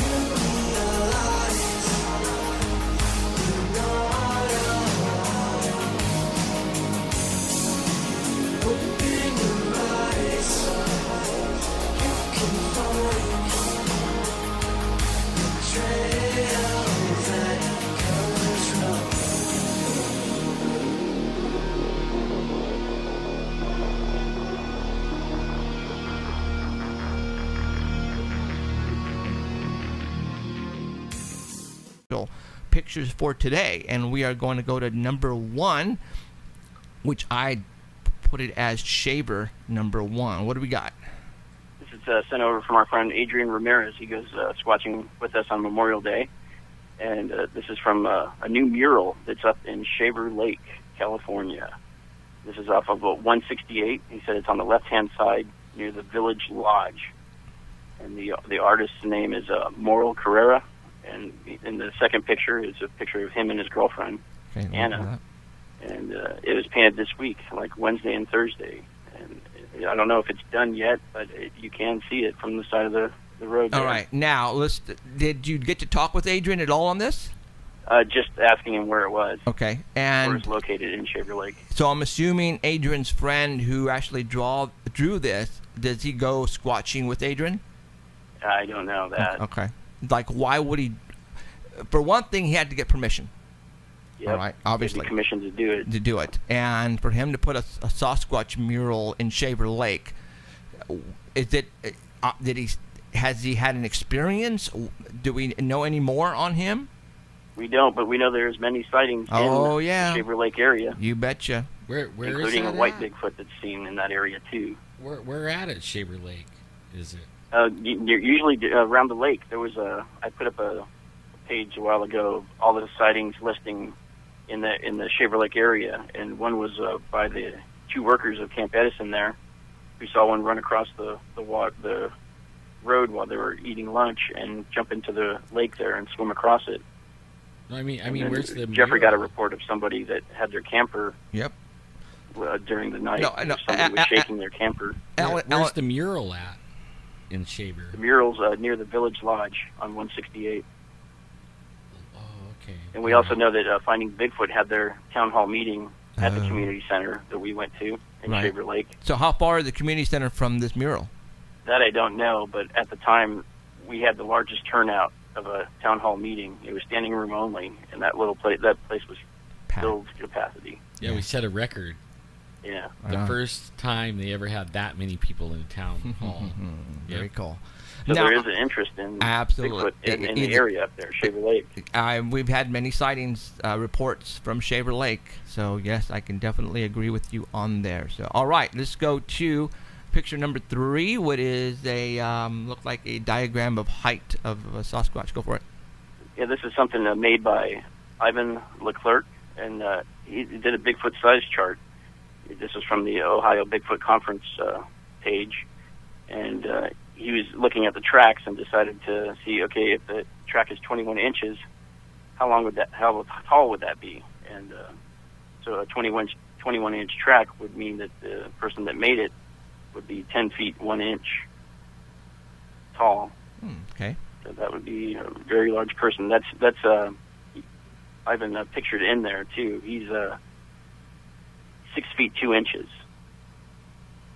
you realize you're not alone. Open your eyes, you can find the trails that control. Pictures for today, and we are going to go to number 1, which I put it as Shaver number 1. What do we got? This is sent over from our friend Adrian Ramirez. He goes squatching with us on Memorial Day, and this is from a new mural that's up in Shaver Lake, California. This is off of 168. He said it's on the left-hand side near the Village Lodge. And the artist's name is Moral Carrera. And in the second picture is a picture of him and his girlfriend, Anna. And it was painted this week, like Wednesday and Thursday. And I don't know if it's done yet, but you can see it from the side of the road there. All right. Now, did you get to talk with Adrian at all on this? Just asking him where it was. Okay. And where it's located in Shaver Lake. So I'm assuming Adrian's friend who actually drew this, does he go squatching with Adrian? I don't know that. Okay. Like, why would he? For one thing, he had to get permission. Yep. All right, obviously. Commission to do it. And for him to put a Sasquatch mural in Shaver Lake, is it? Has he had an experience? Do we know any more on him? We don't, but we know there's many sightings in the Shaver Lake area. You betcha. Where including is a that white at? Bigfoot that's seen in that area too. Where at Shaver Lake? Is it? Usually around the lake. There was I put up a page a while ago of all the sightings listing in the Shaver Lake area, and one was by the two workers of Camp Edison there, who saw one run across the road while they were eating lunch and jump into the lake there and swim across it. I mean, where's the Jeffrey mural? got a report of somebody that had their camper. Yep. During the night, No, somebody was shaking their camper. Where's the mural at in Shaver? The mural's near the Village Lodge on 168. Oh, okay. And we also know that Finding Bigfoot had their town hall meeting at the community center that we went to in Shaver Lake. So how far is the community center from this mural? That I don't know, but at the time we had the largest turnout of a town hall meeting. It was standing room only, and that place was filled to capacity. Yeah, we set a record. Yeah. The first time they ever had that many people in a town hall. Very cool. So now, there is an interest in absolutely Bigfoot in the area up there, Shaver Lake. We've had many sightings reports from Shaver Lake, so yes, I can definitely agree with you on there. So, all right, let's go to picture number 3, what is a look like a diagram of height of a Sasquatch. Go for it. Yeah, this is something made by Ivan Leclerc, and he did a Bigfoot size chart. This is from the Ohio Bigfoot Conference page, and he was looking at the tracks and decided to see, okay, if the track is 21 inches, how tall would that be? And so a 21-inch track would mean that the person that made it would be 10 feet 1 inch tall. Okay. So that would be a very large person. That's Ivan pictured in there too. He's 6 feet 2 inches.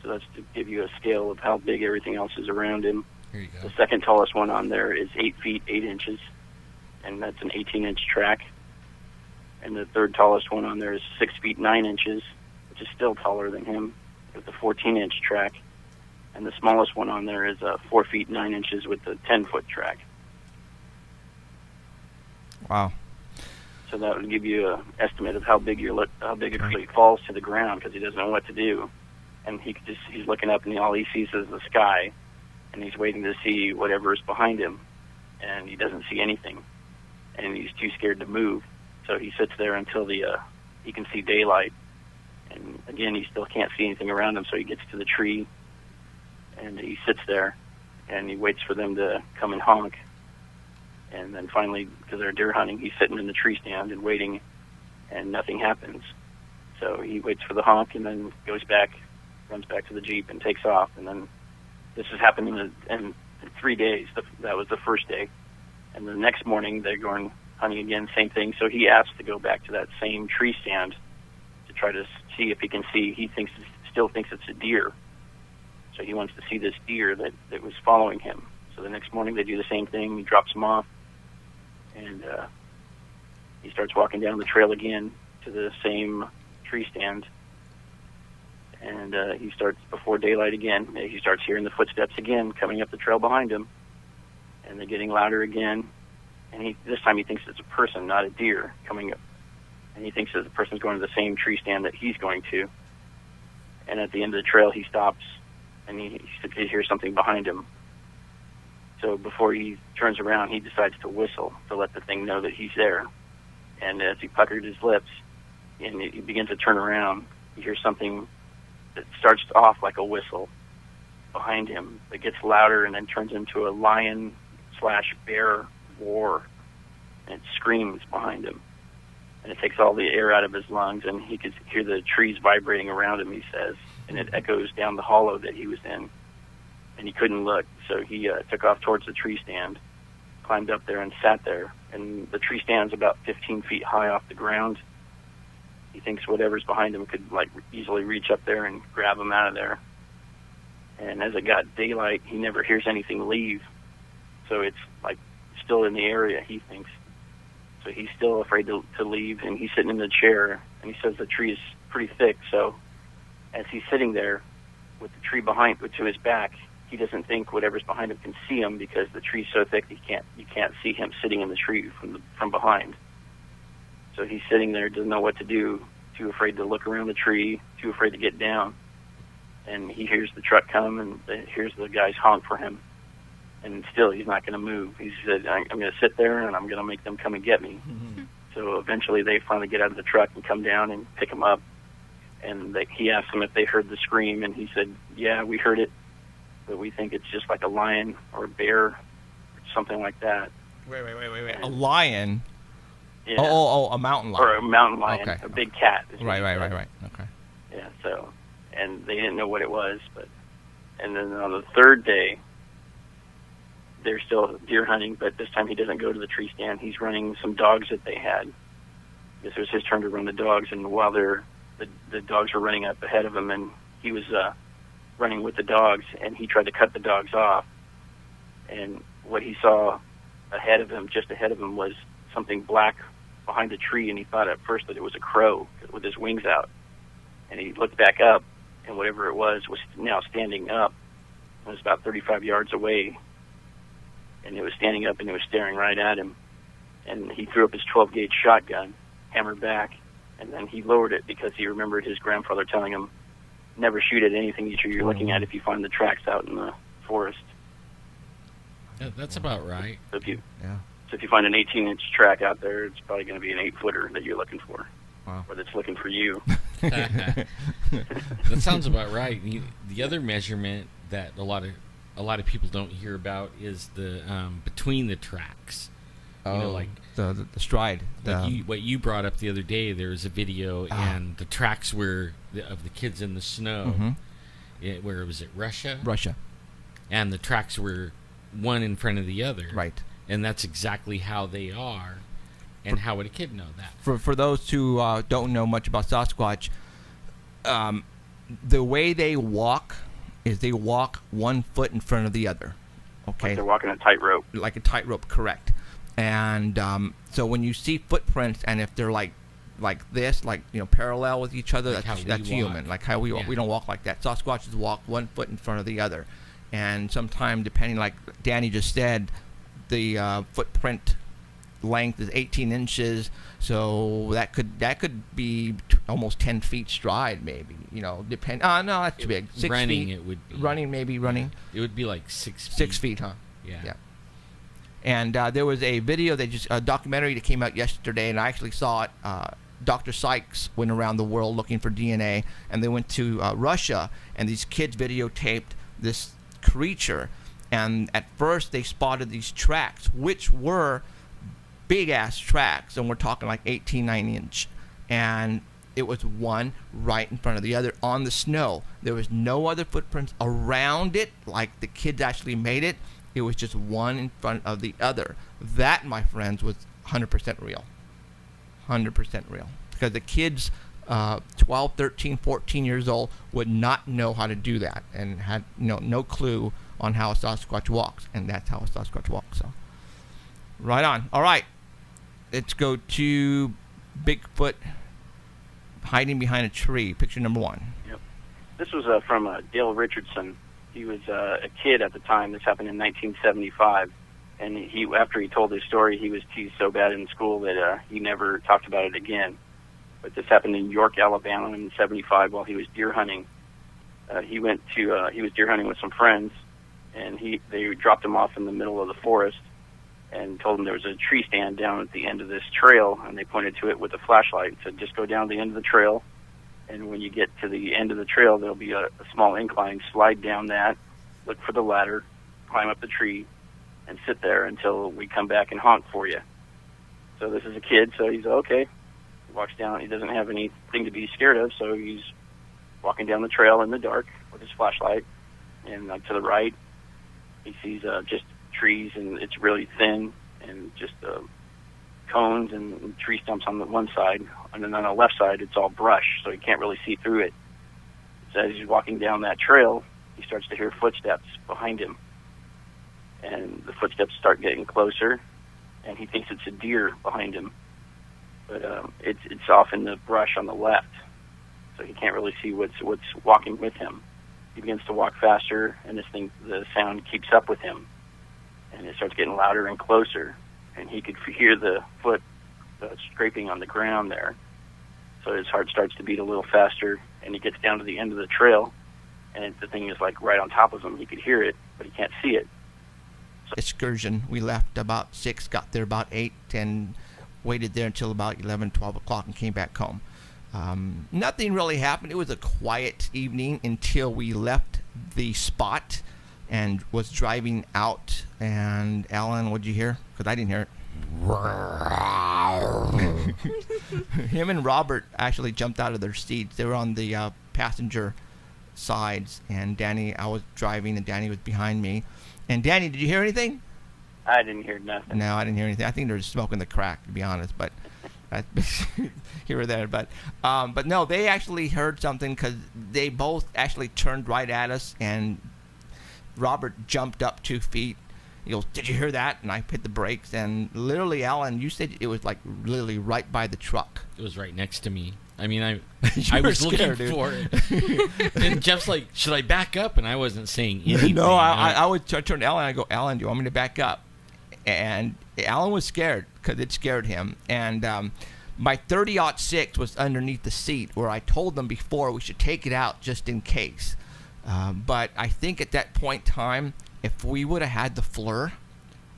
So that's to give you a scale of how big everything else is around him. Here you go. The second tallest one on there is 8 feet 8 inches, and that's an 18-inch track. And the third tallest one on there is 6 feet 9 inches, which is still taller than him, with a 14-inch track. And the smallest one on there is 4 feet 9 inches with a 10-foot track. Wow. So that would give you an estimate of how big a creature falls to the ground, because he doesn't know what to do, and he's looking up and all he sees is the sky, and he's waiting to see whatever is behind him, and he doesn't see anything, and he's too scared to move. So he sits there until he can see daylight, and again he still can't see anything around him. So he gets to the tree, and he sits there, and he waits for them to come and honk. And then finally, because they're deer hunting, he's sitting in the tree stand and waiting, and nothing happens. So he waits for the honk and then goes back, runs back to the Jeep and takes off. And then this has happened in 3 days. That was the first day. And the next morning, they're going hunting again, same thing. So he asks to go back to that same tree stand to try to see if he can see. He still thinks it's a deer. So he wants to see this deer that was following him. So the next morning, they do the same thing. He drops him off. And he starts walking down the trail again to the same tree stand. And he starts, before daylight again, he starts hearing the footsteps again coming up the trail behind him. And they're getting louder again. And this time he thinks it's a person, not a deer, coming up. And he thinks that the person's going to the same tree stand that he's going to. And at the end of the trail, he stops, and he hears something behind him. So before he turns around, he decides to whistle to let the thing know that he's there. And as he puckered his lips, and he begins to turn around. He hears something that starts off like a whistle behind him. It gets louder and then turns into a lion/bear roar, and it screams behind him. And it takes all the air out of his lungs, and he could hear the trees vibrating around him, he says, and it echoes down the hollow that he was in. And he couldn't look, so he took off towards the tree stand, climbed up there and sat there. And the tree stand's about 15 feet high off the ground. He thinks whatever's behind him could like easily reach up there and grab him out of there. And as it got daylight, he never hears anything leave. So it's like still in the area, he thinks. So he's still afraid to leave, and he's sitting in the chair, and he says the tree is pretty thick. So as he's sitting there with the tree behind to his back, he doesn't think whatever's behind him can see him because the tree's so thick you can't see him sitting in the tree from behind. So he's sitting there, doesn't know what to do, too afraid to look around the tree, too afraid to get down. And he hears the truck come, and hears the guys honk for him. And still, he's not going to move. He said, I'm going to sit there, and I'm going to make them come and get me. Mm-hmm. So eventually, they finally get out of the truck and come down and pick him up. And he asked them if they heard the scream, and he said, yeah, we heard it, but we think it's just like a lion or a bear or something like that. Wait. A lion? Yeah. Oh, a mountain lion. Or a mountain lion, okay. A big cat. Right. Okay. Yeah, so, and they didn't know what it was, and then on the third day, they're still deer hunting, but this time he doesn't go to the tree stand. He's running some dogs that they had. This was his turn to run the dogs, and while the dogs were running up ahead of him, and he was running with the dogs, and he tried to cut the dogs off. And what he saw just ahead of him, was something black behind a tree, and he thought at first that it was a crow with his wings out. And he looked back up, and whatever it was now standing up. It was about 35 yards away, and it was standing up, and it was staring right at him. And he threw up his 12-gauge shotgun, hammered back, and then he lowered it because he remembered his grandfather telling him, never shoot at anything you're looking at if you find the tracks out in the forest. Yeah, that's about right. So if you find an 18-inch track out there, it's probably going to be an 8-footer that you're looking for. Wow. Or that's looking for you. That sounds about right. The other measurement that a lot of people don't hear about is the between the tracks. Like the stride. What you brought up the other day. There was a video, and the tracks were of the kids in the snow. Mm-hmm. Where was it? Russia. And the tracks were one in front of the other. Right. And that's exactly how they are. And how would a kid know that? For those who don't know much about Sasquatch, the way they walk is they walk 1 foot in front of the other. Okay. Like they're walking a tightrope. Like a tightrope, correct. And so when you see footprints, and if they're like this, parallel with each other, that's human. Like how we walk. We don't walk like that. Sasquatches walk 1 foot in front of the other. And sometimes, depending, like Danny just said, the footprint length is 18 inches, so that could be almost 10 feet stride, maybe. Depend. No, that's too big. 6 running, feet. It would be running. Yeah. It would be like 6 feet. 6 feet, huh? Yeah. And there was a video a documentary that came out yesterday, and I actually saw it. Dr. Sykes went around the world looking for DNA, and they went to Russia, and these kids videotaped this creature. And at first, they spotted these tracks, which were big-ass tracks, and we're talking like 18, 9-inch. And it was one right in front of the other on the snow. There was no other footprints around it, like the kids actually made it. It was just one in front of the other. That, my friends, was 100% real. 100% real. Because the kids, 12, 13, 14 years old, would not know how to do that and had no clue on how a Sasquatch walks. And that's how a Sasquatch walks. So, right on. All right. Let's go to Bigfoot hiding behind a tree. Picture number 1. Yep. This was from Dale Richardson. He was a kid at the time. This happened in 1975. And after he told his story, he was teased so bad in school that he never talked about it again. But this happened in York, Alabama in 75 while he was deer hunting. He was deer hunting with some friends, and they dropped him off in the middle of the forest. and told them there was a tree stand down at the end of this trail, and they pointed to it with a flashlight and said, just go down the end of the trail, and when you get to the end of the trail, there'll be a small incline. Slide down that, look for the ladder, climb up the tree, and sit there until we come back and honk for you. So this is a kid, so he's okay. He walks down. He doesn't have anything to be scared of, so he's walking down the trail in the dark with his flashlight. And to the right, he sees just trees, and it's really thin, and just cones and tree stumps on the one side. And then on the left side, it's all brush, so he can't really see through it. So as he's walking down that trail, he starts to hear footsteps behind him. And the footsteps start getting closer, and he thinks it's a deer behind him. But it's off in the brush on the left, so he can't really see what's walking with him. He begins to walk faster, and the sound keeps up with him, and it starts getting louder and closer, and he could hear the foot scraping on the ground there. So his heart starts to beat a little faster, and he gets down to the end of the trail, and the thing is like right on top of him. He could hear it, but he can't see it. Excursion. We left about 6, got there about 8, and waited there until about 11, 12 o'clock and came back home. Nothing really happened. It was a quiet evening until we left the spot and was driving out. And Alan, what'd you hear? Because I didn't hear it. Him and Robert actually jumped out of their seats. They were on the passenger sides, and Danny, I was driving, and Danny was behind me. And Danny, did you hear anything? I didn't hear nothing. No, I didn't hear anything. I think they were smoking the crack, to be honest. But here or there. But no, they actually heard something because they both actually turned right at us, and Robert jumped up 2 feet. He goes, "Did you hear that?" And I hit the brakes, and literally, Alan, you said it was like literally right by the truck. It was right next to me. I mean, I was scared, looking for it. And Jeff's like, "Should I back up?" And I wasn't saying anything. No, I would turn to Alan and I go, "Alan, do you want me to back up?" And Alan was scared because it scared him. And my 30-06 was underneath the seat where I told them before we should take it out just in case. But I think at that point in time, if we would have had the FLIR,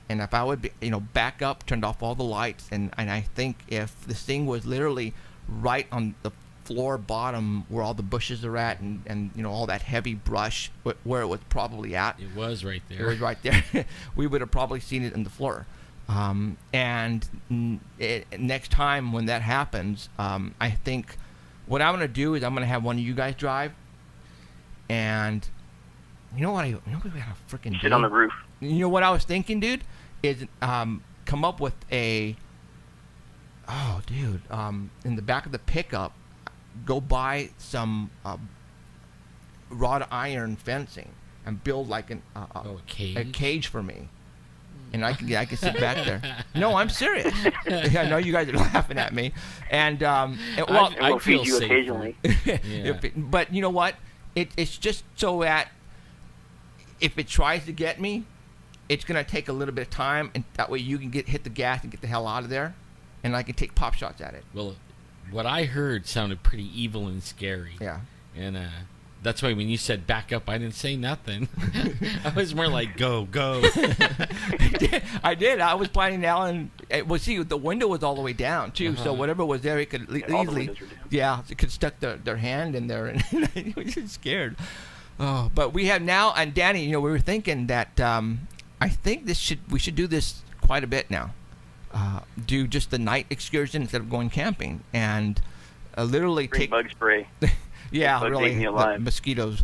and if I would be, back up, turned off all the lights, and I think if this thing was literally right on the floor bottom where all the bushes are at, and all that heavy brush where it was probably at. It was right there. It was right there. We would have probably seen it in the FLIR. Next time when that happens, I think what I'm going to do is I'm going to have one of you guys drive, and you know what we got a freaking sit on the roof. You know what I was thinking, dude, is come up with in the back of the pickup, go buy some wrought iron fencing and build like a cage for me, and I can sit back there. No, I'm serious. I know you guys are laughing at me, and we'll feed you occasionally. Yeah. But you know what? It's just so that if it tries to get me, it's gonna take a little bit of time, and that way you can hit the gas and get the hell out of there, and I can take pop shots at it. Well, what I heard sounded pretty evil and scary. Yeah. And that's why when you said back up, I didn't say nothing. I was more like, go. I did. I was planning Alan. Well, see, the window was all the way down, too, so whatever was there, it could easily... Yeah, it could stuck their hand in there, and I was just scared. Oh, but we have now, and Danny, we were thinking that I think we should do this quite a bit now. Do just the night excursion instead of going camping, and literally take bug spray. Yeah, really, mosquitoes.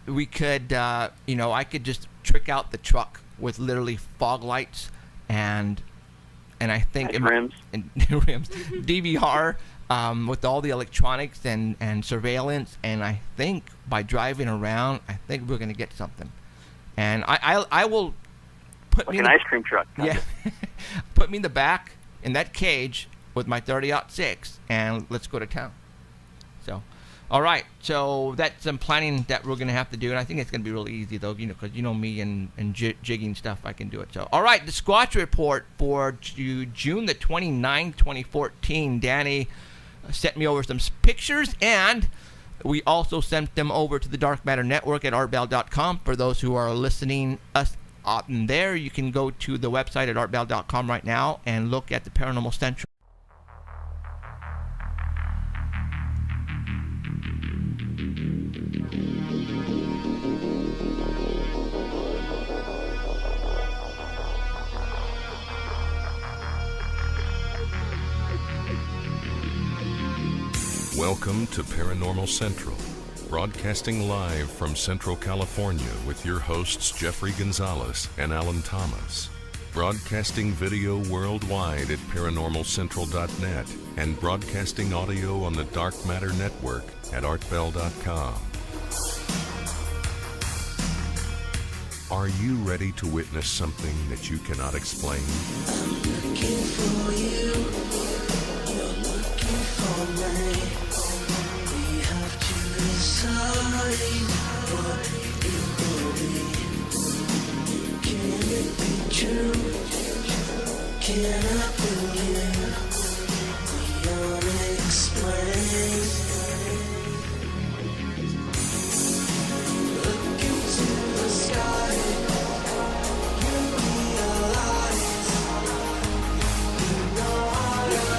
We could, I could just trick out the truck with literally fog lights and I think rims, DVR, with all the electronics and surveillance, and I think by driving around, I think we're gonna get something. And I will put like me an ice cream truck. Yeah, put me in the back in that cage with my 30-06, and let's go to town. So. All right, so that's some planning that we're going to have to do, and I think it's going to be really easy, though, because me and jigging stuff, I can do it. So, all right, the Squatch Report for June the 29th, 2014. Danny sent me over some pictures, and we also sent them over to the Dark Matter Network at artbell.com for those who are listening us And there you can go to the website at artbell.com right now and look at the Paranormal Central. Welcome to Paranormal Central, broadcasting live from Central California with your hosts Jeffrey Gonzalez and Alan Thomas. Broadcasting video worldwide at paranormalcentral.net and broadcasting audio on the Dark Matter Network at artbell.com. Are you ready to witness something that you cannot explain? I'm looking for you. You're looking for me. We have to decide what it will be. Can it be true? Can I believe the unexplained? Look into the sky. You realize you know I know.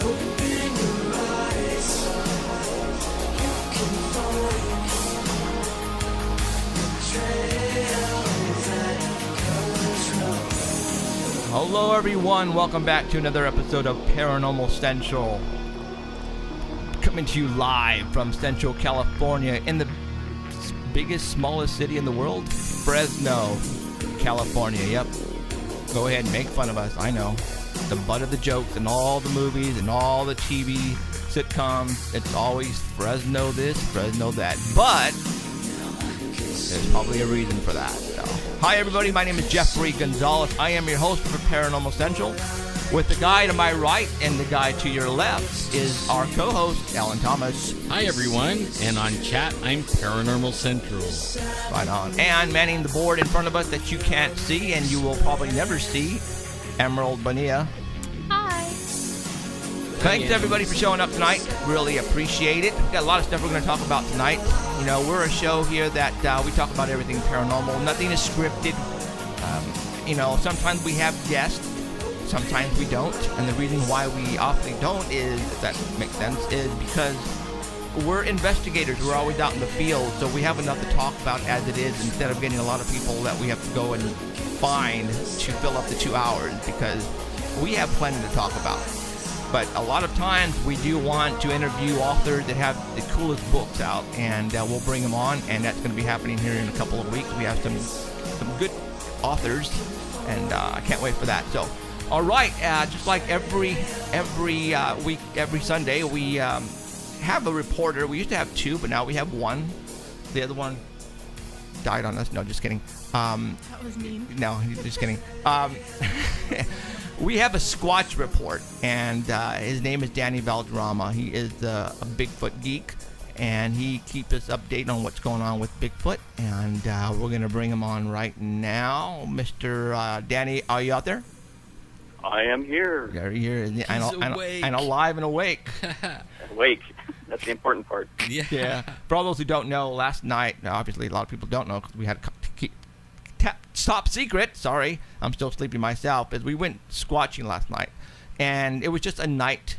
Open your eyes. You can find the trails that colors run. Hello, everyone. Welcome back to another episode of Paranormal Central. Coming to you live from Central California in the biggest, smallest city in the world, Fresno, California. Yep. Go ahead and make fun of us. I know. The butt of the jokes and all the movies and all the TV sitcoms. It's always Fresno this, Fresno that. But there's probably a reason for that. So. Hi, everybody. My name is Jeffrey Gonzalez. I am your host for Paranormal Central. With the guy to my right and the guy to your left is our co-host, Alan Thomas. Hi, everyone. And on chat, I'm Paranormal Central. Right on. And manning the board in front of us that you can't see and you will probably never see, Emerald Bonilla. Hi. Thanks everybody for showing up tonight. Really appreciate it. We've got a lot of stuff we're going to talk about tonight. You know, we're a show here that we talk about everything paranormal. Nothing is scripted. You know, sometimes we have guests. Sometimes we don't. And the reason why we often don't is, if that makes sense, is because we're investigators. We're always out in the field. So we have enough to talk about as it is instead of getting a lot of people that we have to go and find to fill up the 2 hours because we have plenty to talk about. But a lot of times we do want to interview authors that have the coolest books out, and we'll bring them on, and that's going to be happening here in a couple of weeks. We have some good authors, and I can't wait for that. So, all right, just like every week, every Sunday, we have a reporter. We used to have two, but now we have one. The other one died on us. No, just kidding. That was mean. No, just kidding. We have a Squatch report, and his name is Danny Valderrama. He is a Bigfoot geek, and he keeps us updated on what's going on with Bigfoot. And we're going to bring him on right now. Mr. Danny, are you out there? I am here. You're here. And alive and awake. Awake. That's the important part. Yeah. For all those who don't know, last night, obviously a lot of people don't know because we had top secret, sorry, I'm still sleeping myself, as we went squatching last night. And it was just a night